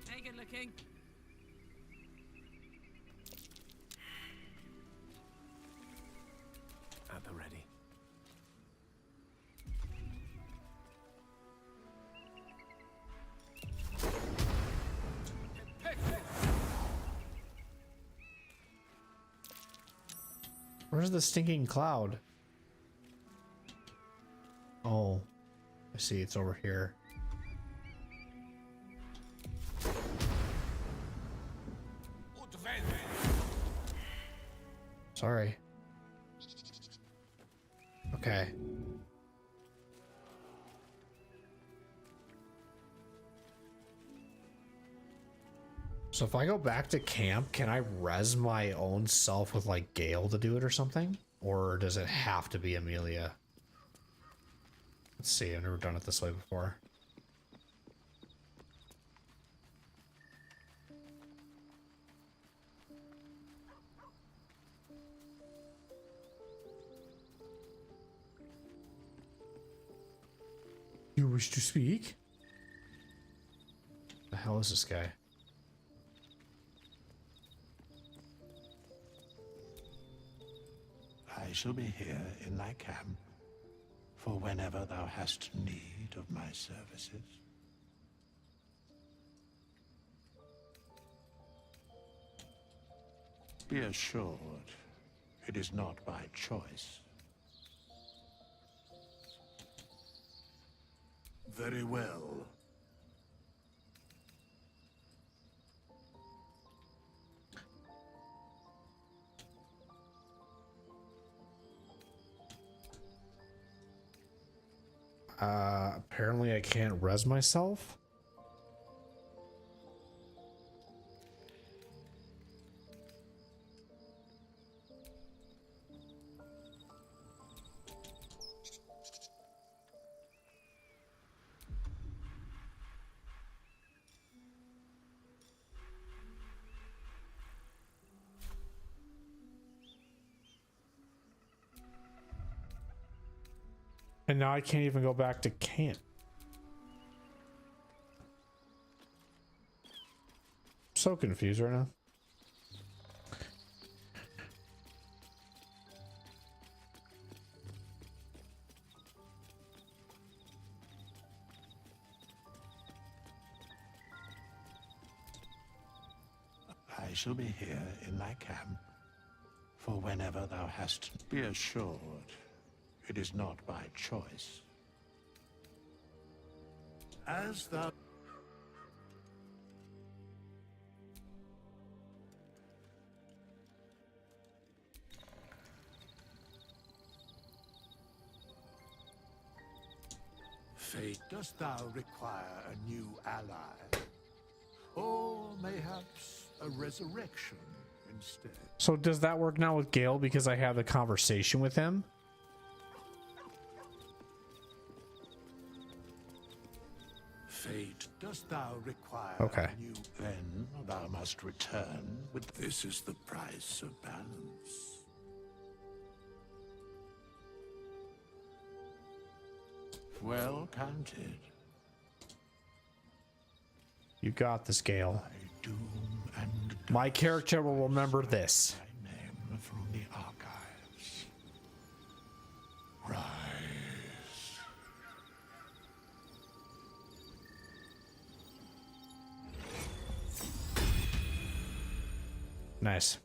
S12: Hey, good looking.
S13: At the ready.
S1: Where's the stinking cloud? Oh, I see, it's over here. Sorry. Okay. So if I go back to camp, can I res my own self with like Gale to do it or something? Or does it have to be Amelia? Let's see, I've never done it this way before. You wish to speak? The hell is this guy?
S14: I shall be here in thy camp for whenever thou hast need of my services. Be assured, it is not by choice. Very well.
S1: Apparently I can't res myself. And now I can't even go back to camp. So confused right now.
S14: I shall be here in thy camp for whenever thou hast. Be assured, it is not by choice. As thou... Fate, dost thou require a new ally? Or mayhaps a resurrection instead?
S1: So does that work now with Gale because I have the conversation with him?
S14: Fate, dost thou require
S1: Okay.
S14: a new... Then thou must return with... This is the price of balance. Well counted.
S1: You got this, Gale.
S14: Doom and
S1: My character will remember this.
S14: thy name from the archives. Rise.
S1: Nice.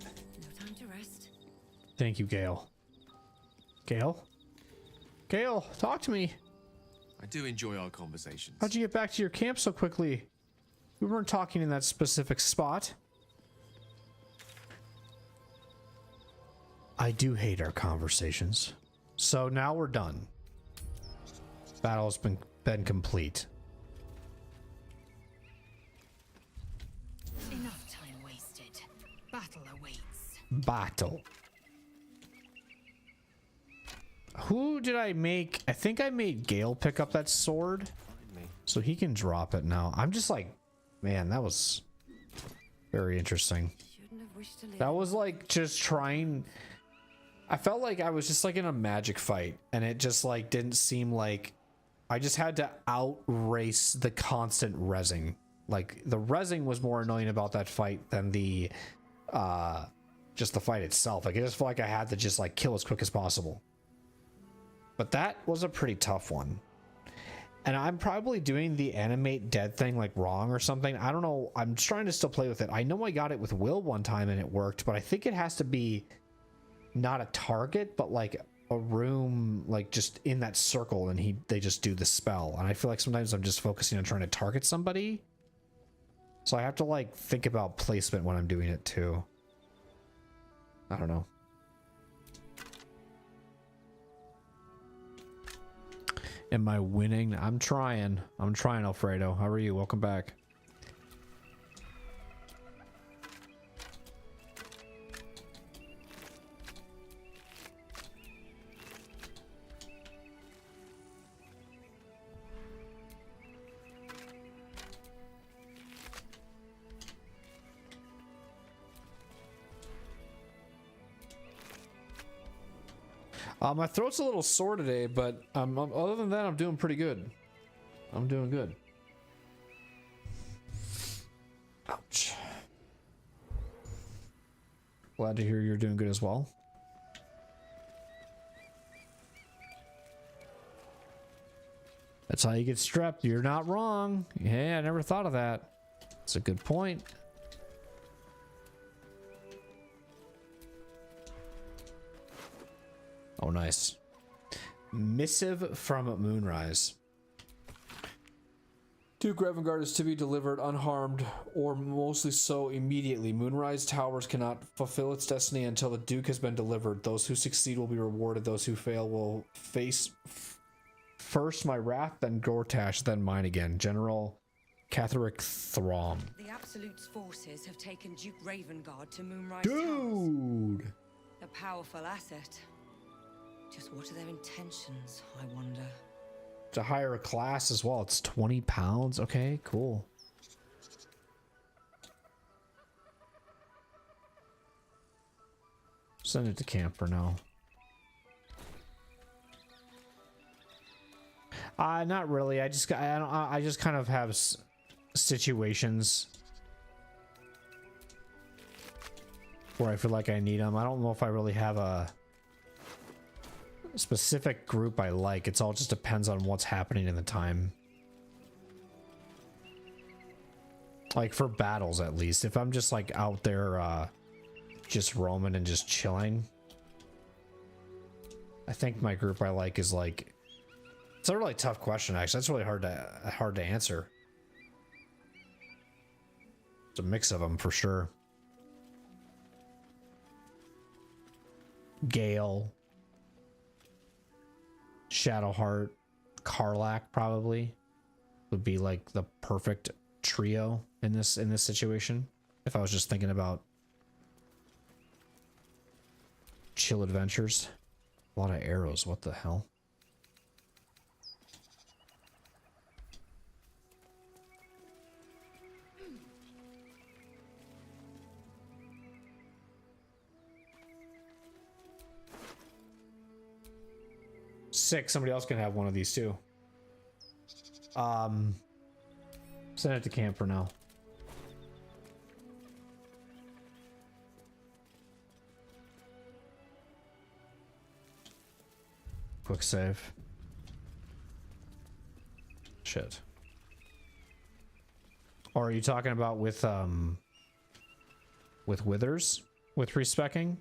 S12: No time to rest.
S1: Thank you, Gale. Gale? Gale, talk to me.
S13: I do enjoy our conversations.
S1: How'd you get back to your camp so quickly? We weren't talking in that specific spot. I do hate our conversations. So now we're done. Battle's been complete.
S5: Enough time wasted. Battle awaits.
S1: Battle. Who did I make? I think I made Gale pick up that sword. So he can drop it now. I'm just like, man, that was very interesting. That was like just trying. I felt like I was just like in a magic fight, and it just like didn't seem like I just had to outrace the constant rezzing. Like the rezzing was more annoying about that fight than the just the fight itself. Like I just felt like I had to just like kill as quick as possible. But that was a pretty tough one. And I'm probably doing the animate dead thing like wrong or something. I don't know. I'm trying to still play with it. I know I got it with Will one time and it worked, but I think it has to be not a target, but like a room, like just in that circle, and they just do the spell. And I feel like sometimes I'm just focusing on trying to target somebody. So I have to like think about placement when I'm doing it too. I don't know. Am I winning? I'm trying, Alfredo. How are you? Welcome back. My throat's a little sore today, but other than that, I'm doing pretty good. I'm doing good. Ouch. Glad to hear you're doing good as well. That's how you get strep. You're not wrong. Yeah, I never thought of that. That's a good point. Oh, nice. Missive from Moonrise. Duke Revengard is to be delivered unharmed, or mostly so immediately. Moonrise Towers cannot fulfill its destiny until the Duke has been delivered. Those who succeed will be rewarded. Those who fail will face first my wrath, then Gortash, then mine again. General Catherick Throm.
S2: The Absolute's forces have taken Duke Ravengard to Moonrise
S1: Dude!
S2: Towers. A powerful asset. Just what are their intentions, I wonder?
S1: To hire a class as well. It's 20 pounds. Okay, cool. Send it to camp for now. Not really. I just kind of have situations where I feel like I need them. I don't know if I really have a specific group I like. It's all just depends on what's happening in the time. Like for battles, at least. If I'm just like out there just roaming and just chilling, I think my group I like is like, it's a really tough question actually. That's really hard to answer. It's a mix of them for sure. Gale, Shadowheart, Karlach probably would be like the perfect trio in this situation. If I was just thinking about chill adventures. A lot of arrows, what the hell? Sick, somebody else can have one of these too. Send it to camp for now. Quick save. Shit. Or are you talking about with Withers? With respecking?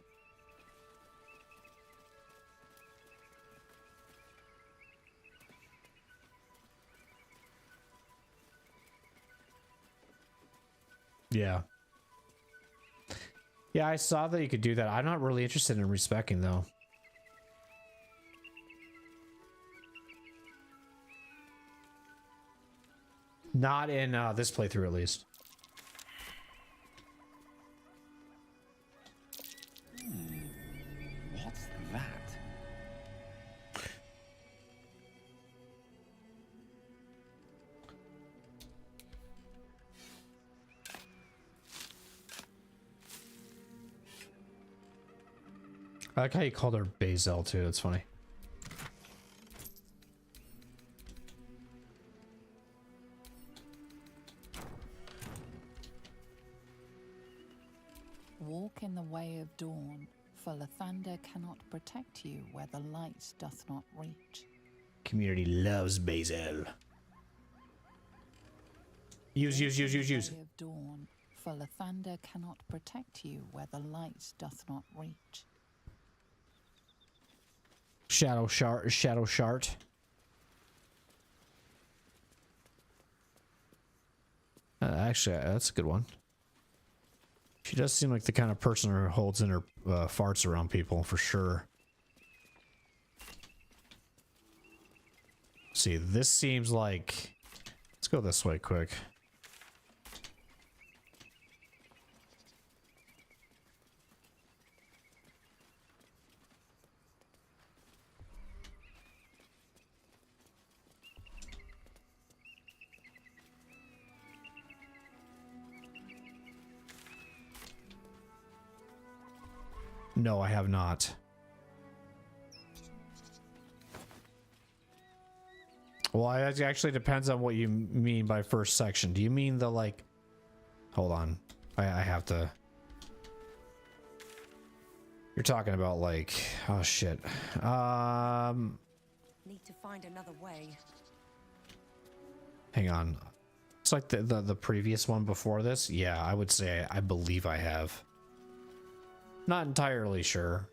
S1: Yeah. Yeah, I saw that you could do that. I'm not really interested in respecing though. Not in this playthrough, at least.
S9: What's that?
S1: I like how you called her Bazel too. It's funny.
S6: Walk in the way of dawn, for Lathander cannot protect you where the light doth not reach.
S1: Community loves Bazel. Use.
S6: Way of dawn, for Lathander cannot protect you where the light doth not reach.
S1: Shadow Shart. Actually, that's a good one. She does seem like the kind of person who holds in her farts around people, for sure. See, this seems like... Let's go this way quick. No, I have not. Well, it actually depends on what you mean by first section. Do you mean the, like... Hold on. I have to... You're talking about, like... Oh, shit.
S2: Need to find another way.
S1: Hang on. It's like the previous one before this? Yeah, I would say I believe I have. Not entirely sure.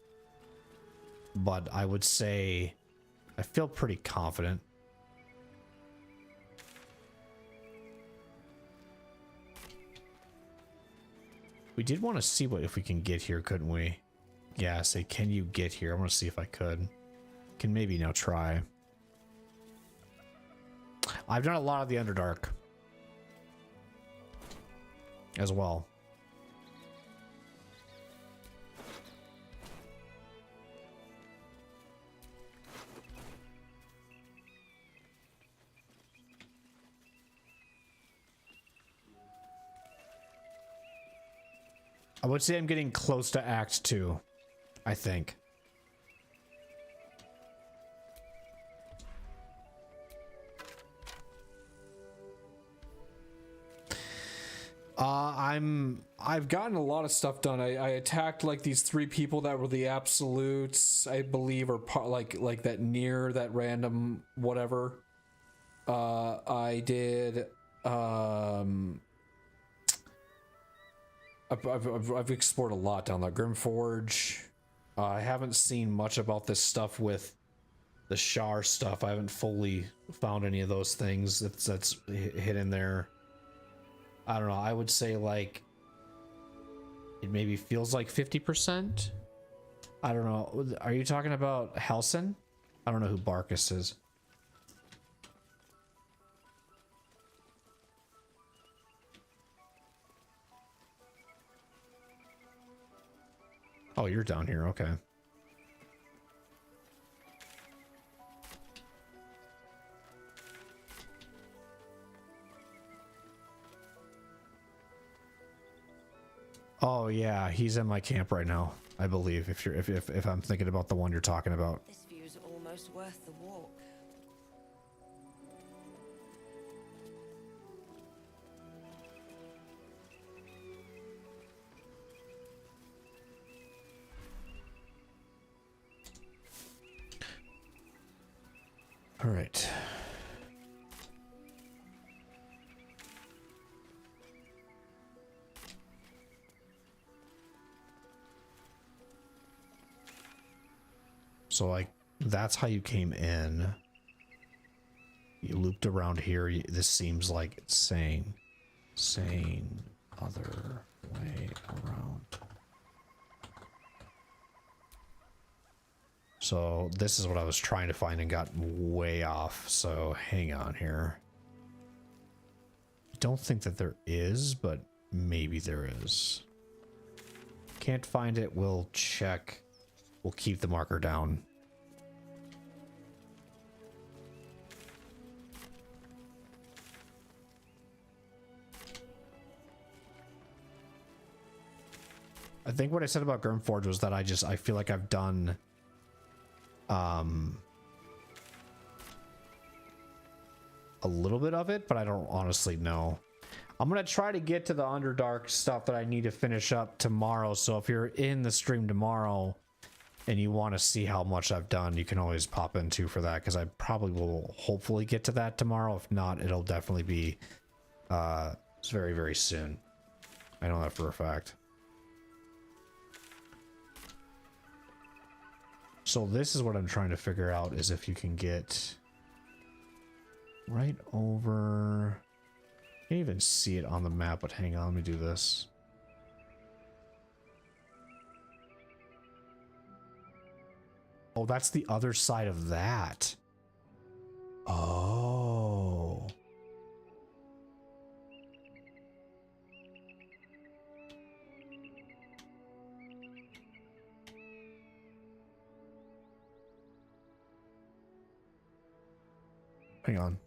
S1: But I would say... I feel pretty confident. We did want to see what if we can get here, couldn't we? Yeah, say, can you get here? I want to see if I could. Can maybe now try. I've done a lot of the Underdark as well. I would say I'm getting close to Act 2, I think. I've gotten a lot of stuff done. I attacked like these 3 people that were the absolutes, I believe, or like that near that random whatever. I did I've explored a lot down there. Grimforge. I haven't seen much about this stuff with the Shar stuff. I haven't fully found any of those things that's hidden there. I don't know. I would say like it maybe feels like 50%. I don't know. Are you talking about Halsin? I don't know who Barkus is. Oh, you're down here. Okay. Oh yeah, he's in my camp right now, I believe. If I'm thinking about the one you're talking about.
S2: This view's almost worth the walk.
S1: All right. So like that's how you came in. You looped around here. This seems like it's saying other way around. So this is what I was trying to find and got way off. So hang on here. I don't think that there is, but maybe there is. Can't find it. We'll check. We'll keep the marker down. I think what I said about Grimforge was that I feel like I've done a little bit of it, but I don't honestly know. I'm gonna try to get to the Underdark stuff that I need to finish up tomorrow. So if you're in the stream tomorrow and you want to see how much I've done, you can always pop in too for that, because I probably will hopefully get to that tomorrow. If not, it'll definitely be very, very soon. I know that for a fact. So this is what I'm trying to figure out, is if you can get right over... I can't even see it on the map, but hang on, let me do this. Oh, that's the other side of that. Oh. Hang on.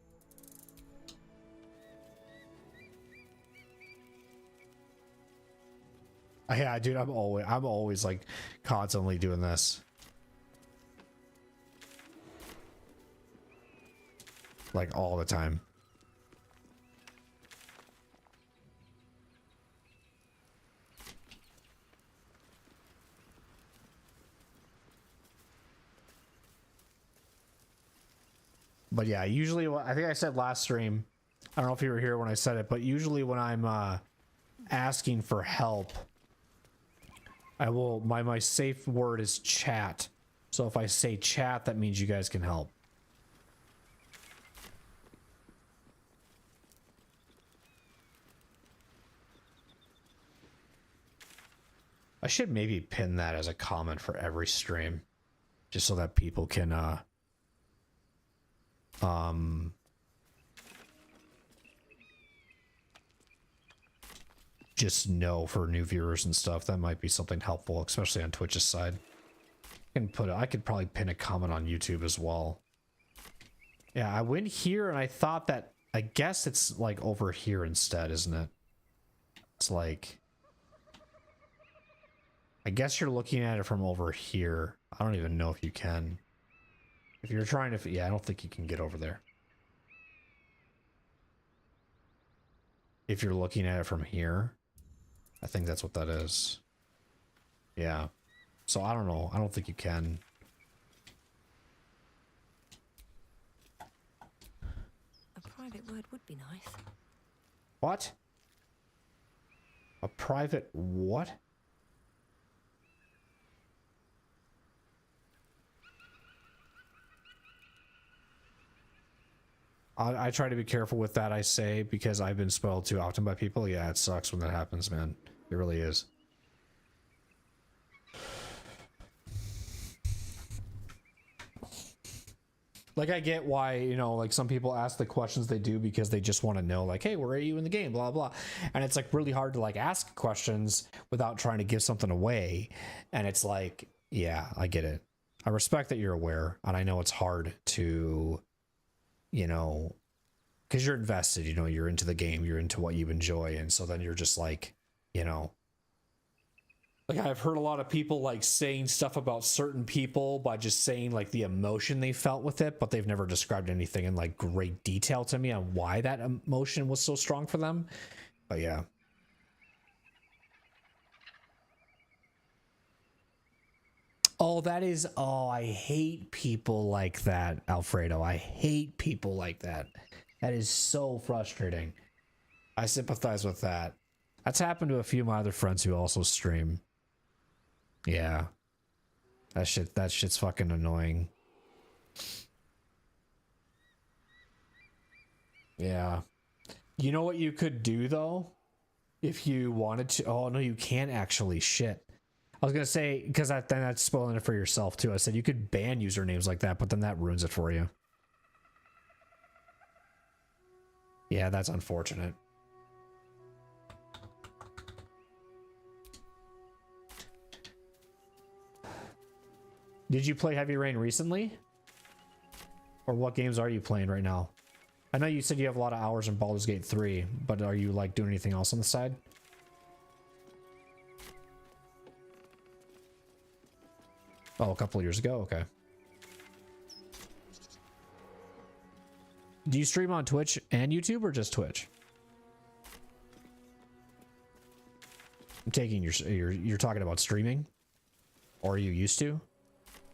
S1: Yeah, dude, I'm always like constantly doing this. Like all the time. But yeah, usually, I think I said last stream, I don't know if you were here when I said it, but usually when I'm asking for help, I will, my safe word is chat. So if I say chat, that means you guys can help. I should maybe pin that as a comment for every stream, just so that people can just know for new viewers and stuff. That might be something helpful, especially on Twitch's side. I could probably pin a comment on YouTube as well. Yeah, I went here and I thought that, I guess it's like over here instead, isn't it? It's like, I guess you're looking at it from over here. I don't even know if you can. If you're trying to, yeah, I don't think you can get over there. If you're looking at it from here, I think that's what that is. Yeah. So I don't know. I don't think you can.
S15: A private word would be nice.
S1: What? A private what? I try to be careful with that, I say, because I've been spoiled too often by people. Yeah, it sucks when that happens, man. It really is. Like, I get why, you know, like some people ask the questions they do because they just want to know, like, hey, where are you in the game, blah, blah. And it's like really hard to like ask questions without trying to give something away. And it's like, yeah, I get it. I respect that you're aware, and I know it's hard to, you know, because you're invested, you know, you're into the game, you're into what you enjoy. And so then you're just like, you know, like I've heard a lot of people like saying stuff about certain people by just saying like the emotion they felt with it, but they've never described anything in like great detail to me on why that emotion was so strong for them. But yeah. Oh, that is, oh, I hate people like that, Alfredo. I hate people like that. That is so frustrating. I sympathize with that. That's happened to a few of my other friends who also stream. Yeah. That shit's fucking annoying. Yeah. You know what you could do though? if you wanted to. Oh no, you can't actually. Shit. I was gonna say, because then that's spoiling it for yourself too. I said you could ban usernames like that, but then that ruins it for you. Yeah, that's unfortunate. Did you play Heavy Rain recently? Or what games are you playing right now? I know you said you have a lot of hours in Baldur's Gate 3, but are you like doing anything else on the side? Oh, a couple of years ago? Okay. Do you stream on Twitch and YouTube or just Twitch? I'm taking you're talking about streaming? Or are you used to?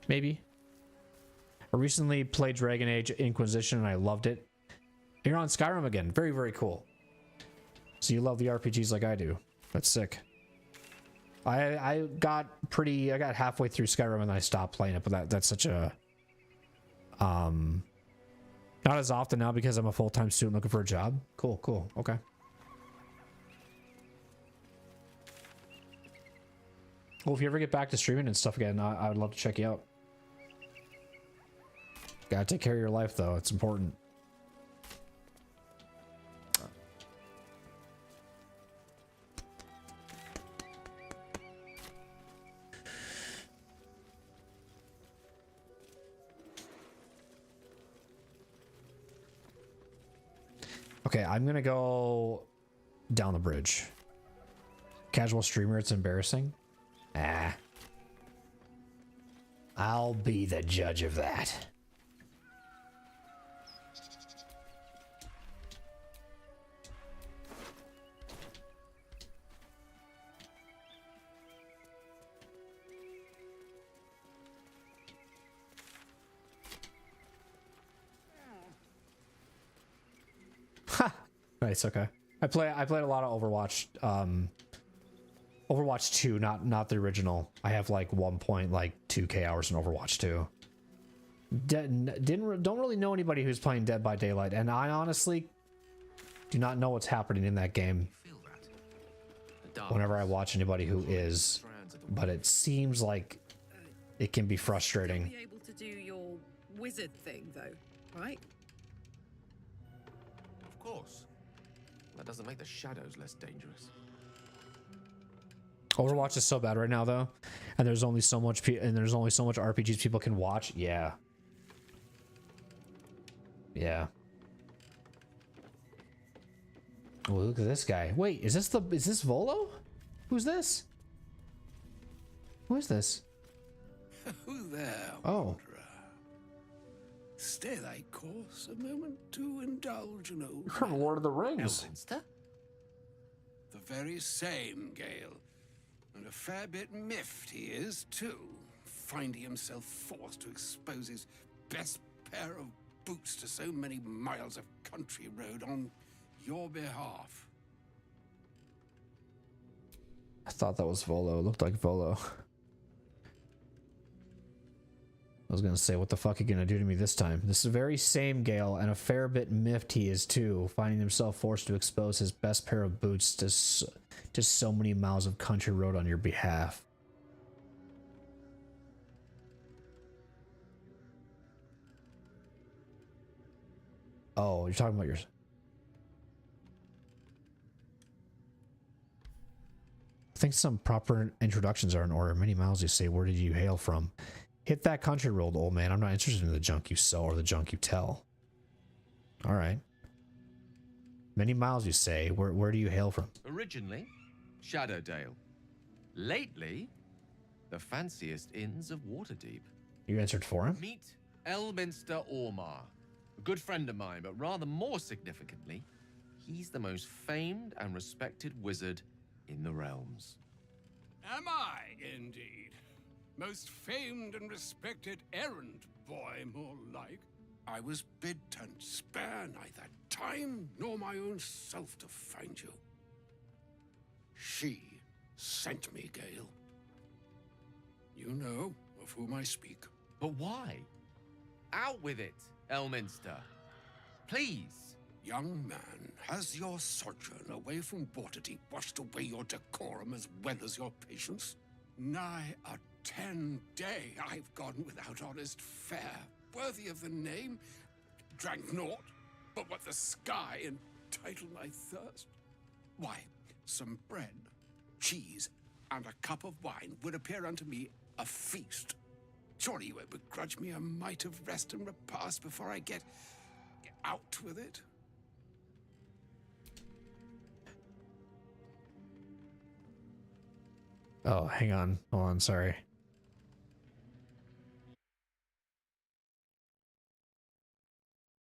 S1: Maybe? I recently played Dragon Age Inquisition and I loved it. You're on Skyrim again. Very, very cool. So you love the RPGs like I do. That's sick. I got halfway through Skyrim and I stopped playing it, but that's such a not as often now because I'm a full-time student looking for a job. Cool, cool. Okay. Well, if you ever get back to streaming and stuff again, I would love to check you out. Gotta take care of your life though, it's important. Okay, I'm gonna go down the bridge. Casual streamer, it's embarrassing. Ah. I'll be the judge of that. Nice, okay. I played a lot of Overwatch. Overwatch 2, not the original. I have like 1.2k hours in Overwatch 2. Don't really know anybody who's playing Dead by Daylight, and I honestly do not know what's happening in that game. Whenever I watch anybody who is, but it seems like it can be frustrating.
S16: You'll be able to do your wizard thing though, right?
S13: Of course. That doesn't make the shadows less dangerous.
S1: Overwatch is so bad right now though, and there's only so much RPGs people can watch. Yeah. Yeah. Oh, look at this guy. Wait, is this Volo? Who's this? Who is this?
S17: Who there,
S1: Oh.
S17: wanderer? Stay thy course a moment to indulge an old
S1: From Lord of the Rings.
S17: Elminster? The very same, Gale. And a fair bit miffed he is, too, finding himself forced to expose his best pair of boots to so many miles of country road on your behalf.
S1: I thought that was Volo. It looked like Volo. I was gonna say, what the fuck are you gonna do to me this time? This is the very same Gale, and a fair bit miffed he is too, finding himself forced to expose his best pair of boots to so many miles of country road on your behalf. Oh, you're talking about yours. I think some proper introductions are in order. Many miles you say, where did you hail from? Hit that country road, old man. I'm not interested in the junk you sell or the junk you tell. All right. Many miles you say, where do you hail from?
S13: Originally, Shadowdale. Lately, the fanciest inns of Waterdeep.
S1: You answered for him?
S13: Meet Elminster Ormar, a good friend of mine, but rather more significantly, he's the most famed and respected wizard in the realms.
S17: Am I, indeed? Most famed and respected errand boy, more like. I was bid to spare neither time nor my own self to find you. She sent me, Gale. You know of whom I speak.
S13: But why? Out with it, Elminster. Please.
S17: Young man, has your sojourn away from Waterdeep washed away your decorum as well as your patience? Nigh a 10-day I've gone without honest fare, worthy of the name. Drank naught, but what the sky entitled my thirst. Why, some bread, cheese, and a cup of wine would appear unto me a feast. Surely you won't begrudge me a mite of rest and repast before I get out with it?
S1: Oh, hang on. Hold on, sorry.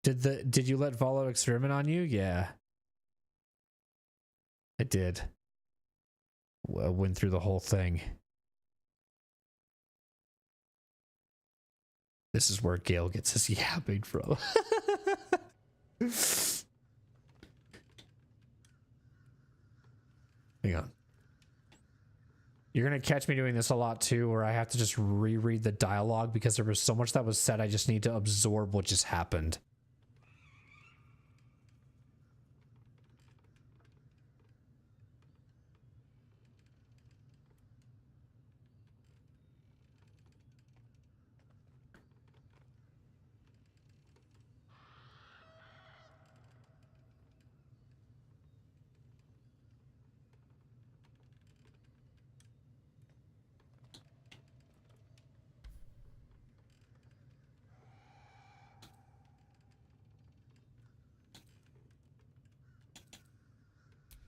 S1: Did you let Volo experiment on you? Yeah. I did. I went through the whole thing. This is where Gale gets his yapping from. Hang on. You're going to catch me doing this a lot too, where I have to just reread the dialogue because there was so much that was said. I just need to absorb what just happened.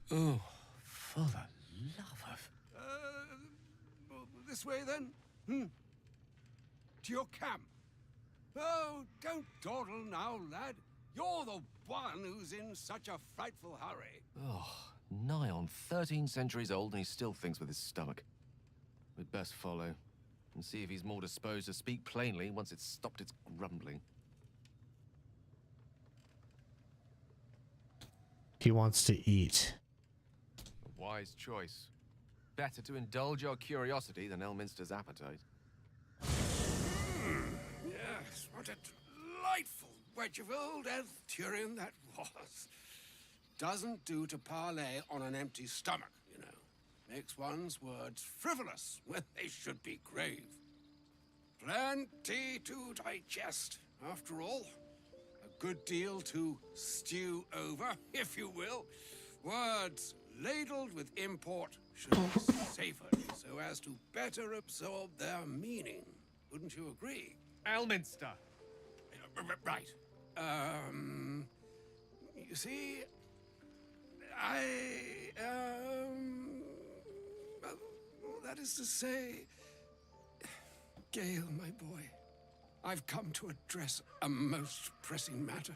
S17: Oh, for the love of... this way then? To your camp. Oh, don't dawdle now, lad. You're the one who's in such a frightful hurry.
S13: Oh, nigh on 13 centuries old and he still thinks with his stomach. We'd best follow and see if he's more disposed to speak plainly once it's stopped its grumbling.
S1: He wants to eat.
S13: A wise choice. Better to indulge your curiosity than Elminster's appetite.
S17: Yes, what a delightful wedge of old Elthurian that was. Doesn't do to parley on an empty stomach, you know. Makes one's words frivolous when they should be grave. Plenty to digest, after all. A good deal to stew over, if you will. Words ladled with import should be savored so as to better absorb their meaning. Wouldn't you agree?
S13: Elminster!
S17: Right. You see, well, that is to say, Gale, my boy, I've come to address a most pressing matter.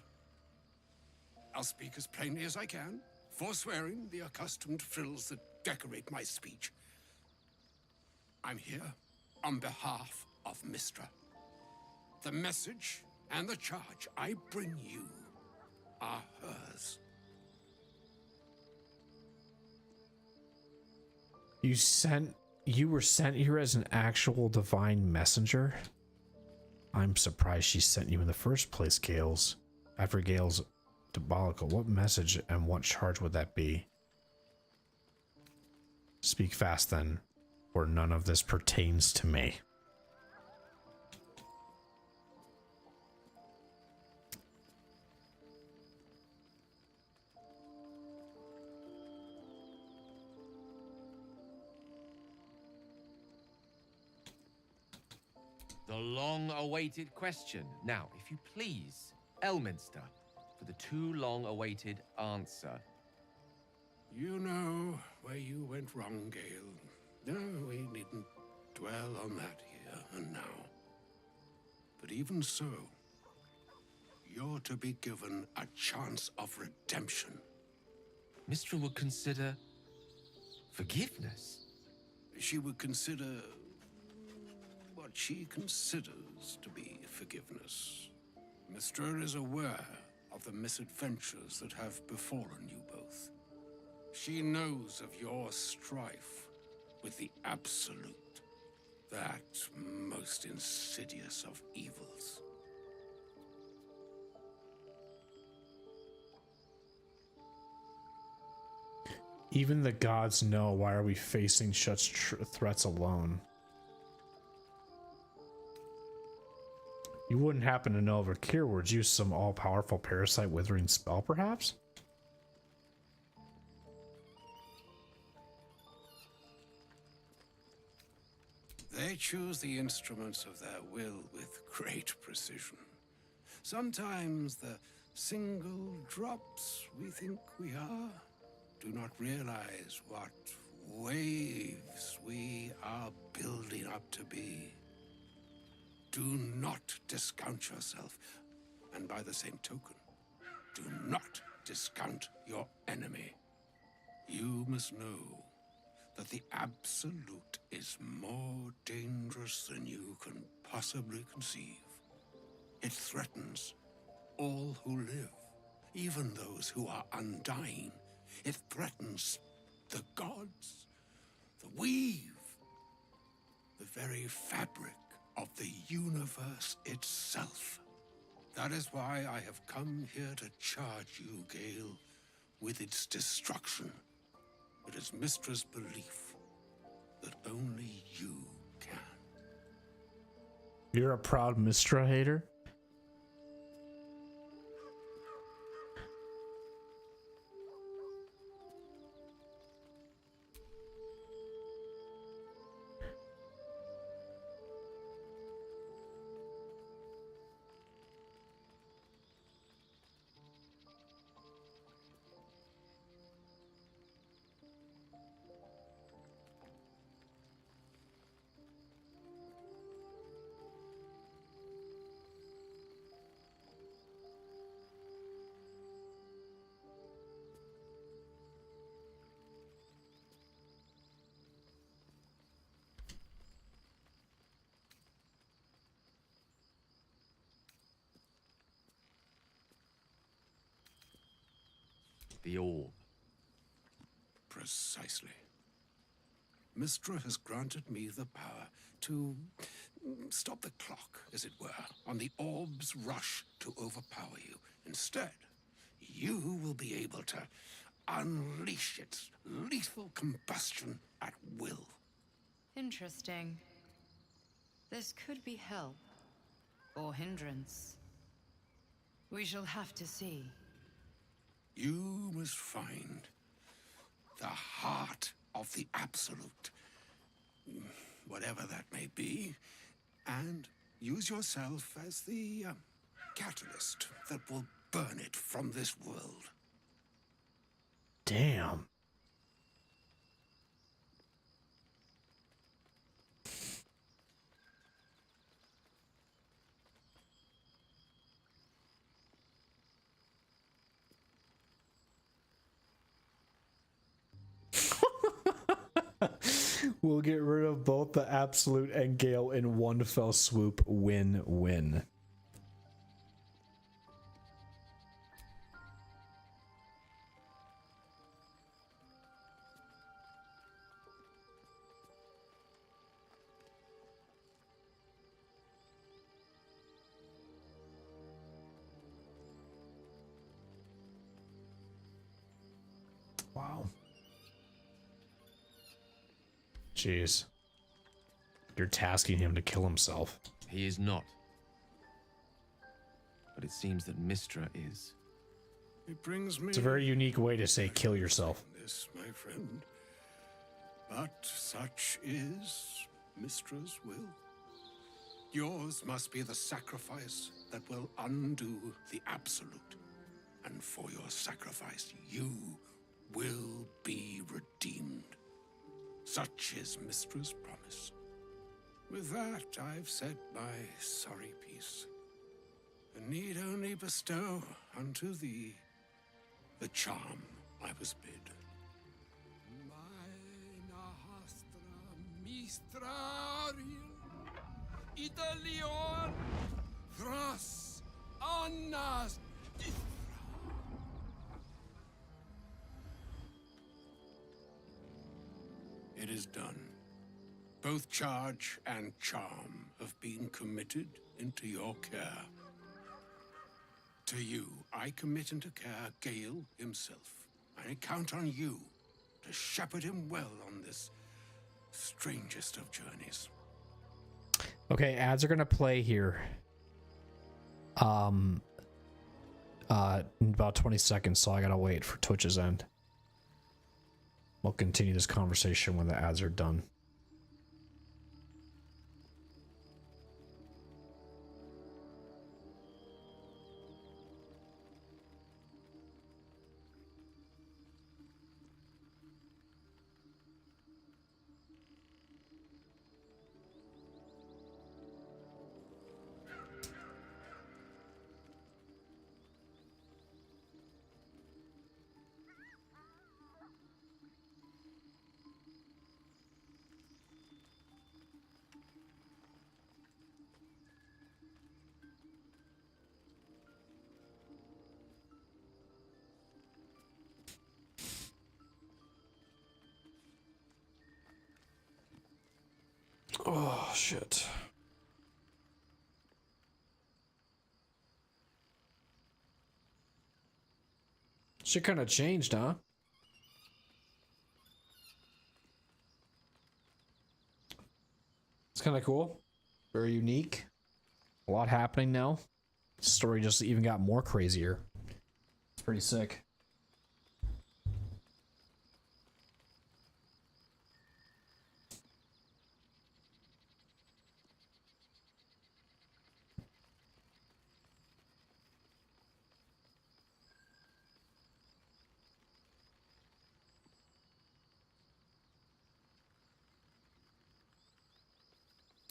S17: I'll speak as plainly as I can, forswearing the accustomed frills that decorate my speech. I'm here on behalf of Mystra. The message and the charge I bring you are hers.
S1: You were sent here as an actual divine messenger? I'm surprised she sent you in the first place, Gale's. After Gale's debacle, what message and what charge would that be? Speak fast then, or none of this pertains to me.
S13: The long-awaited question. Now, if you please, Elminster, for the too long-awaited answer.
S17: You know where you went wrong, Gale. No, we needn't dwell on that here and now. But even so, you're to be given a chance of redemption.
S13: Mystra would consider forgiveness.
S17: She would consider what she considers to be forgiveness. Mystra is aware of the misadventures that have befallen you both. She knows of your strife with the Absolute, that most insidious of evils.
S1: Even the gods know. Why are we facing such threats alone? You wouldn't happen to know if a cure would use some all-powerful parasite withering spell, perhaps?
S17: They choose the instruments of their will with great precision. Sometimes the single drops we think we are do not realize what waves we are building up to be. Do not discount yourself, and by the same token, do not discount your enemy. You must know that the Absolute is more dangerous than you can possibly conceive. It threatens all who live, even those who are undying. It threatens the gods, the weave, the very fabric of the universe itself. That is why I have come here to charge you, Gale, with its destruction. It is Mystra's belief that only you can.
S1: You're a proud Mystra hater?
S13: The orb.
S17: Precisely. Mystra has granted me the power to stop the clock, as it were, on the orb's rush to overpower you. Instead, you will be able to unleash its lethal combustion at will.
S5: Interesting. This could be help. Or hindrance. We shall have to see.
S17: You must find the heart of the Absolute, whatever that may be, and use yourself as the catalyst that will burn it from this world.
S1: Damn. We'll get rid of both the Absolute and Gale in one fell swoop. Win-win. Wow. Jeez. You're tasking him to kill himself.
S13: He is not. But it seems that Mystra is.
S17: It brings me...
S1: It's a very unique way to say kill yourself.
S17: This, my friend. But such is Mystra's will. Yours must be the sacrifice that will undo the Absolute. And for your sacrifice, you will be redeemed. Such is Mystra's promise. With that, I've said my sorry piece, and need only bestow unto thee the charm I was bid. Italion Thras Annas. It is done. Both charge and charm have been committed into your care. To you, I commit into care Gale himself. I count on you to shepherd him well on this strangest of journeys.
S1: Okay, ads are gonna play here. In about 20 seconds, so I gotta wait for Twitch's end. We'll continue this conversation when the ads are done. Oh, shit. Shit kind of changed, huh? It's kind of cool. Very unique. A lot happening now. Story just even got more crazier. It's pretty sick.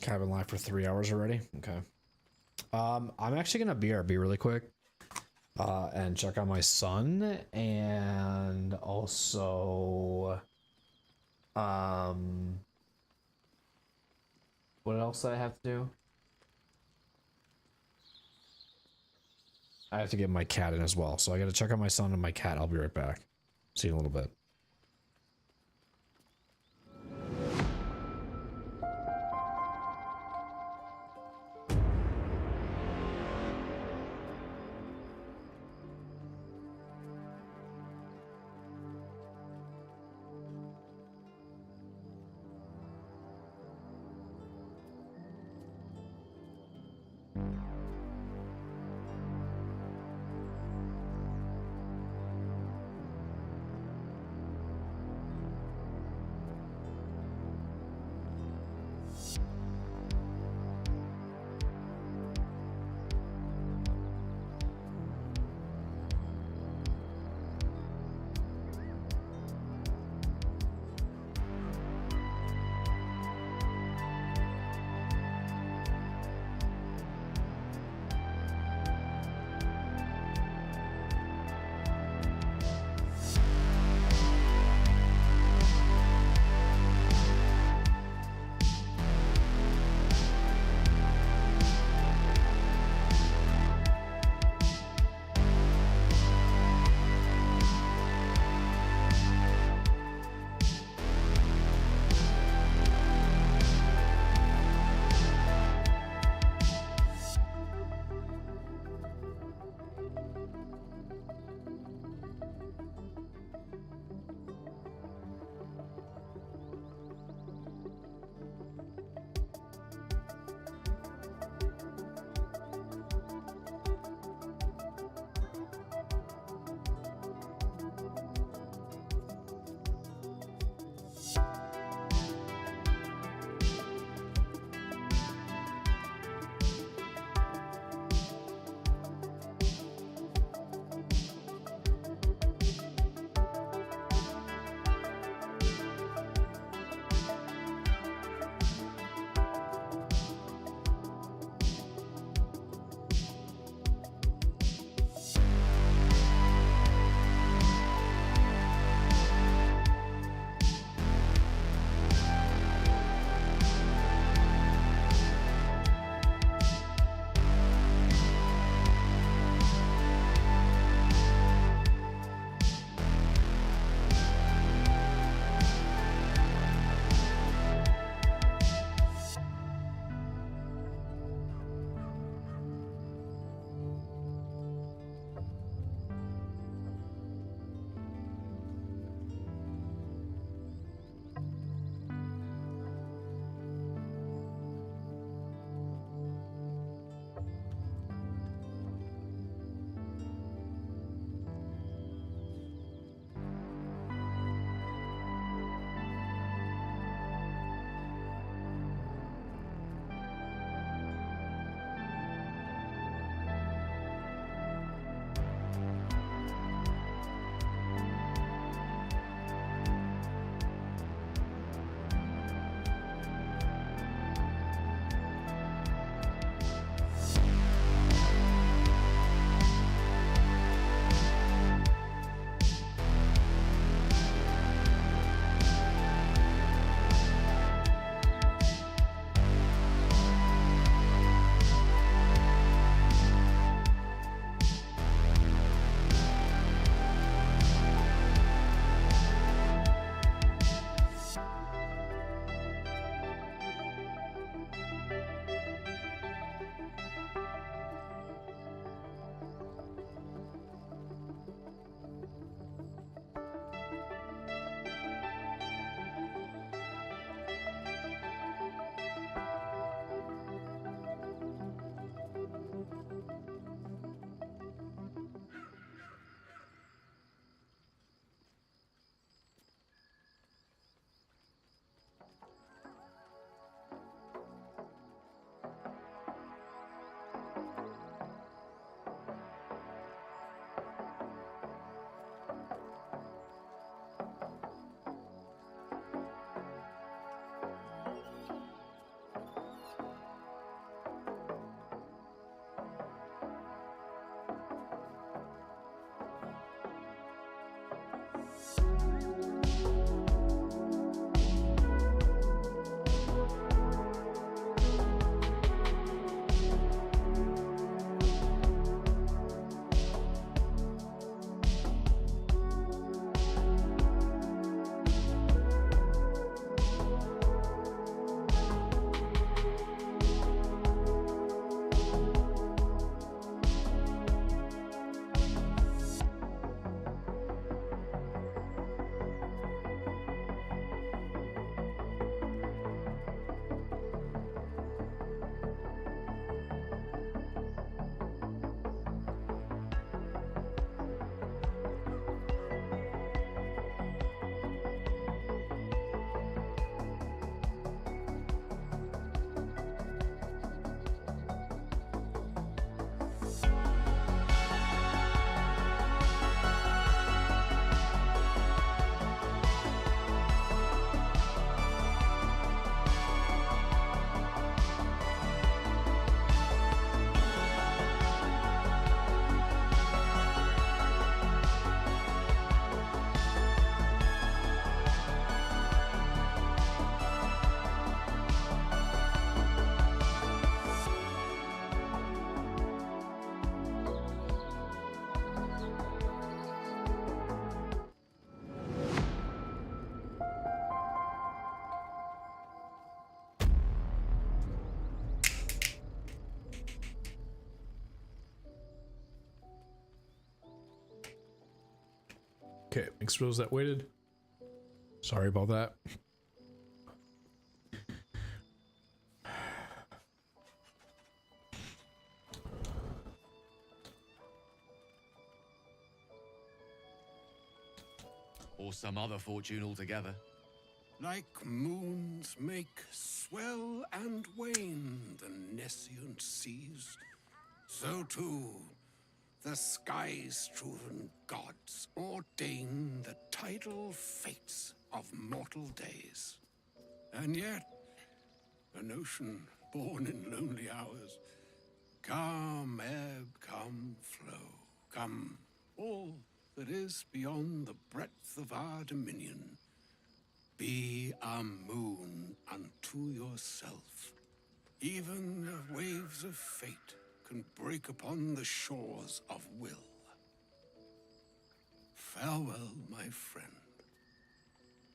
S1: I've been live for 3 hours already. Okay. I'm actually gonna BRB really quick. And check on my son, and also what else do I have to do? I have to get my cat in as well, so I gotta check on my son and my cat. I'll be right back. See you in a little bit. Okay, thanks for those that waited. Sorry about that.
S13: Or some other fortune altogether.
S17: Like moons make swell and wane the nescient seas, so too the sky-strewn gods ordain the tidal fates of mortal days. And yet, an ocean born in lonely hours, come ebb, come flow, come all that is beyond the breadth of our dominion. Be a moon unto yourself. Even the waves of fate can break upon the shores of will. Farewell, my friend.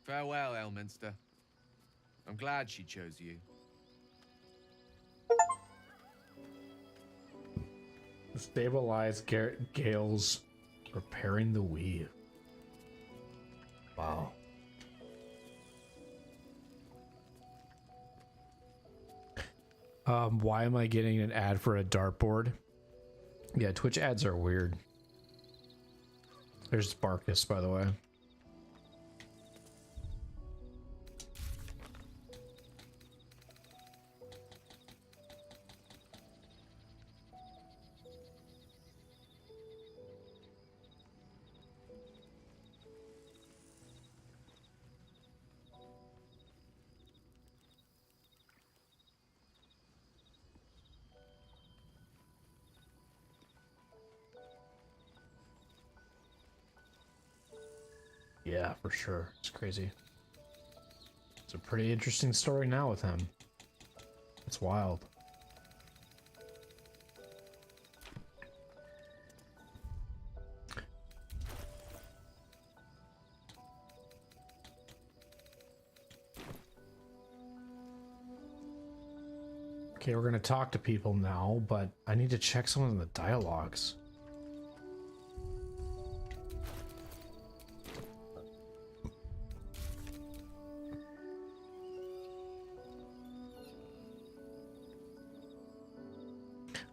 S13: Farewell, Elminster. I'm glad she chose you.
S1: Stabilize Gale's repairing the weave. Wow. Why am I getting an ad for a dartboard? Yeah, Twitch ads are weird. There's Sparkus, by the way. Yeah, for sure. It's crazy. It's a pretty interesting story now with him. It's wild. Okay, we're gonna talk to people now, but I need to check some of the dialogues.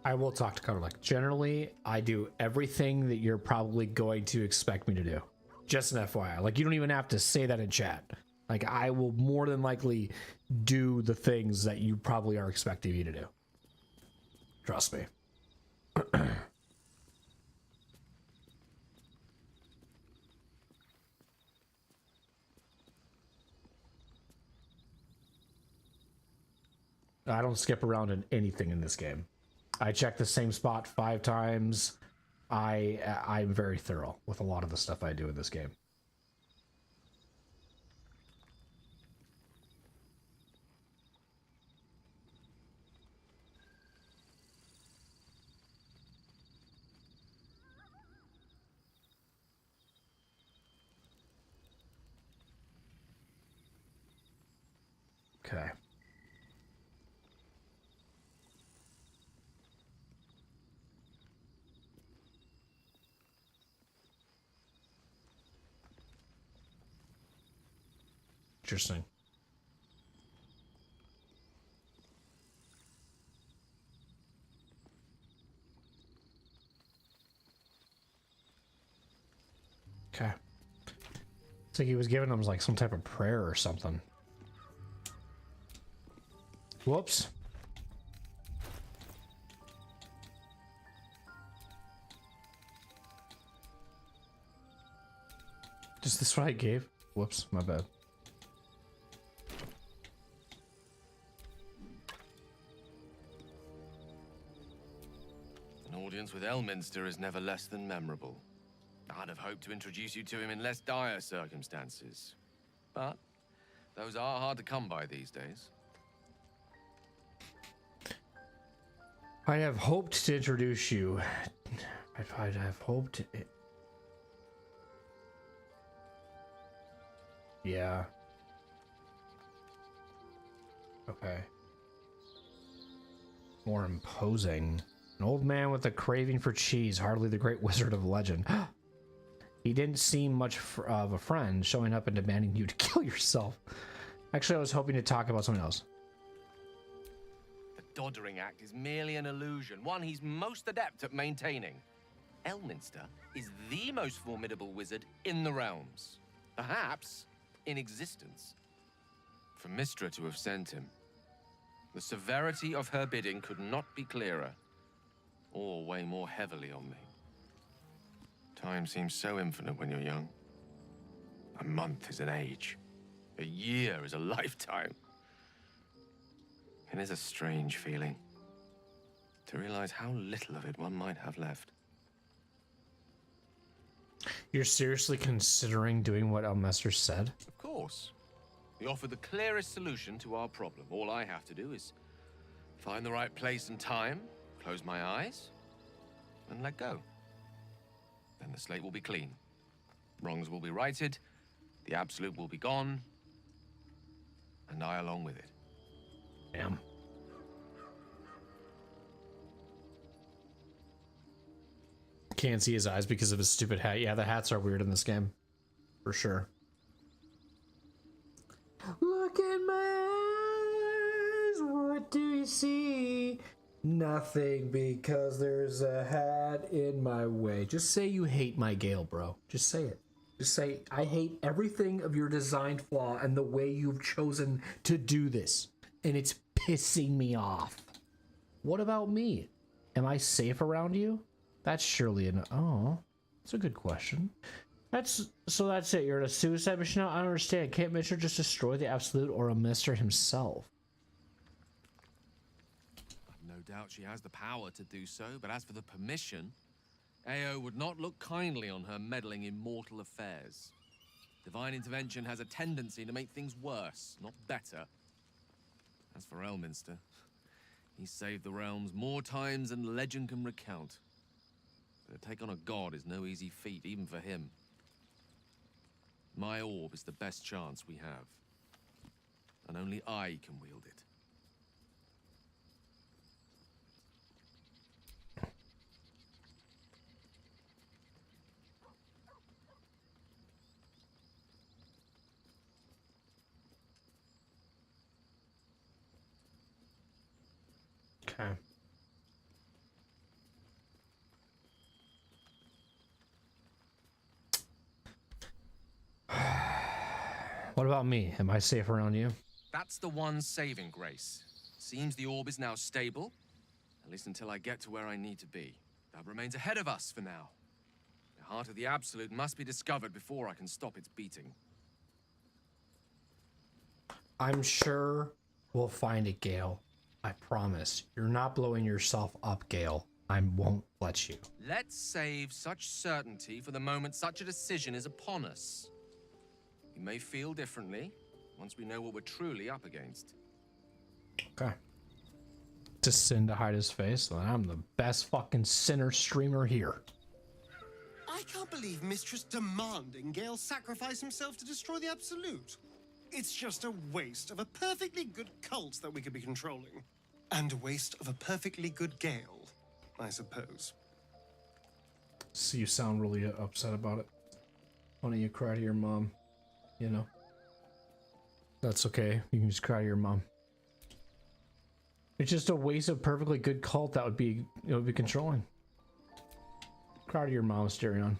S1: I will talk to Connor. Like, generally, I do everything that you're probably going to expect me to do. Just an FYI. Like, you don't even have to say that in chat. Like, I will more than likely do the things that you probably are expecting me to do. Trust me. I don't skip around in anything in this game. I check the same spot 5 times. I'm very thorough with a lot of the stuff I do in this game. Okay. Interesting. Okay. It's like he was giving them like some type of prayer or something. Whoops. Is this what I gave? Whoops, my bad.
S13: An audience with Elminster is never less than memorable. I'd have hoped to introduce you to him in less dire circumstances. But those are hard to come by these days.
S1: I have hoped to introduce you. I'd have hoped it. Yeah. Okay. More imposing. An old man with a craving for cheese, hardly the great wizard of legend. He didn't seem much of a friend, showing up and demanding you to kill yourself. Actually, I was hoping to talk about something else.
S13: The Doddering Act is merely an illusion, one he's most adept at maintaining. Elminster is the most formidable wizard in the realms. Perhaps in existence. For Mystra to have sent him, the severity of her bidding could not be clearer, or weigh more heavily on me. Time seems so infinite when you're young. A month is an age. A year is a lifetime. It is a strange feeling to realize how little of it one might have left.
S1: You're seriously considering doing what Elminster said?
S13: Of course. We offer the clearest solution to our problem. All I have to do is find the right place and time, close my eyes, and let go. Then the slate will be clean. Wrongs will be righted, the absolute will be gone, and I along with it.
S1: Damn. Can't see his eyes because of his stupid hat. Yeah, the hats are weird in this game. For sure. Look in my eyes, what do you see? Nothing, because there's a hat in my way. Just say you hate my Gale, bro. Just say it. Just say, I hate everything of your design flaw and the way you've chosen to do this. And it's pissing me off. What about me? Am I safe around you? That's surely an... Oh, that's a good question. So that's it. You're at a suicide mission now? I don't understand. Can't Mr. just destroy the Absolute or a Mr. himself?
S13: I've no doubt she has the power to do so, but as for the permission, AO would not look kindly on her meddling in mortal affairs. Divine intervention has a tendency to make things worse, not better. As for Elminster, he's saved the realms more times than legend can recount. But to take on a god is no easy feat, even for him. My orb is the best chance we have. And only I can wield it.
S1: Okay. What about me? Am I safe around you?
S13: That's the one saving grace. Seems the orb is now stable, at least until I get to where I need to be. That remains ahead of us for now. The heart of the Absolute must be discovered before I can stop its beating.
S1: I'm sure we'll find it, Gale. I promise. You're not blowing yourself up, Gale. I won't let you.
S13: Let's save such certainty for the moment such a decision is upon us. We may feel differently once we know what we're truly up against.
S1: Okay. To sin to hide his face, then I'm the best fucking sinner streamer here.
S8: I can't believe Mistress demanding Gale sacrifice himself to destroy the Absolute. It's just a waste of a perfectly good cult that we could be controlling. And a waste of a perfectly good Gale, I suppose.
S1: So you sound really upset about it. Why don't you cry to your mom? You know? That's okay. You can just cry to your mom. It's just a waste of perfectly good cult that would be controlling. Cry to your mom, Asterion.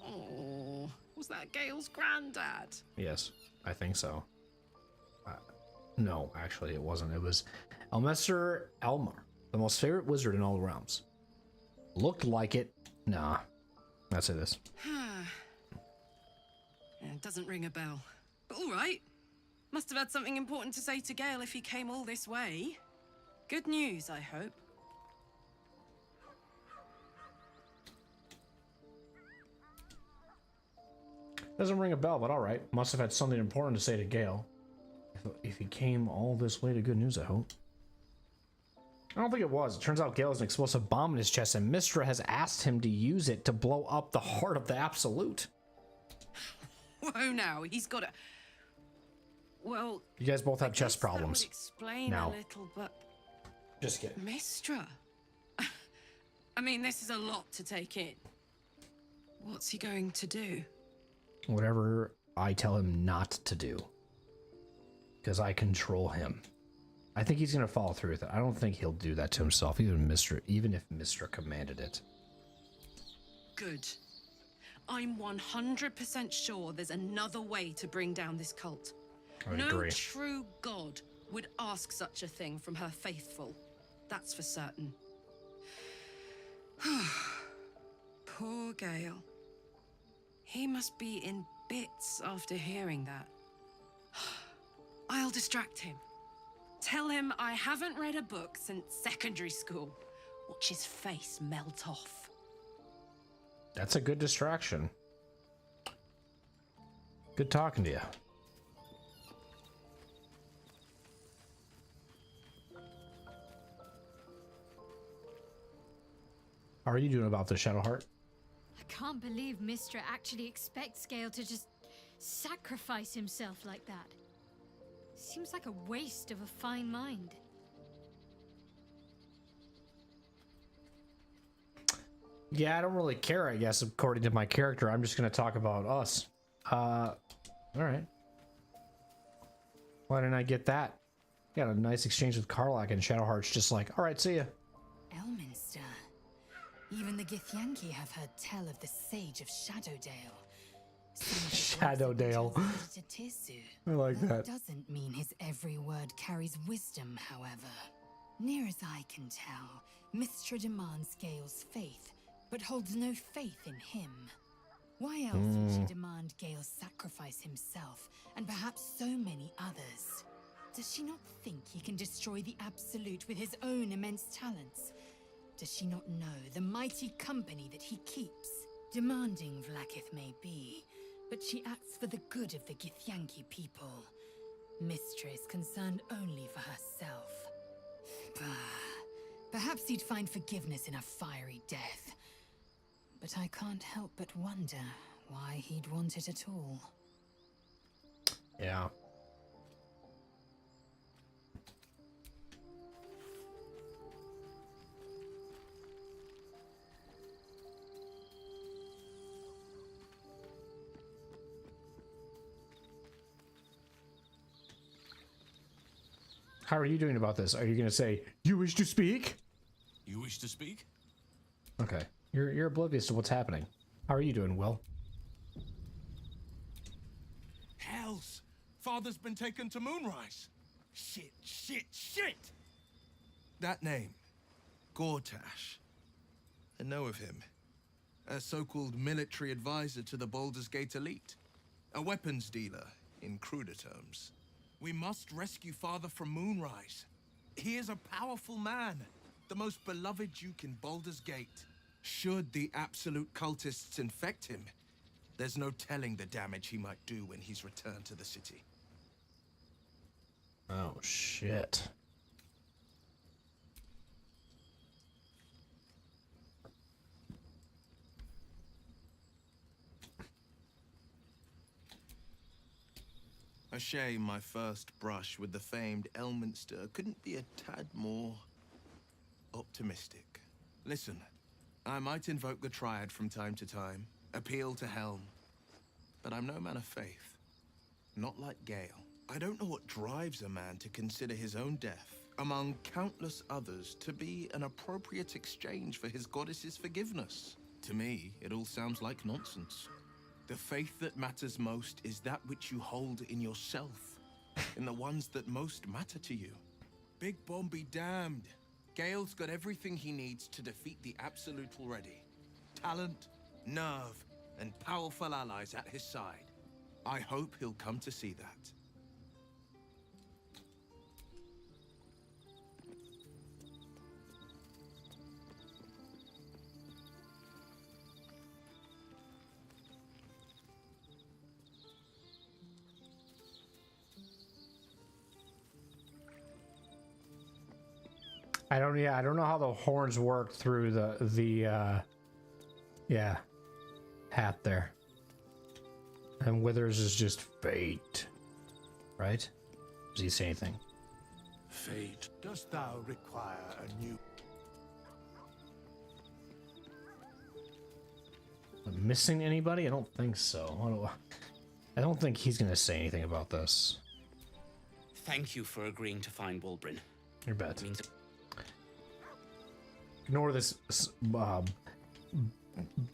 S16: Oh, was that Gale's granddad?
S1: Yes, I think so. No, actually it wasn't. It was Elminster Elmar, the most favorite wizard in all the realms. Looked like it. Nah. That's it is.
S16: It doesn't ring a bell. But all right. Must have had something important to say to Gale if he came all this way. Good news, I hope.
S1: Doesn't ring a bell, but all right. Must have had something important to say to Gale. If he came all this way to good news, I hope. I don't think it was. It turns out Gale has an explosive bomb in his chest, and Mystra has asked him to use it to blow up the heart of the Absolute.
S16: Whoa, now he's got a. Well,
S1: You guys both have chest
S16: that would
S1: problems.
S16: explain
S1: now.
S16: a little, but
S1: Just kidding.
S16: Mystra. I mean, this is a lot to take in. What's he going to do?
S1: Whatever I tell him not to do. Because I control him. I think he's gonna follow through with it. I don't think he'll do that to himself, even if Mr. commanded it.
S16: Good. I'm 100% sure there's another way to bring down this cult.
S1: I
S16: No
S1: agree.
S16: true god would ask such a thing from her faithful. That's for certain. Poor Gale. He must be in bits after hearing that. I'll distract him. Tell him I haven't read a book since secondary school. Watch his face melt off.
S1: That's a good distraction. Good talking to you. How are you doing about this, Shadowheart?
S3: I can't believe Mistra actually expects Gale to just sacrifice himself like that. Seems like a waste of a fine mind.
S1: Yeah, I don't really care, I guess, according to my character. I'm just going to talk about us. Alright. Why didn't I get that? Got a nice exchange with Karlach, and Shadowheart's just like, alright, see ya.
S5: Elminster. Even the Githyanki have heard tell of the Sage of Shadowdale.
S1: Shadowdale. I like that.
S5: Doesn't mean his every word carries wisdom, however. Near as I can tell, Mistra demands Gale's faith, but holds no faith in him. Why else would she demand Gale sacrifice himself, and perhaps so many others? Does she not think he can destroy the Absolute with his own immense talents? Does she not know the mighty company that he keeps? Demanding Vlaakith may be, but she acts for the good of the Githyanki people. Mistra is concerned only for herself. Perhaps he'd find forgiveness in a fiery death. But I can't help but wonder why he'd want it at all.
S1: Yeah. How are you doing about this? Are you going to say, you wish to speak?
S11: You wish to speak?
S1: Okay. You're oblivious to what's happening. How are you doing, Will?
S11: Hells! Father's been taken to Moonrise. Shit, shit, shit! That name, Gortash. I know of him. A so-called military advisor to the Baldur's Gate elite. A weapons dealer, in cruder terms. We must rescue Father from Moonrise. He is a powerful man, the most beloved duke in Baldur's Gate. Should the Absolute cultists infect him, there's no telling the damage he might do when he's returned to the city.
S1: Oh, shit.
S11: A shame my first brush with the famed Elminster couldn't be a tad more optimistic. Listen, I might invoke the Triad from time to time, appeal to Helm, but I'm no man of faith. Not like Gale. I don't know what drives a man to consider his own death, among countless others, to be an appropriate exchange for his goddess's forgiveness. To me, it all sounds like nonsense. The faith that matters most is that which you hold in yourself, in the ones that most matter to you. Big Bomb be damned. Gale's got everything he needs to defeat the Absolute already. Talent, nerve, and powerful allies at his side. I hope he'll come to see that.
S1: I don't know how the horns work through the hat there. And Withers is just fate, right? Does he say anything?
S14: Fate, dost thou require a new...
S1: I'm missing anybody? I don't think so. I don't think he's gonna say anything about this.
S18: Thank you for agreeing to find Wulbrin.
S1: Your bet.
S18: Means
S1: Ignore this blob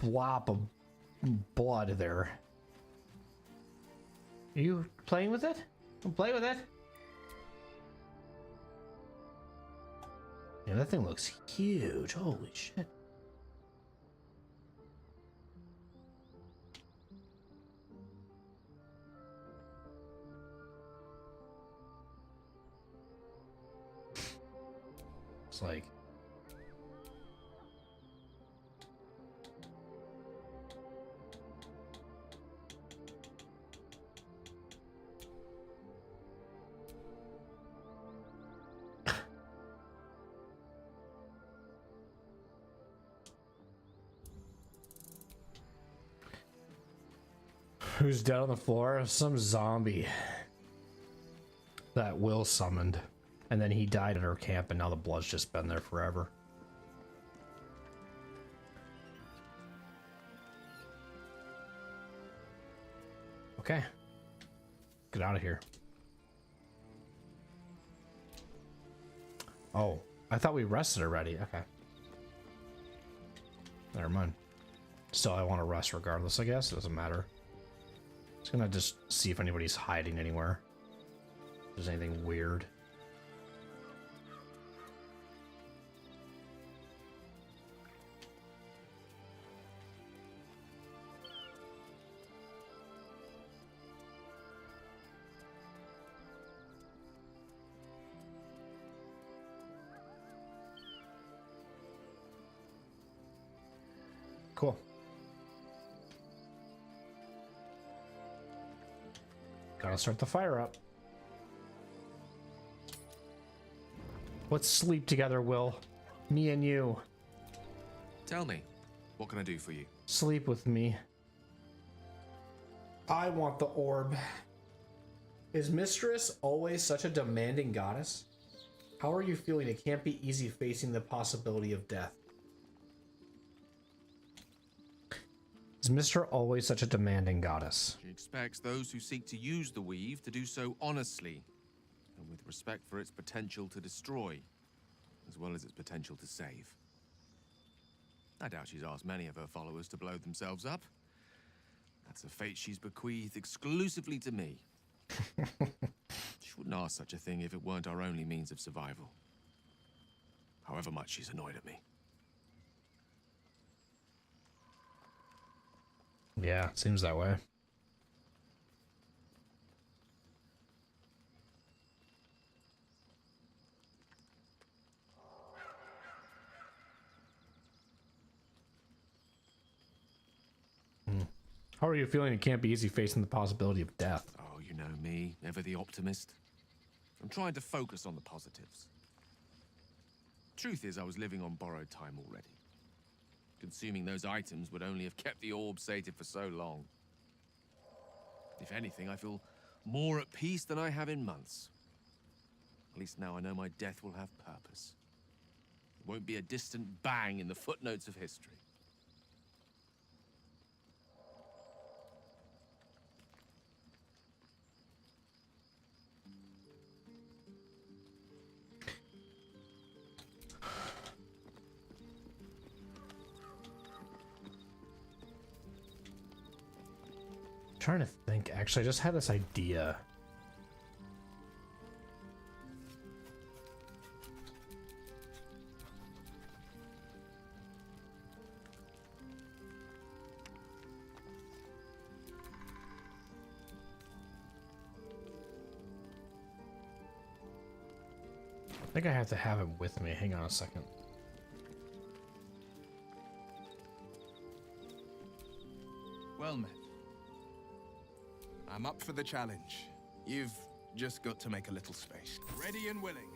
S1: of blood there. Are you playing with it? Play with it. Yeah, that thing looks huge. Holy shit. It's like who's dead on the floor? Some zombie that Will summoned. And then he died at our camp, and now the blood's just been there forever. Okay. Get out of here. Oh, I thought we rested already. Okay. Never mind. Still, I want to rest regardless, I guess. It doesn't matter. Just gonna just see if anybody's hiding anywhere. If there's anything weird. Cool. Gotta start the fire up. Let's sleep together, Will. Me and you.
S11: Tell me, what can I do for you?
S1: Sleep with me. I want the orb. Is Mistress always such a demanding goddess? How are you feeling? It can't be easy facing the possibility of death. Is Mr. always such a demanding goddess?
S11: She expects those who seek to use the weave to do so honestly, and with respect for its potential to destroy, as well as its potential to save. I doubt she's asked many of her followers to blow themselves up. That's a fate she's bequeathed exclusively to me. She wouldn't ask such a thing if it weren't our only means of survival. However much she's annoyed at me.
S1: Yeah, seems that way. How are you feeling? It can't be easy facing the possibility of death.
S11: Oh, you know me, ever the optimist. I'm trying to focus on the positives. Truth is, I was living on borrowed time already. Consuming those items would only have kept the orb sated for so long. If anything, I feel more at peace than I have in months. At least now I know my death will have purpose. It won't be a distant bang in the footnotes of history.
S1: Trying to think. Actually, I just had this idea. I think I have to have him with me. Hang on a second.
S11: Well met. I'm up for the challenge. You've just got to make a little space. Ready and willing.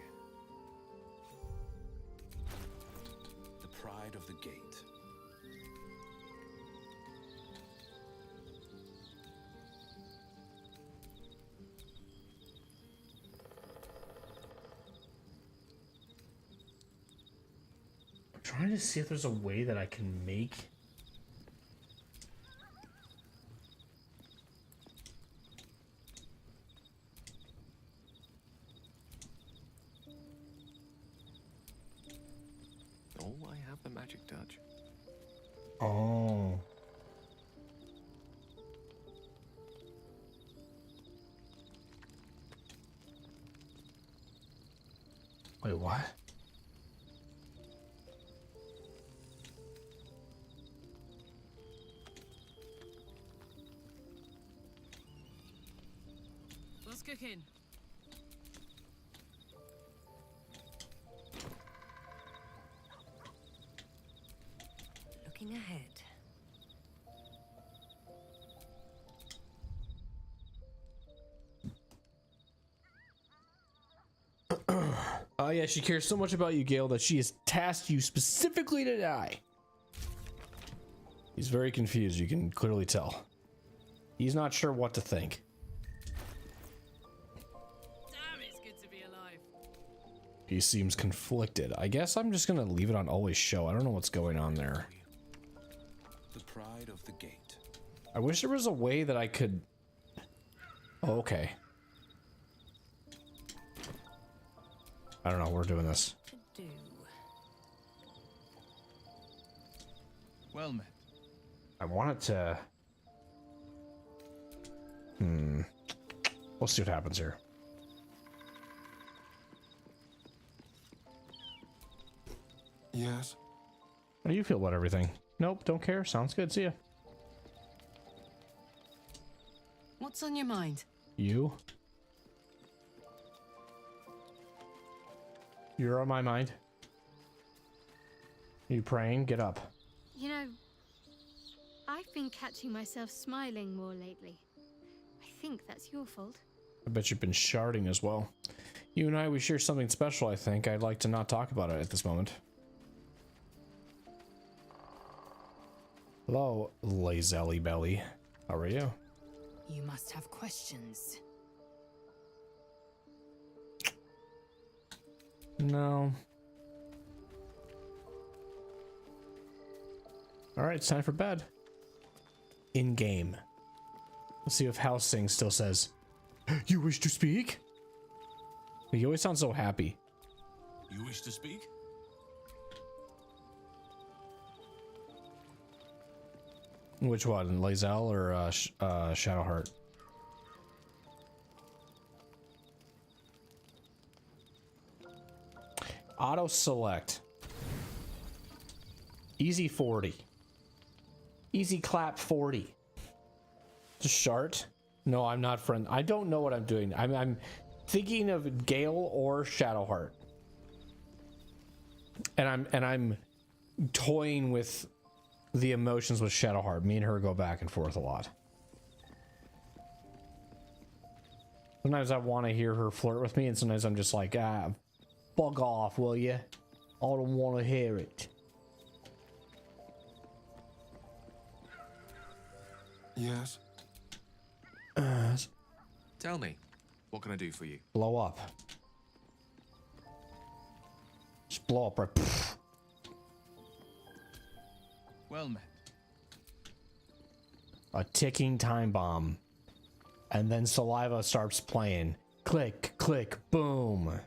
S18: the pride of the gate.
S1: I'm trying to see if there's a way that I can make
S11: a magic touch.
S1: Oh. Wait, what?
S12: What's cooking?
S15: Looking ahead.
S1: Oh yeah, she cares so much about you, Gale, that she has tasked you specifically to die. He's very confused, you can clearly tell. He's not sure what to think.
S12: Damn, it's good to be alive.
S1: He seems conflicted. I guess I'm just gonna leave it on always show. I don't know what's going on there.
S18: The pride of the gate.
S1: I wish there was a way that I could... Oh, okay. I don't know, we're doing this.
S11: Well met.
S1: I wanted to... We'll see what happens here.
S8: Yes?
S1: How do you feel about everything? Nope, don't care. Sounds good. See ya.
S12: What's on your mind?
S1: You? You're on my mind. Are you praying? Get up.
S3: You know, I've been catching myself smiling more lately. I think that's your fault.
S1: I bet you've been sharding as well. You and I, we share something special, I think. I'd like to not talk about it at this moment. Hello, Lazally Belly. How are you?
S5: You must have questions.
S1: No. Alright, it's time for bed. In game. Let's see if Housing still says, "You wish to speak?" He always sounds so happy.
S18: You wish to speak?
S1: Which one, Lae'zel or Shadowheart? Auto select. Easy 40. Easy clap 40. Just shart? No, I'm not friend. I don't know what I'm doing. I'm thinking of Gale or Shadowheart. And I'm toying with the emotions with Shadowheart. Me and her go back and forth a lot. Sometimes I want to hear her flirt with me, and sometimes I'm just like, bug off, will you? I don't want to hear it.
S8: Yes?
S11: Tell me, what can I do for you?
S1: Blow up. Just blow up right.
S11: Well met.
S1: A ticking time bomb. And then Saliva starts playing. Click, click, boom.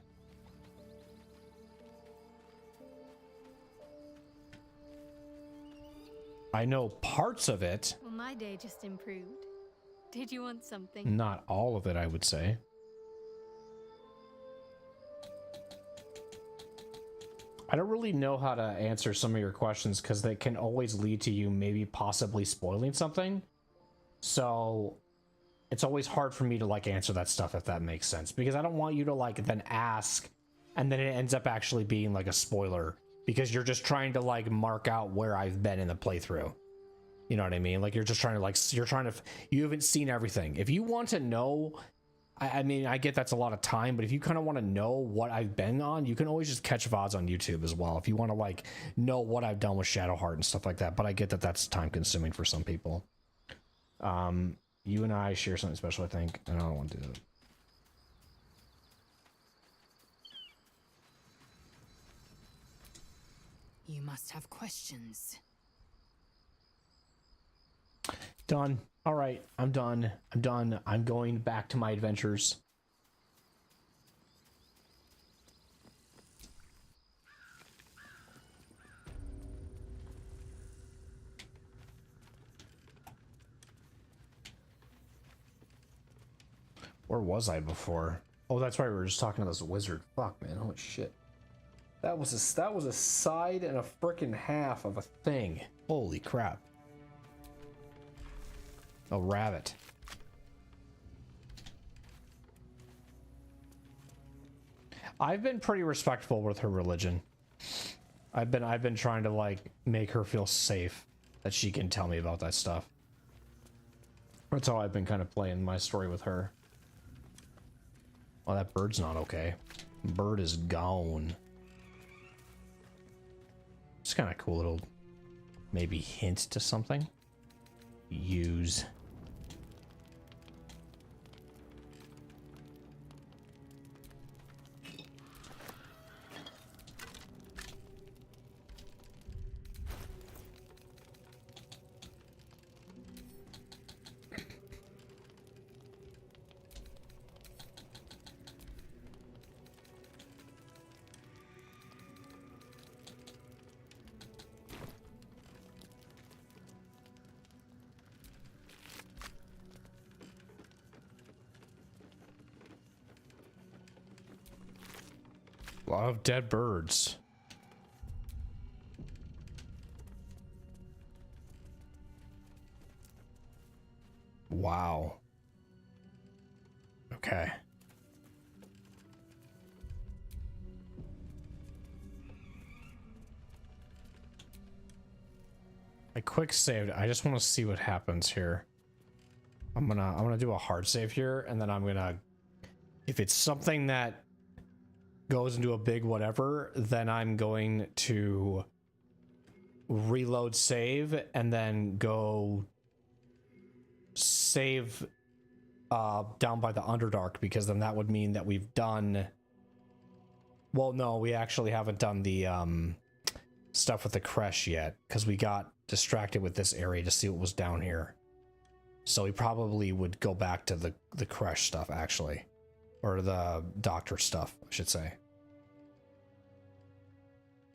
S1: I know parts of it.
S3: Well, my day just improved. Did you want something?
S1: Not all of it, I would say. I don't really know how to answer some of your questions because they can always lead to you maybe possibly spoiling something. So it's always hard for me to like answer that stuff, if that makes sense, because I don't want you to like then ask and then it ends up actually being like a spoiler because you're just trying to like mark out where I've been in the playthrough. You know what I mean? Like you're just trying to like, you haven't seen everything. If you want to know, I mean, I get that's a lot of time, but if you kind of want to know what I've been on, you can always just catch VODs on YouTube as well. If you want to like know what I've done with Shadowheart and stuff like that, but I get that that's time consuming for some people. You and I share something special, I think, and I don't want to do that.
S5: You must have questions.
S1: Done. All right, I'm done. I'm done. I'm going back to my adventures. Where was I before? Oh, that's right. We were just talking to this wizard. Fuck, man. Holy shit. That was a side and a frickin' half of a thing. Holy crap. A rabbit. I've been pretty respectful with her religion. I've been trying to like make her feel safe that she can tell me about that stuff. That's how I've been kind of playing my story with her. Oh, that bird's not okay. Bird is gone. It's kind of cool little maybe hint to something. Use. A lot of dead birds. Wow. Okay. I quick saved. I just want to see what happens here. I'm gonna do a hard save here, and then I'm gonna, if it's something that goes into a big whatever, then I'm going to reload save and then go save down by the Underdark, because then that would mean that we've done, well, no, we actually haven't done the stuff with the creche yet, because we got distracted with this area to see what was down here. So we probably would go back to the creche stuff, actually. Or the doctor stuff, I should say.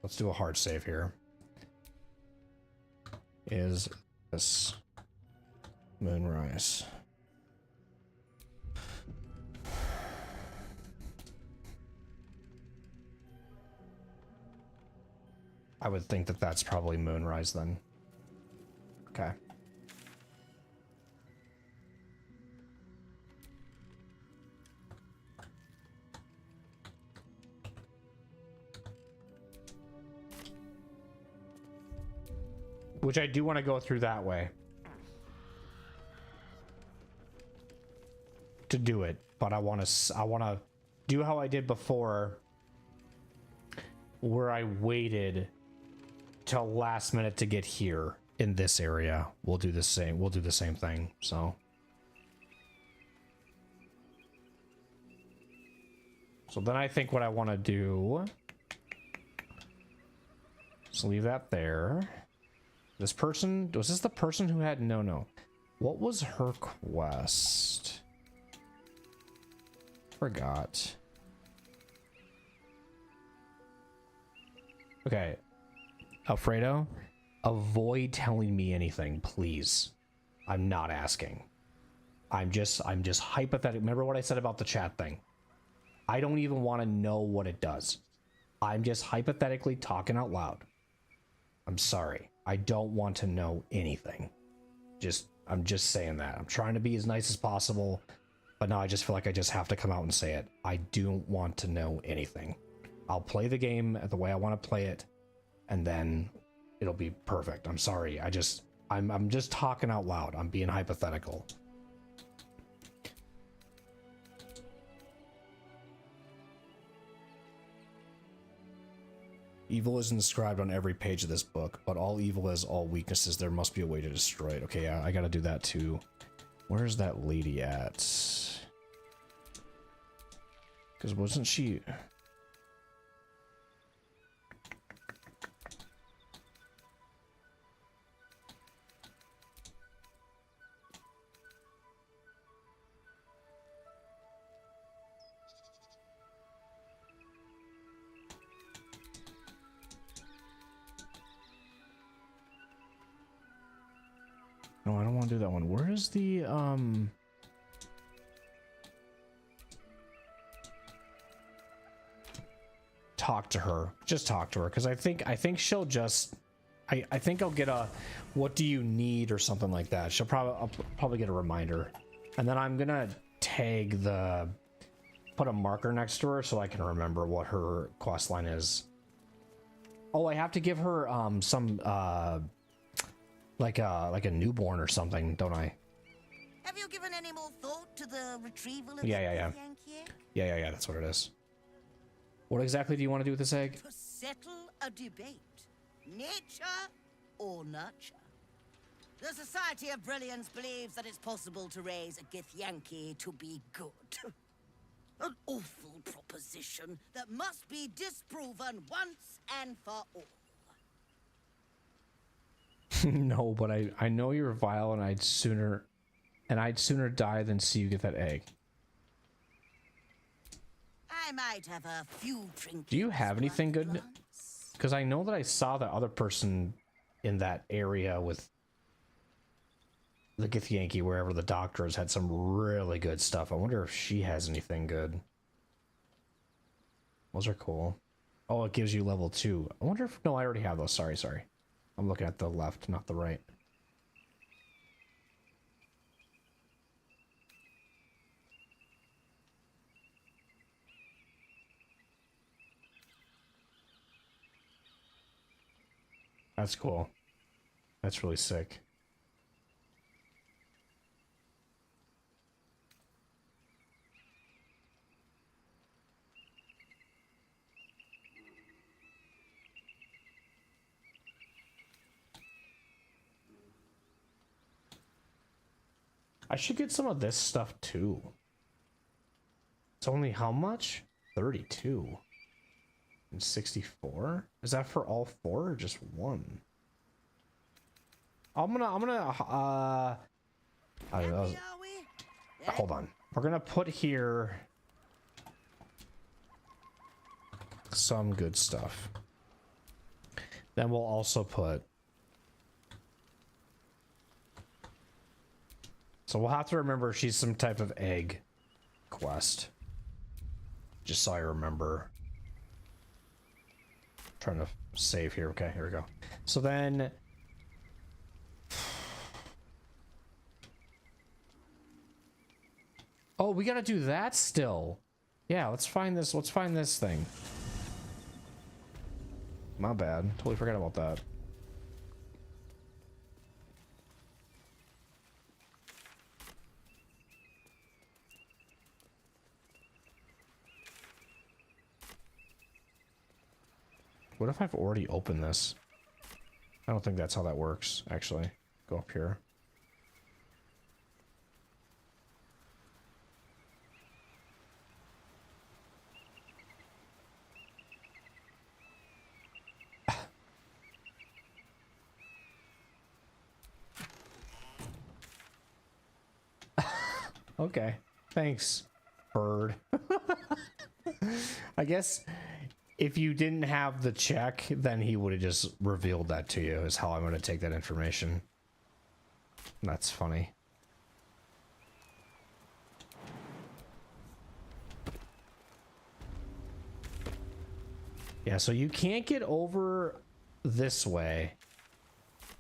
S1: Let's do a hard save here. Is this Moonrise? I would think that that's probably Moonrise then. Okay. Which I do want to go through that way to do it, but I want to do how I did before, where I waited till last minute to get here in this area. We'll do the same. We'll do the same thing. So then I think what I want to do is leave that there. This person, was this the person who had no. What was her quest? Forgot. Okay. Alfredo, avoid telling me anything, please. I'm not asking. I'm just hypothetical. Remember what I said about the chat thing? I don't even want to know what it does. I'm just hypothetically talking out loud. I'm sorry. I don't want to know anything. I'm just saying that. I'm trying to be as nice as possible, but now I just feel like I just have to come out and say it. I don't want to know anything. I'll play the game the way I want to play it, and then it'll be perfect. I'm sorry. I'm just talking out loud. I'm being hypothetical. Evil isn't described on every page of this book, but all evil has all weaknesses. There must be a way to destroy it. Okay, yeah, I gotta do that too. Where's that lady at? Because wasn't she... No, I don't want to do that one. Where is the, talk to her. Just talk to her, because I think she'll just. I think I'll get a, what do you need or something like that. I'll probably get a reminder, and then I'm gonna tag put a marker next to her so I can remember what her quest line is. Oh, I have to give her some like a newborn or something, don't I?
S19: Have you given any more thought to the retrieval of
S1: Yeah. Yeah, that's what it is. What exactly do you want to do with this egg?
S19: To settle a debate. Nature or nurture? The Society of Brilliance believes that it's possible to raise a Githyanki to be good. An awful proposition that must be disproven once and for all.
S1: No, but I know you're vile, and I'd sooner die than see you get that egg.
S19: I might have a few trinkets.
S1: Do you have anything good? Because I know that I saw the other person in that area with the Githyanki, wherever the doctors had some really good stuff. I wonder if she has anything good. Those are cool. Oh, it gives you level 2. I wonder if... No, I already have those. Sorry. I'm looking at the left, not the right. That's cool. That's really sick. I should get some of this stuff too. It's only how much? 32. And 64? Is that for all 4 or just 1? I'm gonna I don't know. Hold on. We're gonna put here some good stuff. Then we'll also put, so we'll have to remember she's some type of egg quest. Just so I remember. Trying to save here. Okay, here we go. So then oh, we gotta do that still. Yeah, let's find this thing. My bad. Totally forgot about that. What if I've already opened this? I don't think that's how that works, actually. Go up here. Okay, thanks, bird. I guess if you didn't have the check, then he would have just revealed that to you, is how I'm going to take that information. That's funny. Yeah, so you can't get over this way.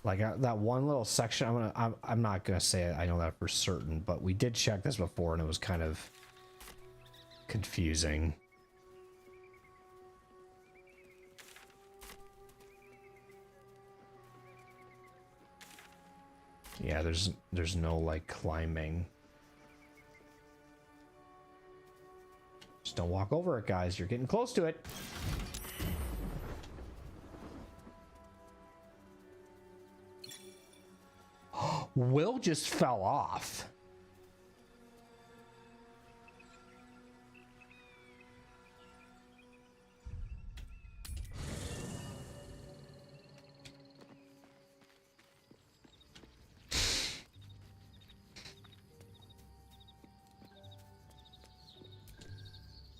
S1: Like that one little section, I'm not gonna say it, I know that for certain, but we did check this before and it was kind of confusing. Yeah, there's no like climbing. Just don't walk over it, guys. You're getting close to it. Will just fell off.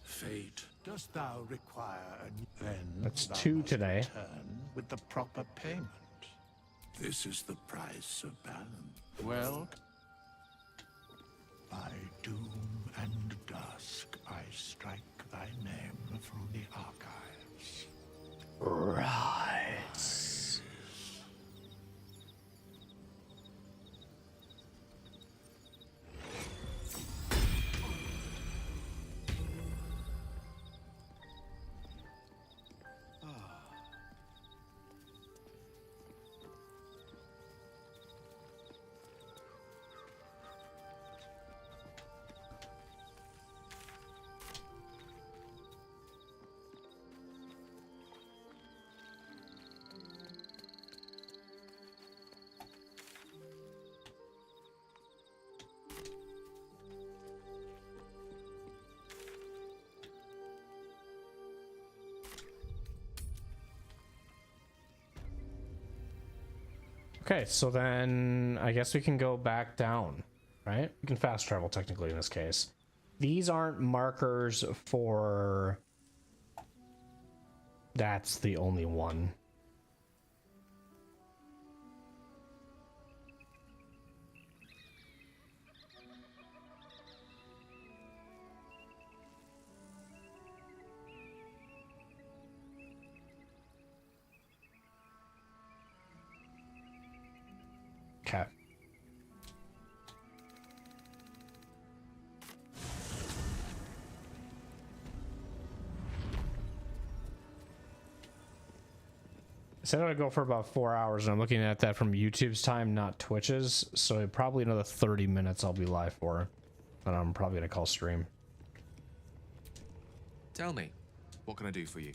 S14: Fate, dost thou require a then
S1: That's
S14: thou
S1: 2
S14: must
S1: today.
S14: return with the proper payment. This is the price of balance. Well, by doom and dusk I strike thy name from the archives.
S1: Okay, so then I guess we can go back down, right? We can fast travel technically in this case. These aren't markers for... That's the only one. Okay. I said I would go for about 4 hours, and I'm looking at that from YouTube's time, not Twitch's. So probably another 30 minutes I'll be live for. And I'm probably gonna call stream.
S18: Tell me, what can I do for you?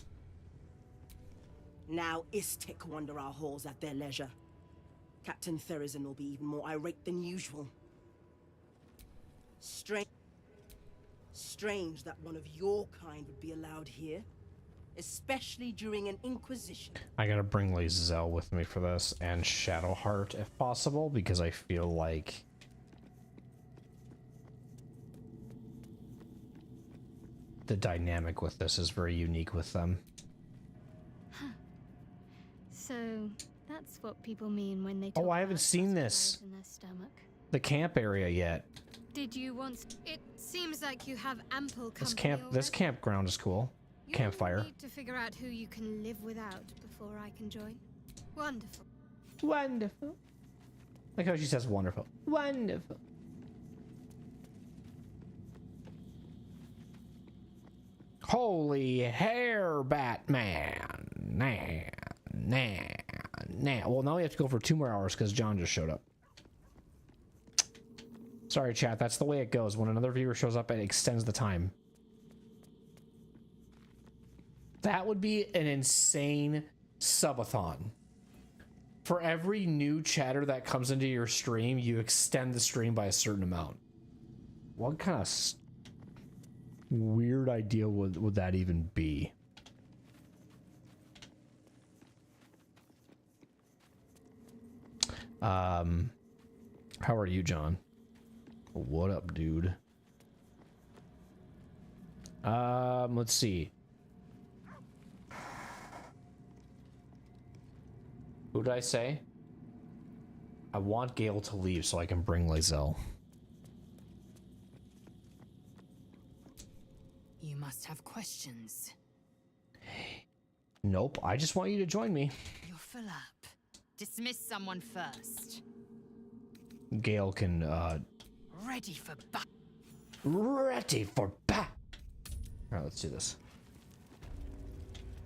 S20: Now Istik wander our halls at their leisure. Captain Therizin will be even more irate than usual. Strange that one of your kind would be allowed here, especially during an inquisition.
S1: I gotta bring Lae'zel with me for this, and Shadowheart if possible, because I feel like the dynamic with this is very unique with them.
S3: Huh. So that's what people mean when they talk
S1: Oh, I haven't
S3: about
S1: seen this.
S3: in their stomach.
S1: The camp area yet.
S12: Did you want? It seems like you have ample
S1: This
S12: company.
S1: this campground is cool. Campfire.
S12: Need to figure out who you can live without before I can join. Wonderful.
S1: Wonderful. Like how she says wonderful. Wonderful. Holy hair, Batman. Nah. Well, now we have to go for 2 more hours because John just showed up. Sorry, chat. That's the way it goes. When another viewer shows up, it extends the time. That would be an insane subathon. For every new chatter that comes into your stream, you extend the stream by a certain amount. What kind of weird idea would that even be? How are you, John? What up, dude? Let's see. Who did I say? I want Gale to leave so I can bring Lae'zel.
S5: You must have questions.
S1: Nope, I just want you to join me.
S5: You're full up. Dismiss someone first.
S1: Gale can,
S5: Ready for bat.
S1: Ready for bat. Alright, let's do this.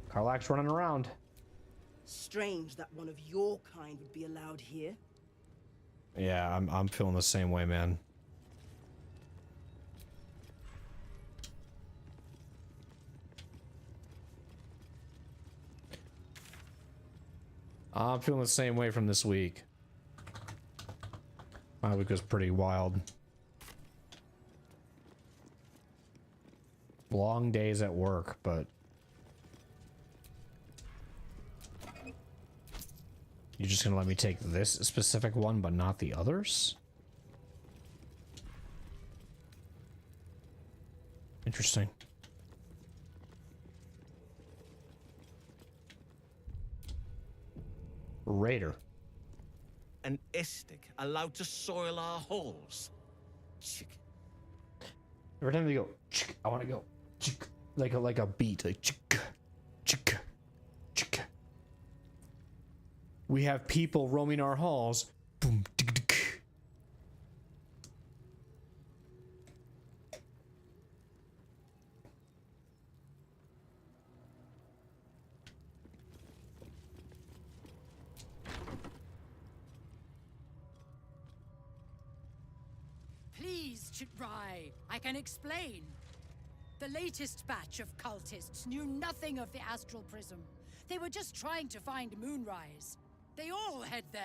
S1: Karlach's running around.
S20: Strange that one of your kind would be allowed here.
S1: Yeah, I'm feeling the same way, man. I'm feeling the same way from this week. My week was pretty wild. Long days at work, but you're just gonna let me take this specific one, but not the others? Interesting. Raider.
S21: An Istik allowed to soil our halls. Chick.
S1: Every time they go, chick, I want to go, chick, like a beat, like chick, chick, chick. We have people roaming our halls. Boom, tick, tick.
S22: Please, Chitrai, I can explain. The latest batch of cultists knew nothing of the astral prism. They were just trying to find Moonrise. They all head there.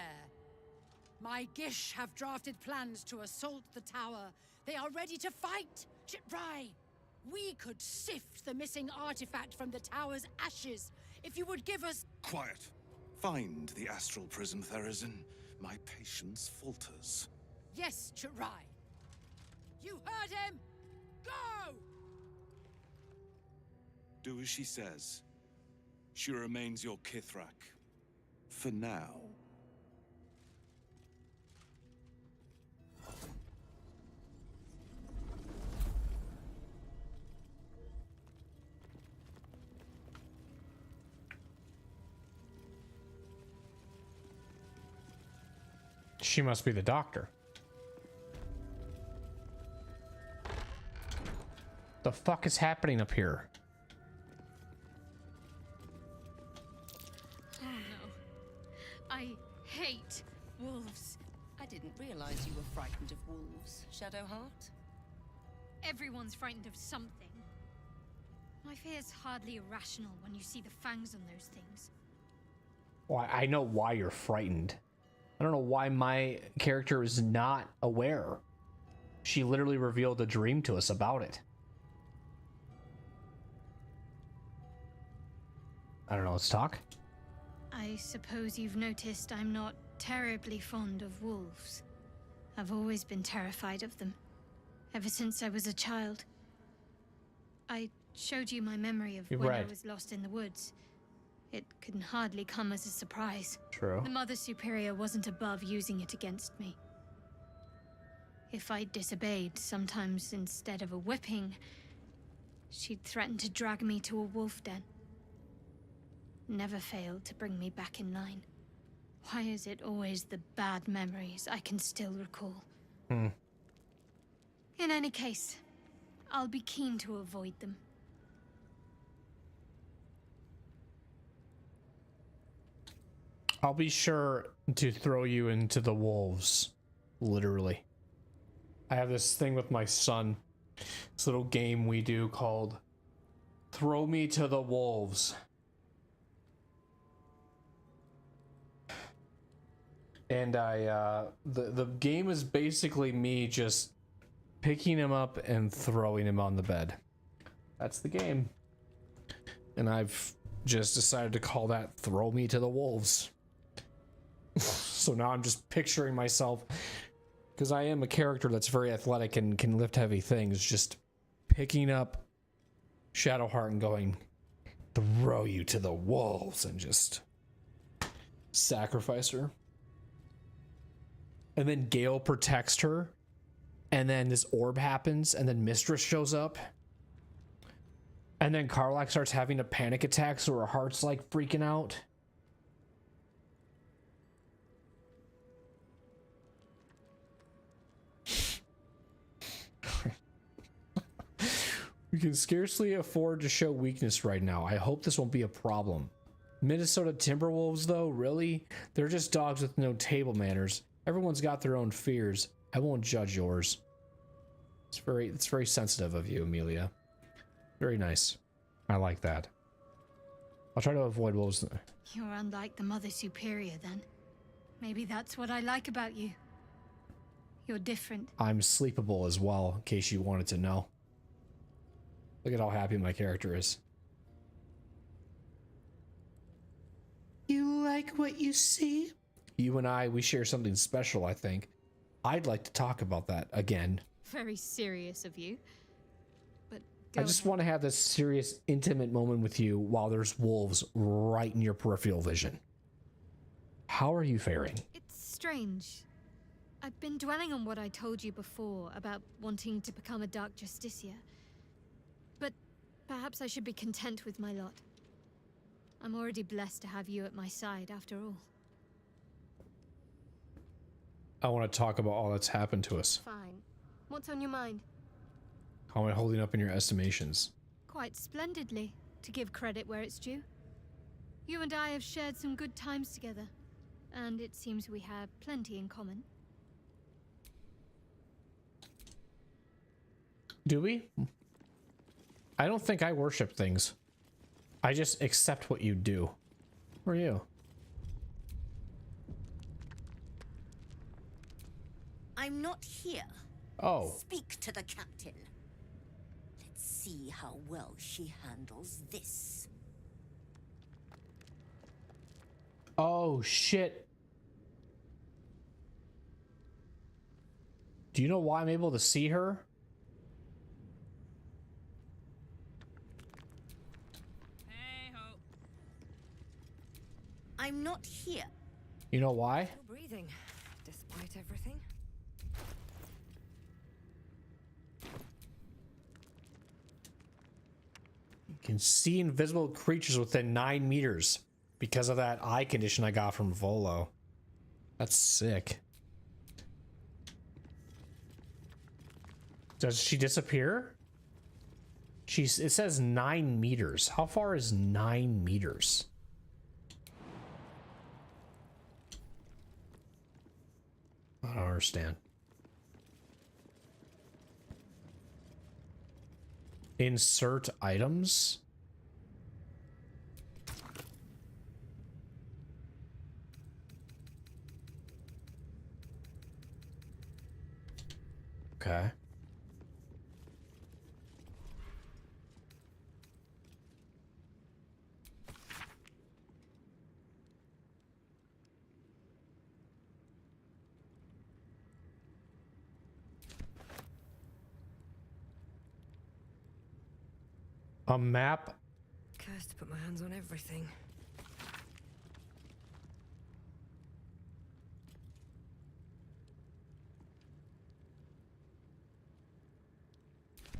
S22: My Gish have drafted plans to assault the tower. They are ready to fight, Chitrai. We could sift the missing artifact from the tower's ashes if you would give us...
S18: Quiet. Find the astral prism, Therizin.
S17: My patience falters.
S22: Yes, Chirai. You heard him! Go!
S17: Do as she says. She remains your Kithrak. For now.
S1: She must be the doctor. The fuck is happening up here?
S3: Oh no. I hate wolves.
S7: I didn't realize you were frightened of wolves, Shadowheart.
S3: Everyone's frightened of something. My fear's hardly irrational when you see the fangs on those things.
S1: Well, I know why you're frightened. I don't know why my character is not aware. She literally revealed a dream to us about it. I don't know, let's talk.
S3: I suppose you've noticed I'm not terribly fond of wolves. I've always been terrified of them, ever since I was a child. I showed you my memory of when I was lost in the woods. It can hardly come as a surprise.
S1: True.
S3: The Mother Superior wasn't above using it against me. If I disobeyed, sometimes instead of a whipping, she'd threaten to drag me to a wolf den. Never failed to bring me back in line. Why is it always the bad memories I can still recall? In any case, I'll be keen to avoid them.
S1: I'll be sure to throw you into the wolves. Literally. I have this thing with my son. This little game we do called Throw Me to the Wolves. And the game is basically me just picking him up and throwing him on the bed. That's the game. And I've just decided to call that Throw Me to the Wolves. So now I'm just picturing myself, because I am a character that's very athletic and can lift heavy things, just picking up Shadowheart and going, throw you to the wolves, and just sacrifice her. And then Gale protects her, and then this orb happens, and then Mistress shows up. And then Karlach starts having a panic attack, so her heart's like freaking out. We can scarcely afford to show weakness right now. I hope this won't be a problem. Minnesota Timberwolves, though, really? They're just dogs with no table manners. Everyone's got their own fears. I won't judge yours. It's very sensitive of you, Amelia. Very nice. I like that. I'll try to avoid wolves.
S3: You're unlike the Mother Superior, then. Maybe that's what I like about you. You're different.
S1: I'm sleepable as well, in case you wanted to know. Look at how happy my character is. You like what you see? You and I, we share something special, I think. I'd like to talk about that again.
S3: Very serious of you. But
S1: I just want to have this serious, intimate moment with you while there's wolves right in your peripheral vision. How are you faring?
S3: It's strange. I've been dwelling on what I told you before about wanting to become a Dark Justiciar. But perhaps I should be content with my lot. I'm already blessed to have you at my side, after all.
S1: I want to talk about all that's happened to us.
S3: Fine. What's on your mind?
S1: How am I holding up in your estimations?
S3: Quite splendidly, to give credit where it's due. You and I have shared some good times together, and it seems we have plenty in common.
S1: Do we? I don't think I worship things. I just accept what you do. Who are you?
S19: I'm not here.
S1: Oh.
S19: Speak to the captain. Let's see how well she handles this.
S1: Oh, shit. Do you know why I'm able to see her?
S19: I'm not here.
S1: You know why?
S15: Still breathing, despite everything.
S1: You can see invisible creatures within 9 meters because of that eye condition I got from Volo. That's sick. Does she disappear? It says 9 meters. How far is 9 meters? I don't understand. Insert items? Okay. A map.
S15: Cursed to put my hands on everything.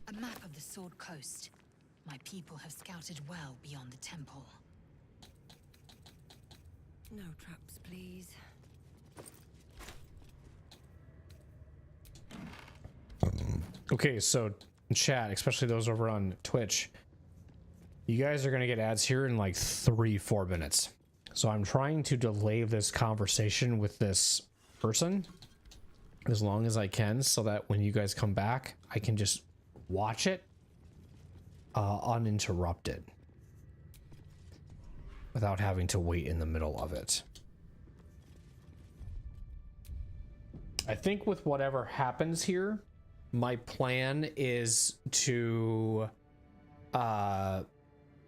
S5: A map of the Sword Coast. My people have scouted well beyond the temple.
S15: No traps, please.
S1: Okay, so chat, especially those over on Twitch, you guys are going to get ads here in like 3-4 minutes. So I'm trying to delay this conversation with this person as long as I can so that when you guys come back, I can just watch it uninterrupted without having to wait in the middle of it. I think with whatever happens here, my plan is to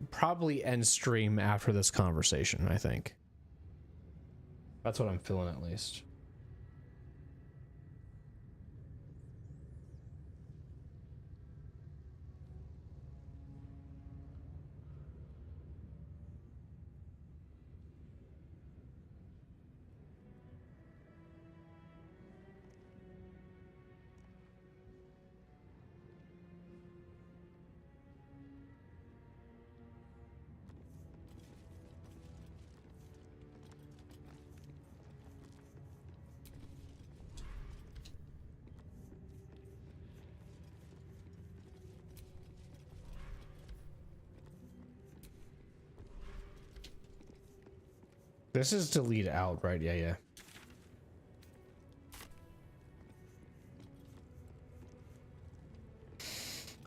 S1: probably end stream after this conversation, I think. That's what I'm feeling at least. This is delete out, right? Yeah, yeah.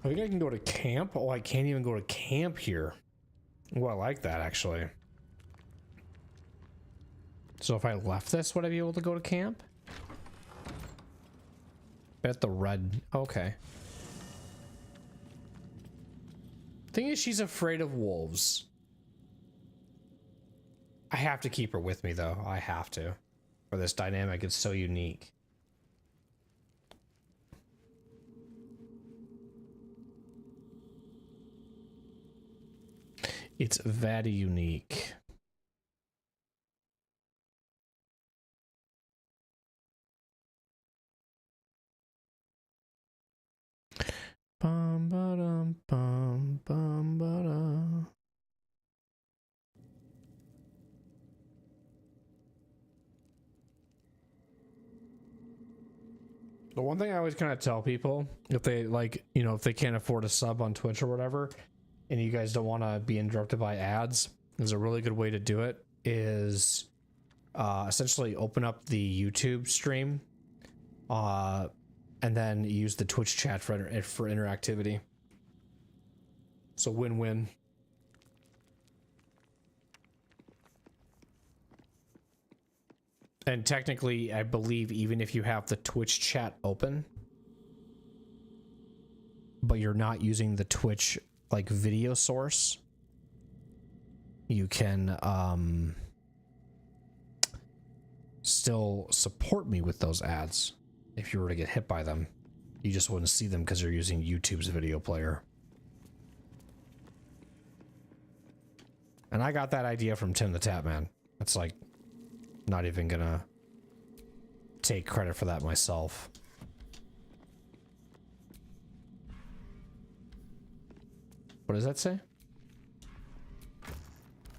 S1: I think I can go to camp. Oh, I can't even go to camp here. Well, I like that, actually. So if I left this, would I be able to go to camp? Bet the red... Okay. Thing is, she's afraid of wolves. I have to keep her with me, though. I have to. For this dynamic, it's so unique. It's very unique. Bum ba dum bum bum ba da. The one thing I always kind of tell people, if they like, you know, if they can't afford a sub on Twitch or whatever, and you guys don't want to be interrupted by ads, is a really good way to do it is essentially open up the YouTube stream and then use the Twitch chat for interactivity. So win-win. And technically, I believe even if you have the Twitch chat open, but you're not using the Twitch like video source, you can still support me with those ads. if you were to get hit by them. You just wouldn't see them because you're using YouTube's video player. And I got that idea from Tim the Tapman. That's like, not even gonna take credit for that myself. What does that say?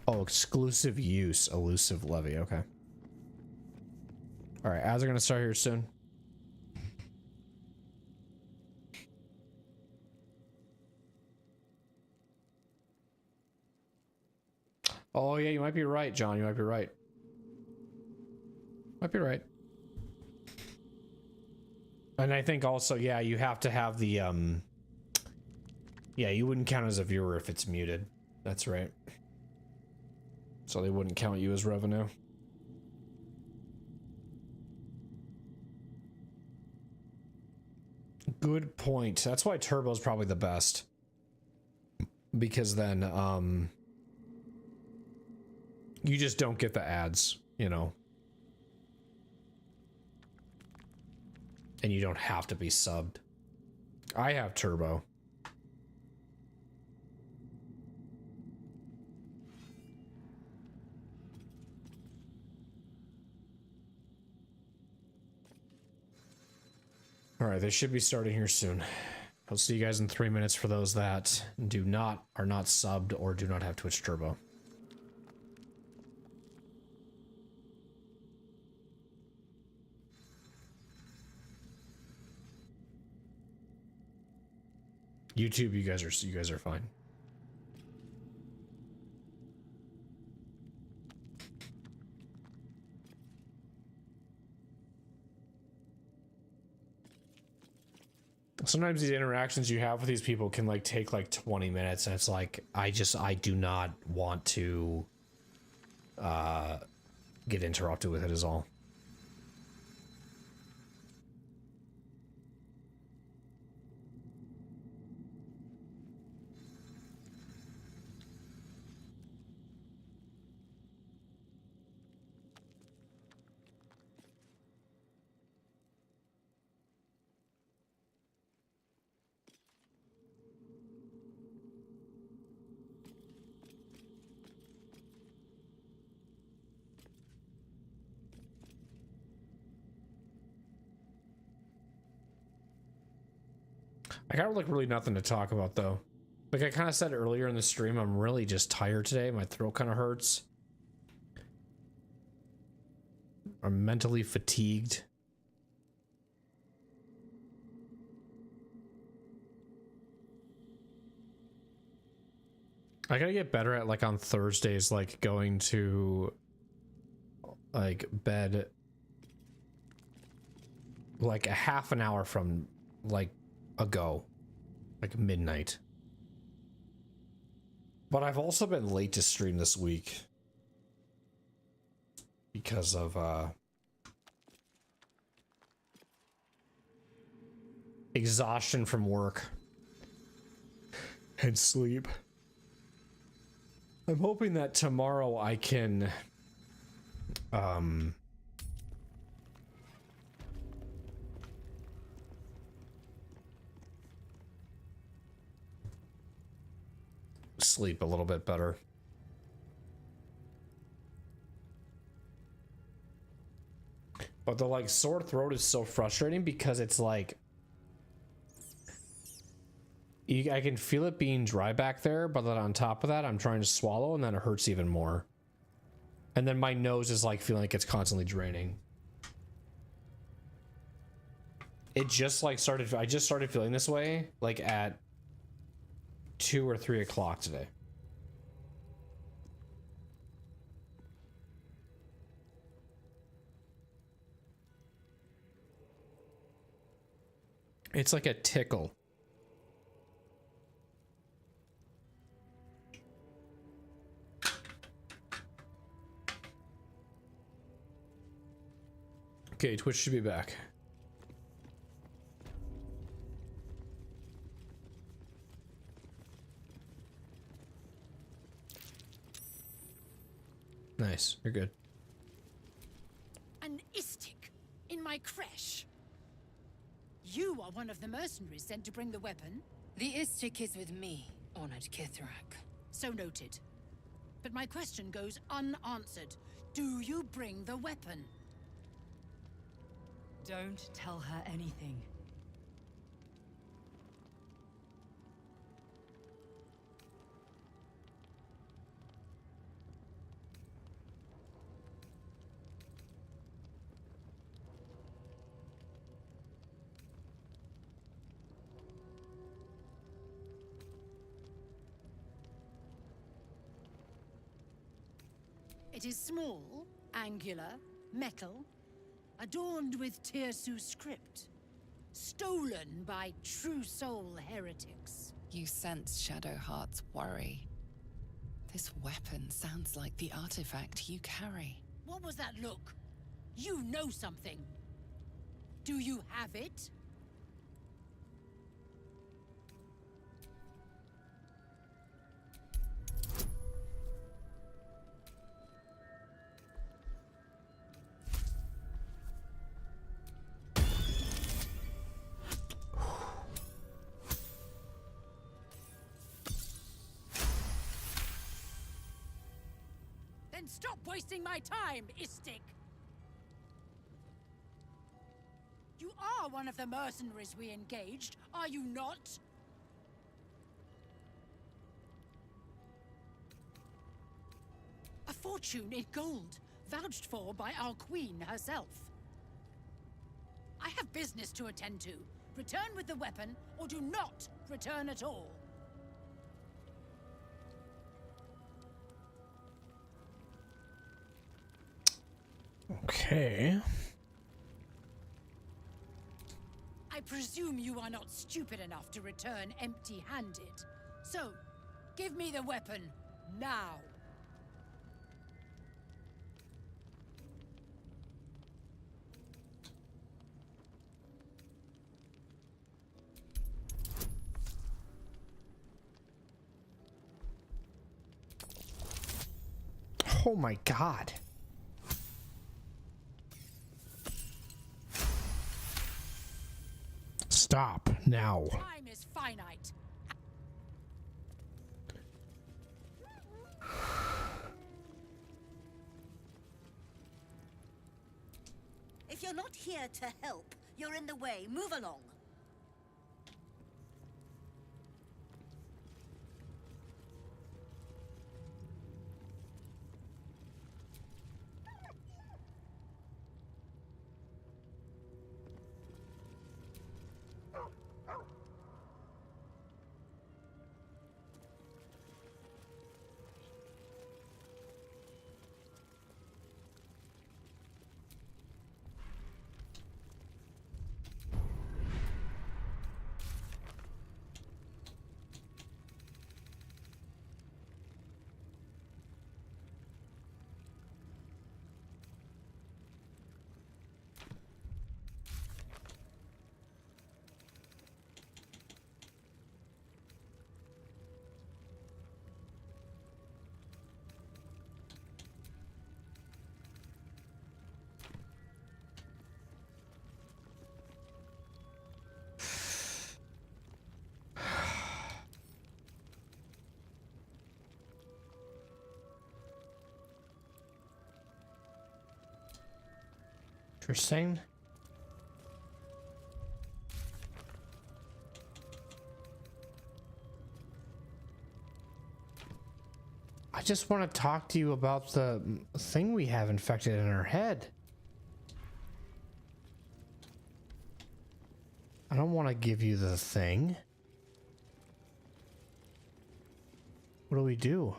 S1: Oh, exclusive use, elusive levy. Okay. All right, ads are gonna start here soon. Oh yeah, you might be right, John. You might be right. Might be right. And I think also, yeah, you have to have the yeah, you wouldn't count as a viewer if it's muted. That's right. So they wouldn't count you as revenue. Good point. That's why Turbo's probably the best. Because then you just don't get the ads, you know. And you don't have to be subbed. I have Turbo. All right, they should be starting here soon. I'll see you guys in 3 minutes for those that are not subbed or do not have Twitch Turbo. YouTube, you guys are fine. Sometimes these interactions you have with these people can like take like 20 minutes, and it's like I do not want to get interrupted with it is all. I got like really nothing to talk about though. Like I kind of said earlier in the stream, I'm really just tired today. My throat kind of hurts. I'm mentally fatigued. I gotta get better at like on Thursdays, like going to like bed like a half an hour from like ago, like midnight. But I've also been late to stream this week because of exhaustion from work and sleep. I'm hoping that tomorrow I can sleep a little bit better. But the like sore throat is so frustrating because it's like I can feel it being dry back there, but then on top of that I'm trying to swallow and then it hurts even more. And then my nose is like feeling like it's constantly draining. It just like I just started feeling this way like at 2 or 3 o'clock today. It's like a tickle. Okay, Twitch should be back. Nice, you're good.
S22: An istic in my creche. You are one of the mercenaries sent to bring the weapon.
S5: The Istik is with me, honored Kithrak.
S22: So noted. But my question goes unanswered. Do you bring the weapon?
S15: Don't tell her anything.
S22: It is small, angular, metal, adorned with Pt2 script. Stolen by true soul heretics.
S6: You sense Shadowheart's worry. This weapon sounds like the artifact you carry.
S22: What was that look? You know something. Do you have it? Then stop wasting my time, Istik! You are one of the mercenaries we engaged, are you not? A fortune in gold, vouched for by our queen herself. I have business to attend to. Return with the weapon, or do not return at all.
S1: Okay.
S22: I presume you are not stupid enough to return empty-handed. So, give me the weapon, now.
S1: Oh my god. Stop now.
S22: Time is finite.
S19: If you're not here to help, you're in the way. Move along.
S1: Interesting. I just want to talk to you about the thing we have infected in our head. I don't want to give you the thing. What do we do?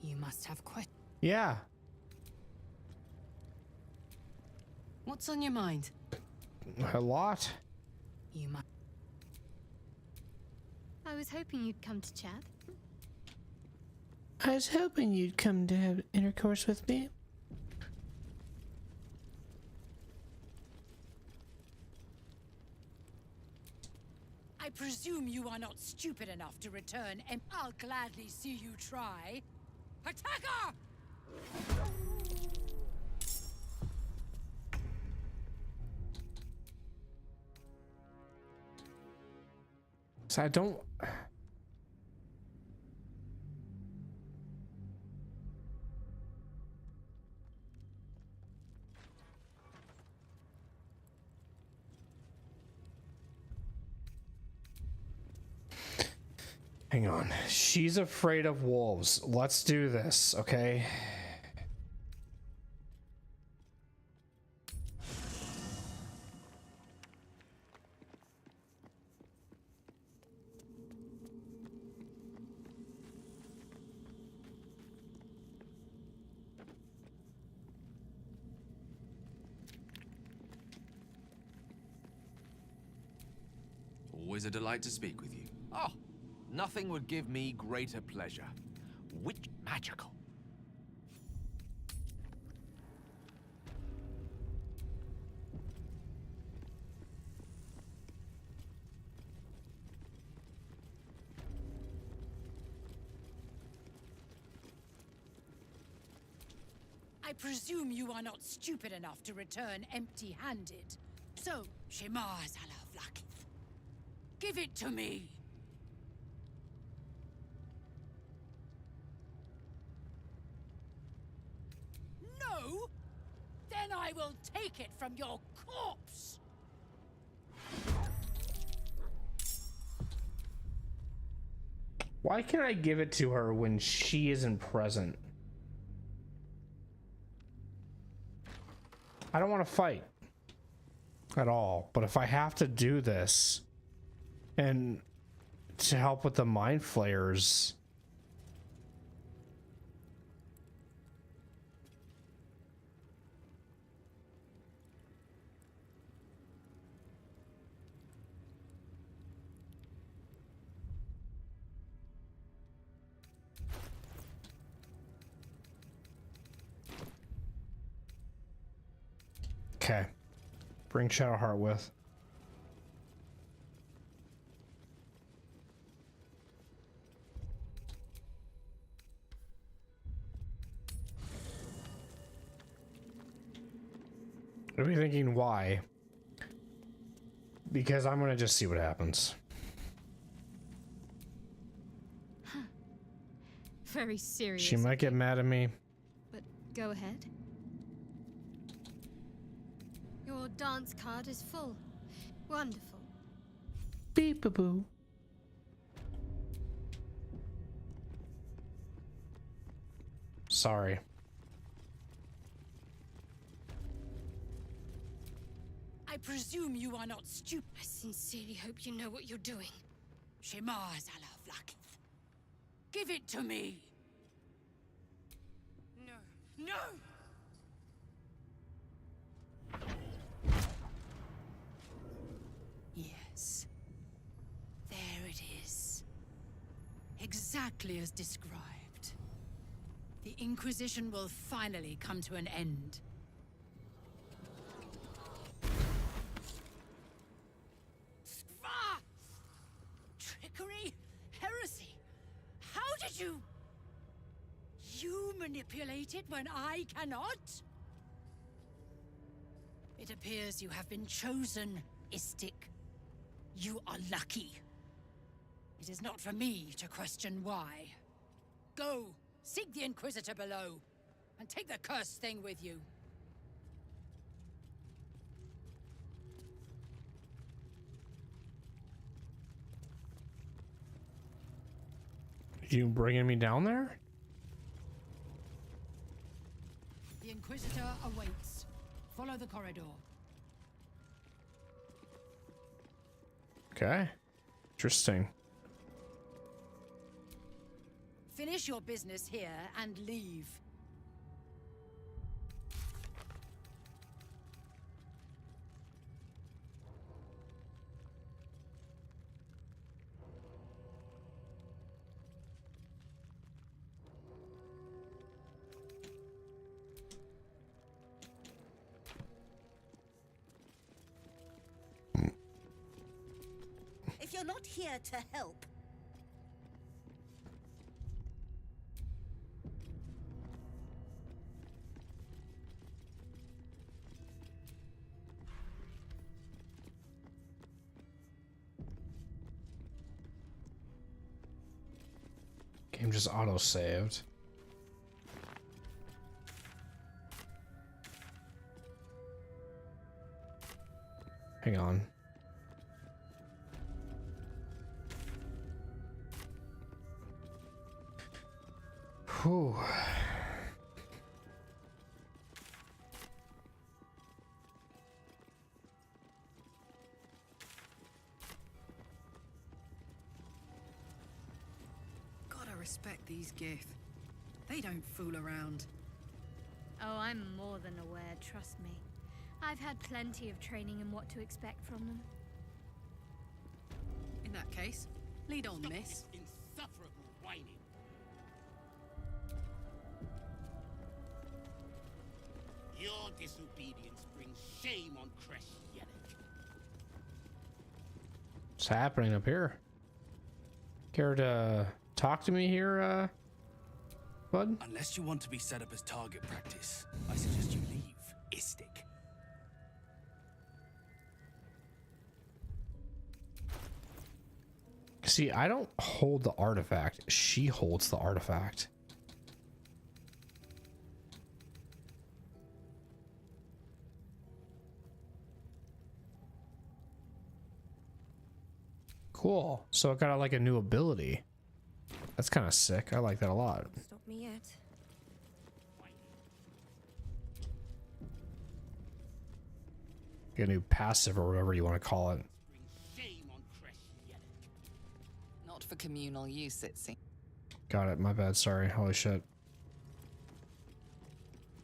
S5: You must have questions.
S1: Yeah.
S12: What's on your mind?
S1: A lot.
S5: You must.
S3: I was hoping you'd come to chat.
S1: I was hoping you'd come to have intercourse with me.
S22: I presume you are not stupid enough to return, and I'll gladly see you try. Attacker!
S1: So I don't. Hang on. She's afraid of wolves. Let's do this, okay?
S18: Always a delight to speak with you.
S13: Oh, nothing would give me greater pleasure. Which magical?
S22: I presume you are not stupid enough to return empty-handed. So, Shema Zalavlakith, give it to me. No? Then I will take it from your corpse.
S1: Why can't I give it to her when she isn't present? I don't want to fight at all, but if I have to do this and to help with the mind flayers, okay. Bring Shadowheart with. Are we thinking why? Because I'm gonna just see what happens.
S3: Very serious.
S1: She might get mad at me.
S3: But go ahead. Your dance card is full. Wonderful.
S1: Beep boo boo. Sorry.
S22: I presume you are not stupid.
S3: I sincerely hope you know what you're doing.
S22: Shema Zalavlakith, give it to me. No. No! Yes. There it is. Exactly as described. The Inquisition will finally come to an end. Ah! Trickery? Heresy? How did you... You manipulate it when I cannot? It appears you have been chosen, Istik. You are lucky. It is not for me to question why. Go, seek the Inquisitor below, and take the cursed thing with you.
S1: You bringing me down there?
S22: The Inquisitor awaits. Follow the corridor.
S1: Okay. Interesting.
S22: Finish your business here and leave.
S19: If you're not here to help,
S1: Game just auto-saved. Hang on. Whew.
S16: Gotta respect these Gith. They don't fool around.
S3: Oh, I'm more than aware, trust me. I've had plenty of training in what to expect from them.
S16: In that case, lead on, miss.
S17: Insufferable whining. Your disobedience brings shame on Kresh Yelek.
S1: What's happening up here? Care to talk to me here, bud?
S9: Unless you want to be set up as target practice, I suggest you leave, Istik.
S1: See, I don't hold the artifact. She holds the artifact. Cool. So it got like a new ability. That's kind of sick. I like that a lot.
S4: Stop me yet.
S1: Get a new passive or whatever you want to call it.
S6: Not for communal use, it seems.
S1: Got it. My bad. Sorry. Holy shit.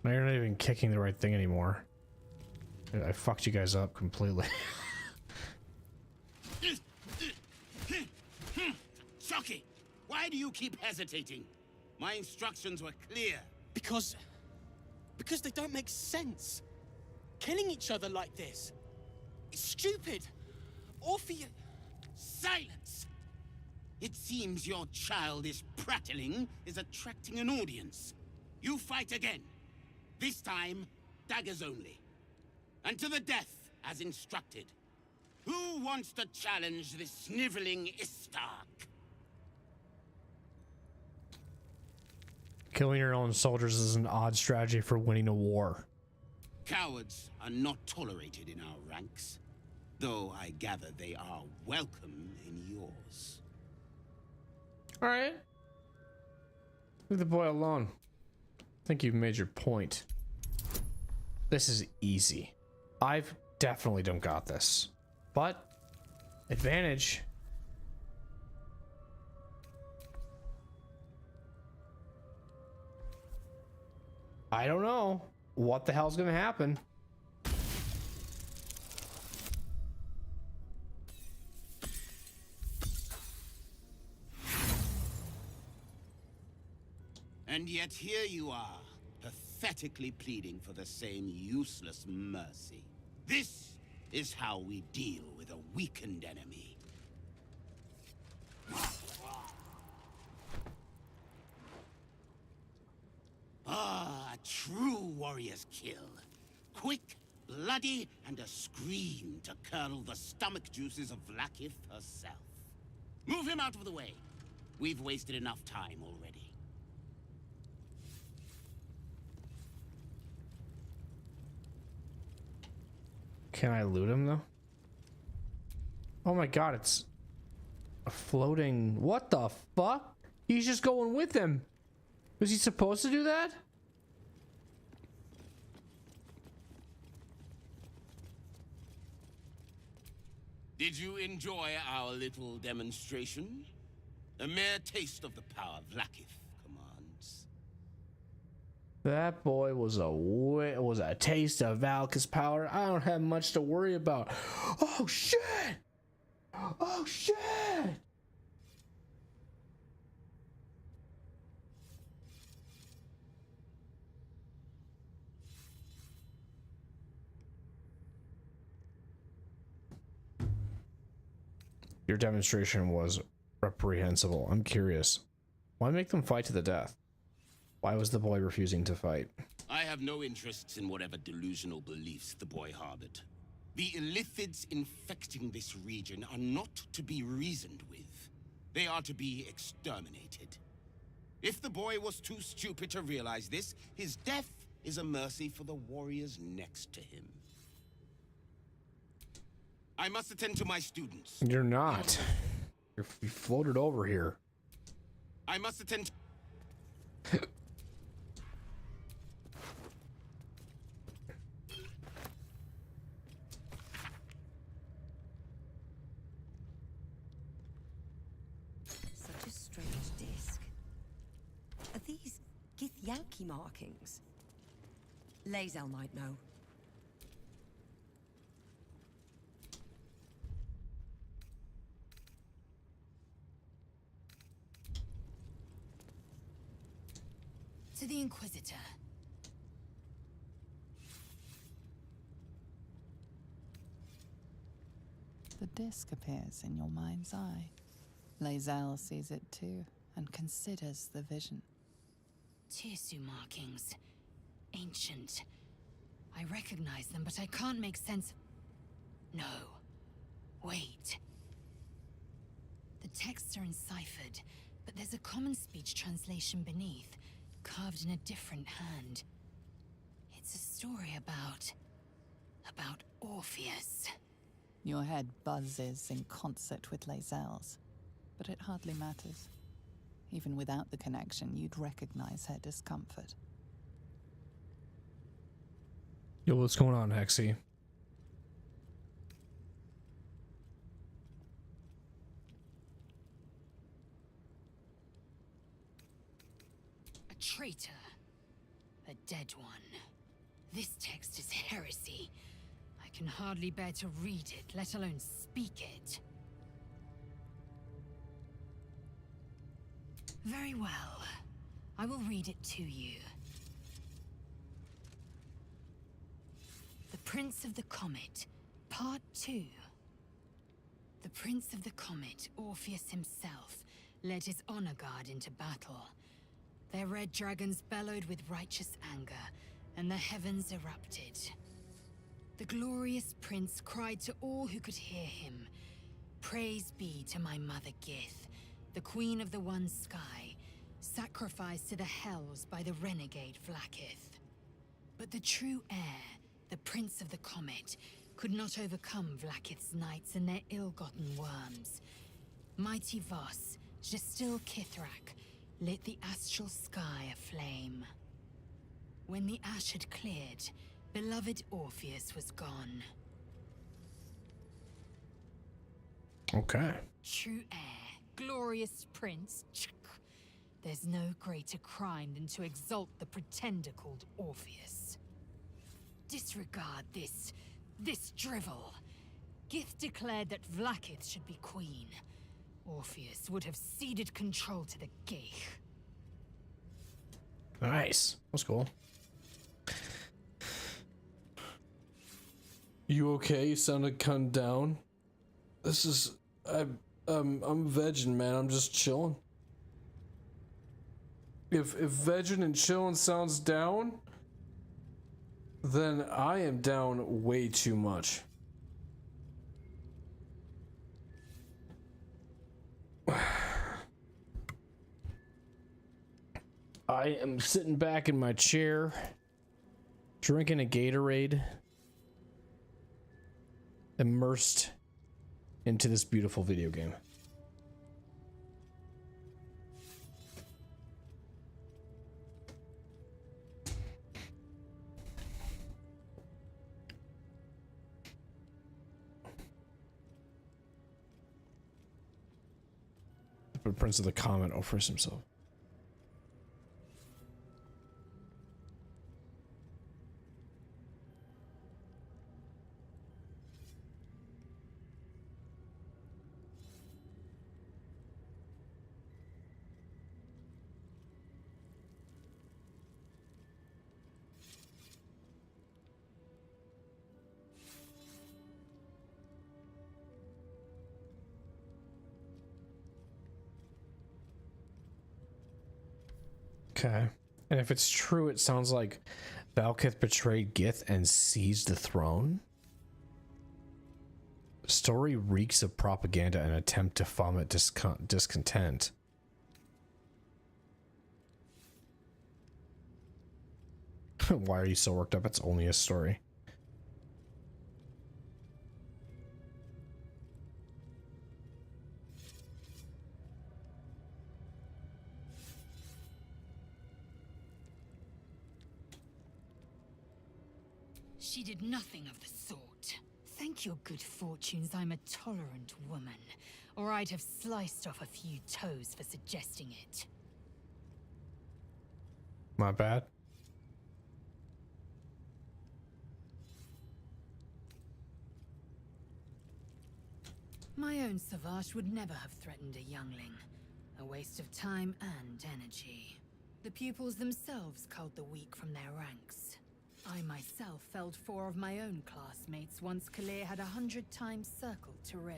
S1: Now you're not even kicking the right thing anymore. I fucked you guys up completely.
S17: Shocky! Why do you keep hesitating? My instructions were clear.
S9: Because they don't make sense. Killing each other like this. It's stupid. Or for you.
S17: Silence! It seems your childish prattling is attracting an audience. You fight again. This time, daggers only. And to the death, as instructed. Who wants to challenge this sniveling Istark?
S1: Killing your own soldiers is an odd strategy for winning a war.
S17: Cowards are not tolerated in our ranks. Though I gather they are welcome in yours.
S1: Alright. Leave the boy alone. I think you've made your point. This is easy. I've definitely don't got this. But advantage. I don't know what the hell's gonna happen.
S17: And yet here you are, pathetically pleading for the same useless mercy. This is how we deal with a weakened enemy. Ah, a true warrior's kill. Quick, bloody, and a scream to curdle the stomach juices of Vlaakith herself. Move him out of the way. We've wasted enough time already.
S1: Can I loot him though? Oh my god, it's a floating... What the fuck? He's just going with him. Was he supposed to do that?
S17: Did you enjoy our little demonstration? A mere taste of the power Vlaakith commands.
S1: That boy was a taste of Valka's power. I don't have much to worry about. Oh shit! Oh shit! Your demonstration was reprehensible. I'm curious. Why make them fight to the death? Why was the boy refusing to fight?
S17: I have no interests in whatever delusional beliefs the boy harbored. The illithids infecting this region are not to be reasoned with. They are to be exterminated.
S4: If the boy was too stupid to realize this, his death is a mercy for the warriors next to him. I must attend to my students.
S1: You're not. You floated over here.
S4: I must attend to...
S7: Such a strange disc. Are these Githyanki markings? Lae'zel might know.
S5: To the Inquisitor.
S6: The disc appears in your mind's eye. Lae'zel sees it too, and considers the vision.
S5: Tirsu markings. Ancient. I recognize them, but I can't make sense. No. Wait. The texts are enciphered, but there's a common speech translation beneath, carved in a different hand. It's a story about Orpheus.
S6: Your head buzzes in concert with Lae'zel's, but it hardly matters. Even without the connection, you'd recognize her discomfort.
S1: Yo, what's going on, Hexy?
S5: A traitor. A dead one. This text is heresy. I can hardly bear to read it, let alone speak it. Very well. I will read it to you. The Prince of the Comet, Part 2. The Prince of the Comet, Orpheus himself, led his honor guard into battle. Their red dragons bellowed with righteous anger, and the heavens erupted. The glorious prince cried to all who could hear him, "Praise be to my mother Gith, the queen of the one sky, sacrificed to the hells by the renegade Vlaakith." But the true heir, the Prince of the Comet, could not overcome Vlaakith's knights and their ill-gotten worms. Mighty Voss, Gestil Kithrak, lit the astral sky aflame. When the ash had cleared, beloved Orpheus was gone.
S1: Okay.
S5: True heir, glorious prince. There's no greater crime than to exalt the pretender called Orpheus. Disregard this drivel. Gith declared that Vlaakith should be queen. Orpheus would have ceded control to the Geich.
S1: Nice. That's cool. You okay? You sounded kind of down. This is... I'm vegging, man. I'm just chilling. If vegging and chilling sounds down, then I am down way too much. I am sitting back in my chair, drinking a Gatorade, immersed into this beautiful video game. The Prince of the Comet offers himself. Okay. And if it's true, it sounds like Valkith betrayed Gith and seized the throne. The story reeks of propaganda and attempt to foment discontent. Why are you so worked up? It's only a story.
S5: She did nothing of the sort. Thank your good fortunes I'm a tolerant woman, or I'd have sliced off a few toes for suggesting it.
S1: My bad.
S5: My own Savage would never have threatened a youngling. A waste of time and energy. The pupils themselves culled the weak from their ranks. I myself felled 4 of my own classmates once Kalir had 100 times circled Tyrell.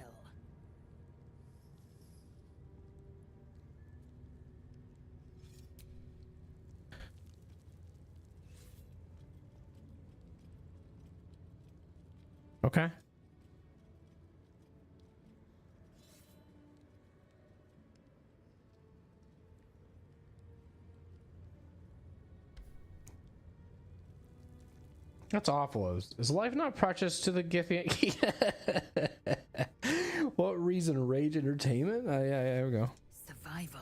S1: Okay. That's awful. Is life not precious to the Githyanki? What reason? Rage entertainment? Yeah, there we go.
S5: Survival.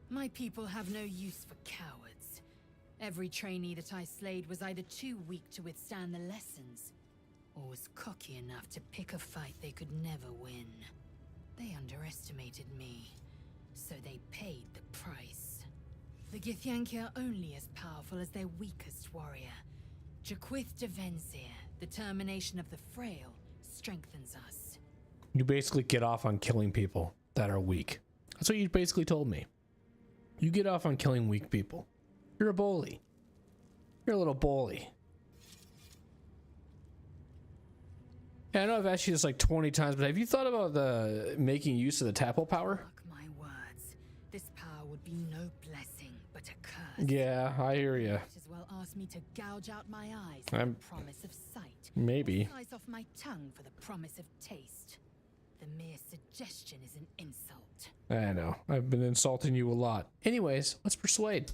S5: My people have no use for cowards. Every trainee that I slayed was either too weak to withstand the lessons, or was cocky enough to pick a fight they could never win. They underestimated me, so they paid the price. The Githyanki are only as powerful as their weakest warrior. Jaquith Devenzir, the termination of the frail, strengthens us.
S1: You basically get off on killing people that are weak. That's what you basically told me. You get off on killing weak people. You're a bully. You're a little bully. Yeah, I know I've asked you this like 20 times, but have you thought about making use of the tadpole power?
S5: Mark my words, this power would be no blessing, but a curse.
S1: Yeah, I hear you.
S5: Might as well ask me to gouge out my eyes for
S1: I'm-
S5: the promise of sight.
S1: Maybe.
S5: Slice off my tongue for the promise of taste. The mere suggestion is an insult.
S1: I know. I've been insulting you a lot. Anyways, let's persuade.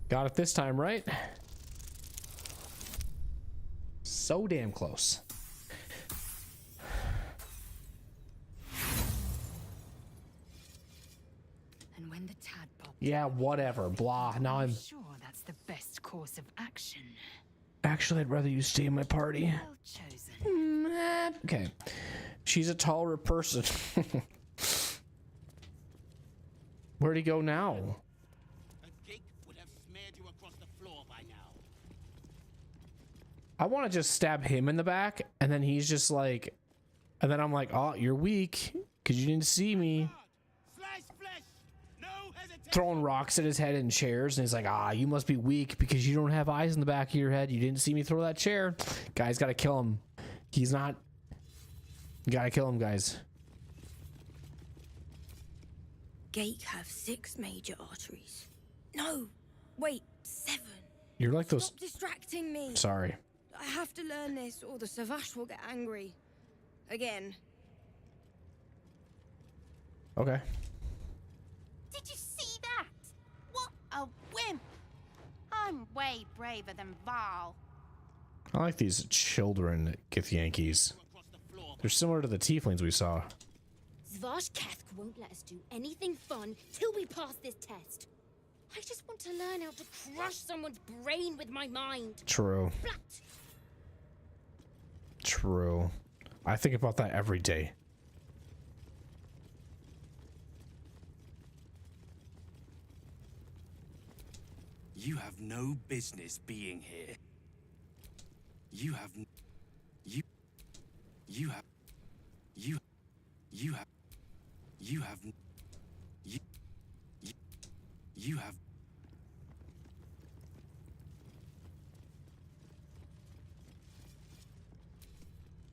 S1: Got it this time, right? So damn close.
S5: And when the tadpole...
S1: Yeah, whatever. Blah. Now I'm...
S5: sure that's the best course of action.
S1: Actually, I'd rather you stay in my party.
S5: Well chosen.
S1: Okay. She's a taller person. Where'd he go now?
S4: A gig would have smeared you across the floor by now.
S1: I want to just stab him in the back, and then he's just like... And then I'm like, oh, you're weak, because you didn't see me. Throwing rocks at his head in chairs, and he's like, you must be weak because you don't have eyes in the back of your head. You didn't see me throw that chair. Guys, gotta kill him. He's not... Gotta kill him, guys.
S2: Gate have 6 major arteries. No, wait, 7.
S1: You're like those...
S2: Stop distracting me.
S1: Sorry.
S2: I have to learn this, or the Savash will get angry. Again.
S1: Okay.
S10: Did you see that? What a wimp! I'm way braver than Val.
S1: I like these children Githyankies. They're similar to the tieflings we saw.
S2: Savash Kethk won't let us do anything fun till we pass this test. I just want to learn how to crush someone's brain with my mind.
S1: True.
S2: Blat.
S1: True. I think about that every day.
S23: You have no business being here. You have have you have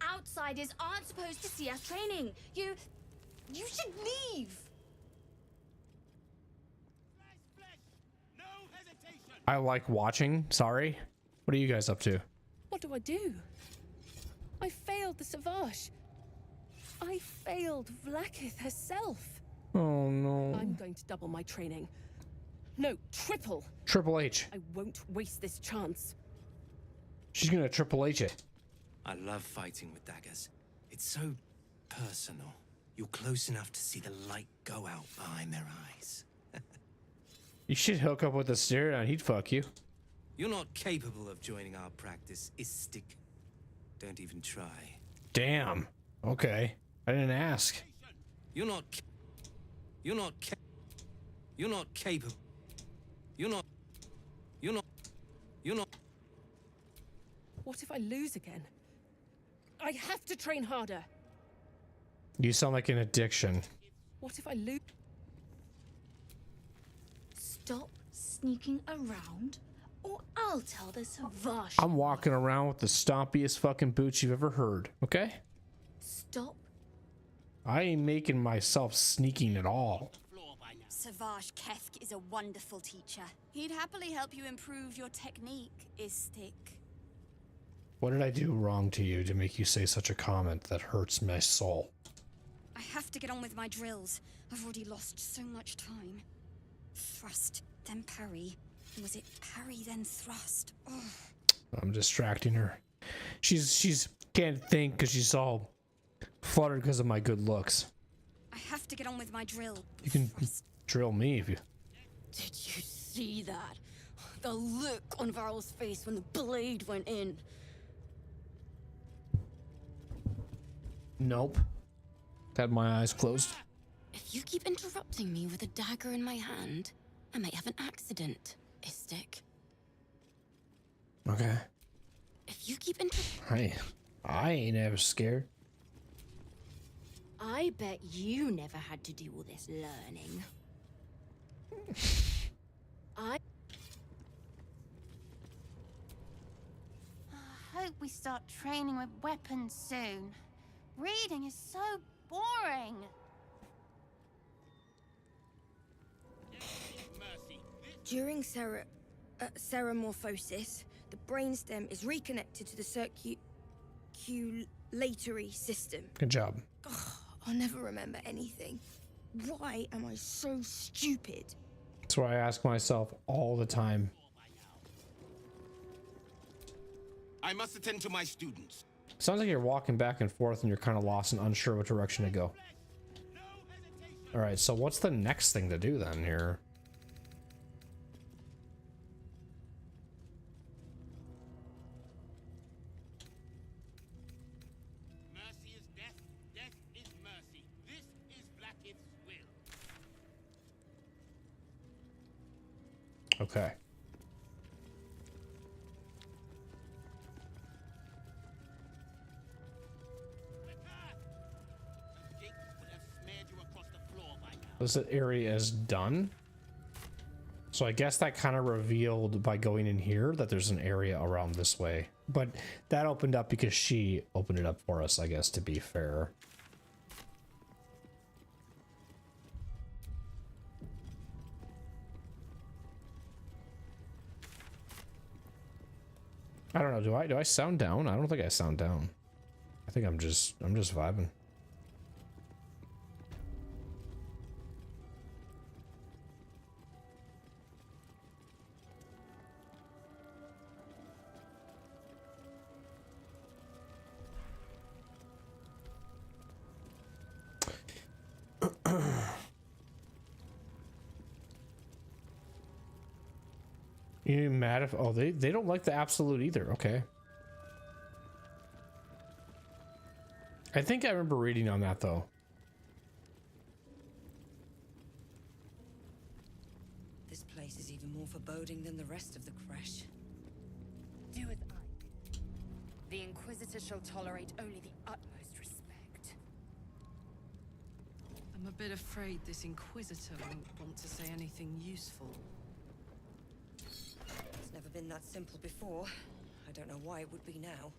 S2: Outsiders aren't supposed to see us training. You should leave.
S1: I like watching. Sorry. What are you guys up to?
S12: What do I do? I failed the Savash. I failed Vlaakith herself.
S1: Oh no.
S12: I'm going to double my training.
S8: No, triple.
S1: Triple H.
S8: I won't waste this chance.
S1: She's gonna Triple H it.
S23: I love fighting with daggers. It's so personal. You're close enough to see the light go out behind their eyes.
S1: You should hook up with a Styrian. He'd fuck you.
S23: You're not capable of joining our practice, Istik. Don't even try.
S1: Damn. Okay. I didn't ask.
S23: You're not capable. You're not.
S8: What if I lose again? I have to train harder.
S1: You sound like an addiction.
S8: What if I lose?
S3: Stop sneaking around, or I'll tell the Savage.
S1: I'm walking around with the stompiest fucking boots you've ever heard, okay?
S3: Stop.
S1: I ain't making myself sneaking at all.
S11: Savage Kethk is a wonderful teacher. He'd happily help you improve your technique, Istik.
S1: What did I do wrong to you to make you say such a comment that hurts my soul?
S11: I have to get on with my drills. I've already lost so much time. Thrust, then parry. Was it parry, then thrust? Oh.
S1: I'm distracting her. She's can't think because she's all fluttered because of my good looks.
S11: I have to get on with my drill.
S1: You can drill me if you...
S8: Did you see that? The look on Varl's face when the blade went in.
S1: Nope. Had my eyes closed.
S2: If you keep interrupting me with a dagger in my hand, I might have an accident, Istik.
S1: Okay.
S2: If you keep
S1: I ain't ever scared.
S2: I bet you never had to do all this learning.
S10: I hope we start training with weapons soon. Reading is so boring.
S14: During ceramorphosis, the brainstem is reconnected to the circulatory system.
S1: Good job.
S14: Ugh, I'll never remember anything. Why am I so stupid?
S1: That's what I ask myself all the time.
S4: I must attend to my students.
S1: Sounds like you're walking back and forth and you're kind of lost and unsure what direction to go. All right, so what's the next thing to do then here?
S4: Mercy is death, death is mercy. This is Blackith's will.
S1: Okay. This area is done. So I guess that kind of revealed by going in here that there's an area around this way. But that opened up because she opened it up for us, I guess, to be fair. I don't know, do I sound down? I don't think I sound down. I think I'm just vibing. You mad if they don't like the absolute either. Okay. I think I remember reading on that though.
S15: This place is even more foreboding than the rest of the crash.
S11: Do as I do. The Inquisitor shall tolerate only the utmost respect.
S16: I'm a bit afraid this Inquisitor won't want to say anything useful.
S15: It's never been that simple before. I don't know why it would be now.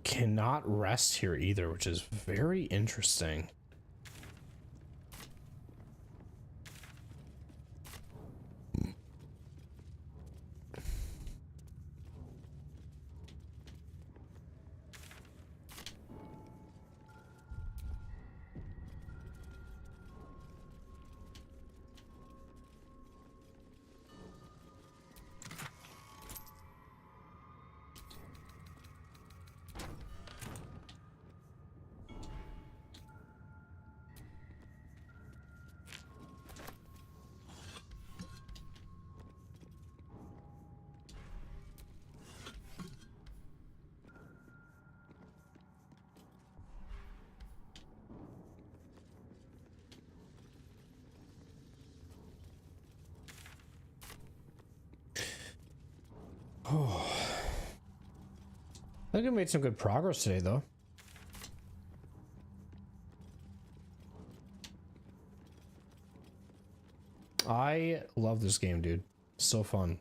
S1: Cannot rest here either, which is very interesting. I think I made some good progress today, though. I love this game, dude. So fun.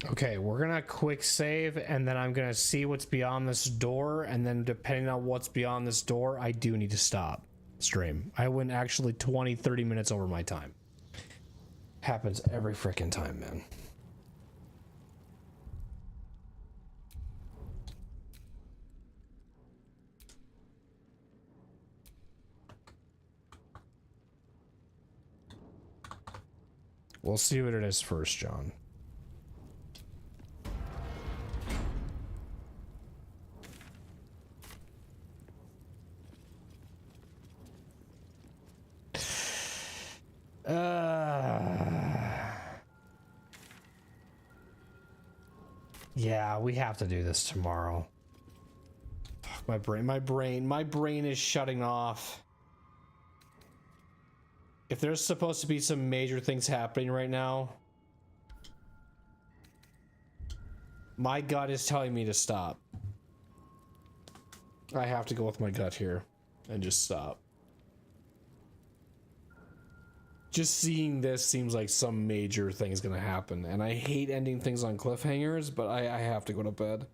S1: Okay, we're gonna quick save, and then I'm gonna see what's beyond this door, and then depending on what's beyond this door, I do need to stop stream. I went actually 20-30 minutes over my time. Happens every freaking time, man. We'll see what it is first, John. Yeah, we have to do this tomorrow. Fuck, my brain is shutting off. If there's supposed to be some major things happening right now, my gut is telling me to stop. I have to go with my gut here and just stop. Just seeing this seems like some major thing is gonna happen, and I hate ending things on cliffhangers, but I have to go to bed.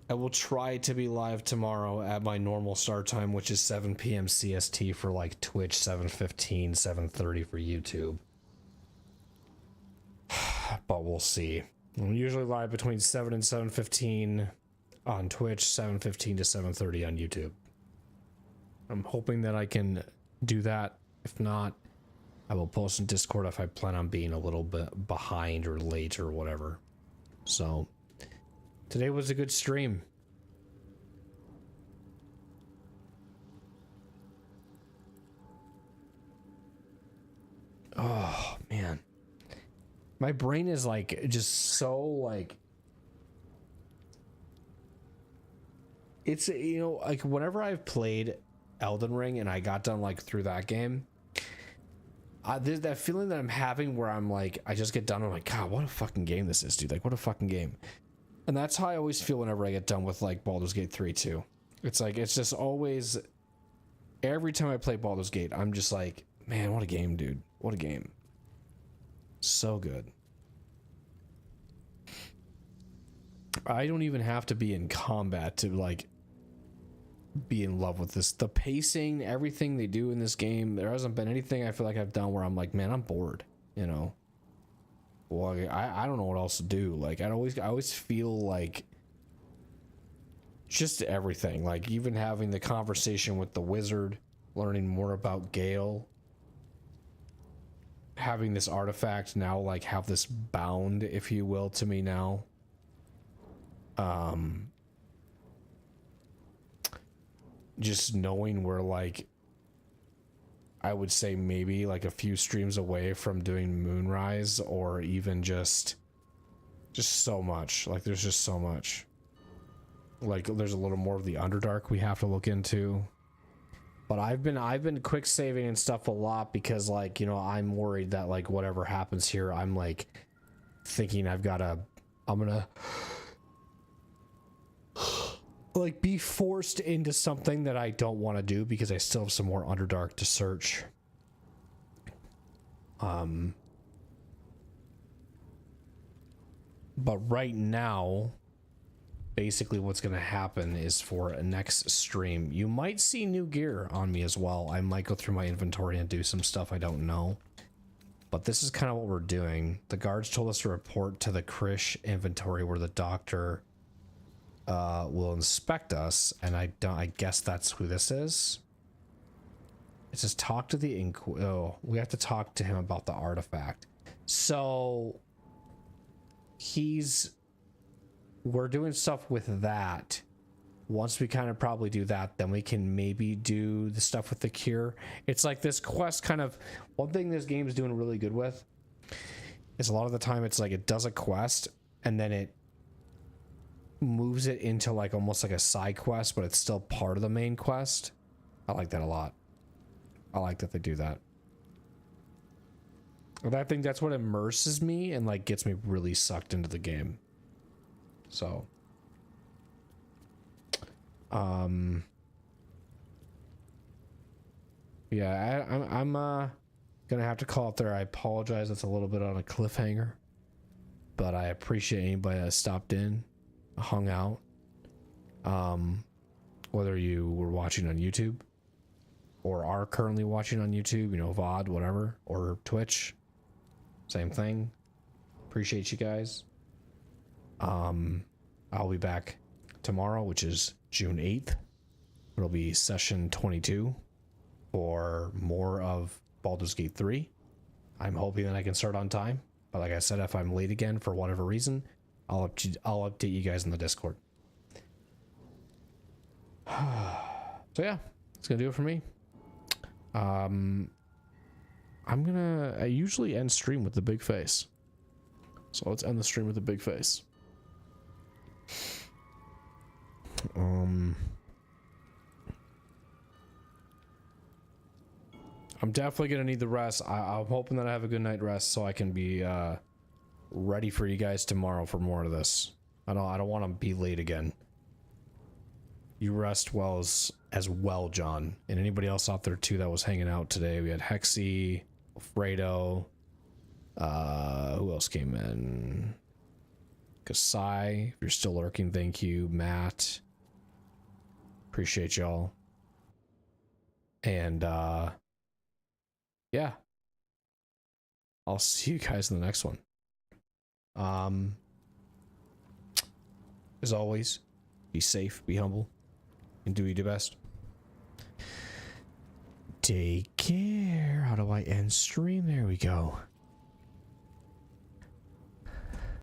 S1: I will try to be live tomorrow at my normal start time, which is 7 p.m. CST for like Twitch, 7:15, 7:30 for YouTube. But we'll see. I'm usually live between 7 and 7:15 on Twitch, 7:15 to 7:30 on YouTube. I'm hoping that I can do that. If not, I will post in Discord if I plan on being a little bit behind or late or whatever. So, today was a good stream. Oh, man. My brain is like, just so like... It's, you know, like whenever I've played Elden Ring and I got done like through that game, there's that feeling that I'm having where I'm like, I just get done, I'm like, God, what a fucking game this is, dude. Like, what a fucking game. And that's how I always feel whenever I get done with like Baldur's Gate 3 too. It's like, it's just always, every time I play Baldur's Gate, I'm just like, man, what a game, dude. What a game. So good. I don't even have to be in combat to like be in love with this. The pacing, everything they do in this game, there hasn't been anything I feel like I've done where I'm like, man, I'm bored, you know. Well, I don't know what else to do. Like, I always feel like just everything, like even having the conversation with the wizard, learning more about Gale, having this artifact now like have this bound, if you will, to me now. Just knowing we're like, I would say maybe like a few streams away from doing Moonrise, or even just so much. Like there's just so much. Like there's a little more of the Underdark we have to look into. But I've been quick saving and stuff a lot because like, you know, I'm worried that like whatever happens here, I'm like thinking I'm gonna like be forced into something that I don't want to do because I still have some more Underdark to search. But right now, basically what's going to happen is for a next stream, you might see new gear on me as well. I might go through my inventory and do some stuff I don't know. But this is kind of what we're doing. The guards told us to report to the Krish inventory where the doctor will inspect us, and I guess that's who this is. It says talk to the we have to talk to him about the artifact. So we're doing stuff with that. Once we kind of probably do that, then we can maybe do the stuff with the cure. It's like this quest kind of, one thing this game is doing really good with is a lot of the time it's like it does a quest and then it moves it into like almost like a side quest, but it's still part of the main quest. I like that a lot. I like that they do that. And I think that's what immerses me and like gets me really sucked into the game. So yeah, I'm gonna have to call it there. I apologize, it's a little bit on a cliffhanger, but I appreciate anybody that stopped in, hung out, whether you were watching on YouTube or are currently watching on YouTube, you know, VOD, whatever, or Twitch, same thing. Appreciate you guys. I'll be back tomorrow, which is June 8th. It'll be session 22 for more of Baldur's Gate 3. I'm hoping that I can start on time, but like I said, if I'm late again for whatever reason, I'll update you guys in the Discord. So yeah, that's gonna do it for me. I usually end stream with the big face, so let's end the stream with the big face. I'm definitely gonna need the rest. I'm hoping that I have a good night rest so I can be ready for you guys tomorrow for more of this. I don't want to be late again. You rest well as well, John, and anybody else out there too that was hanging out today. We had Hexy, Fredo, who else came in? Kasai, if you're still lurking, thank you. Matt, appreciate y'all. And yeah, I'll see you guys in the next one. As always, be safe, be humble, and do your best. Take care. How do I end stream? There we go.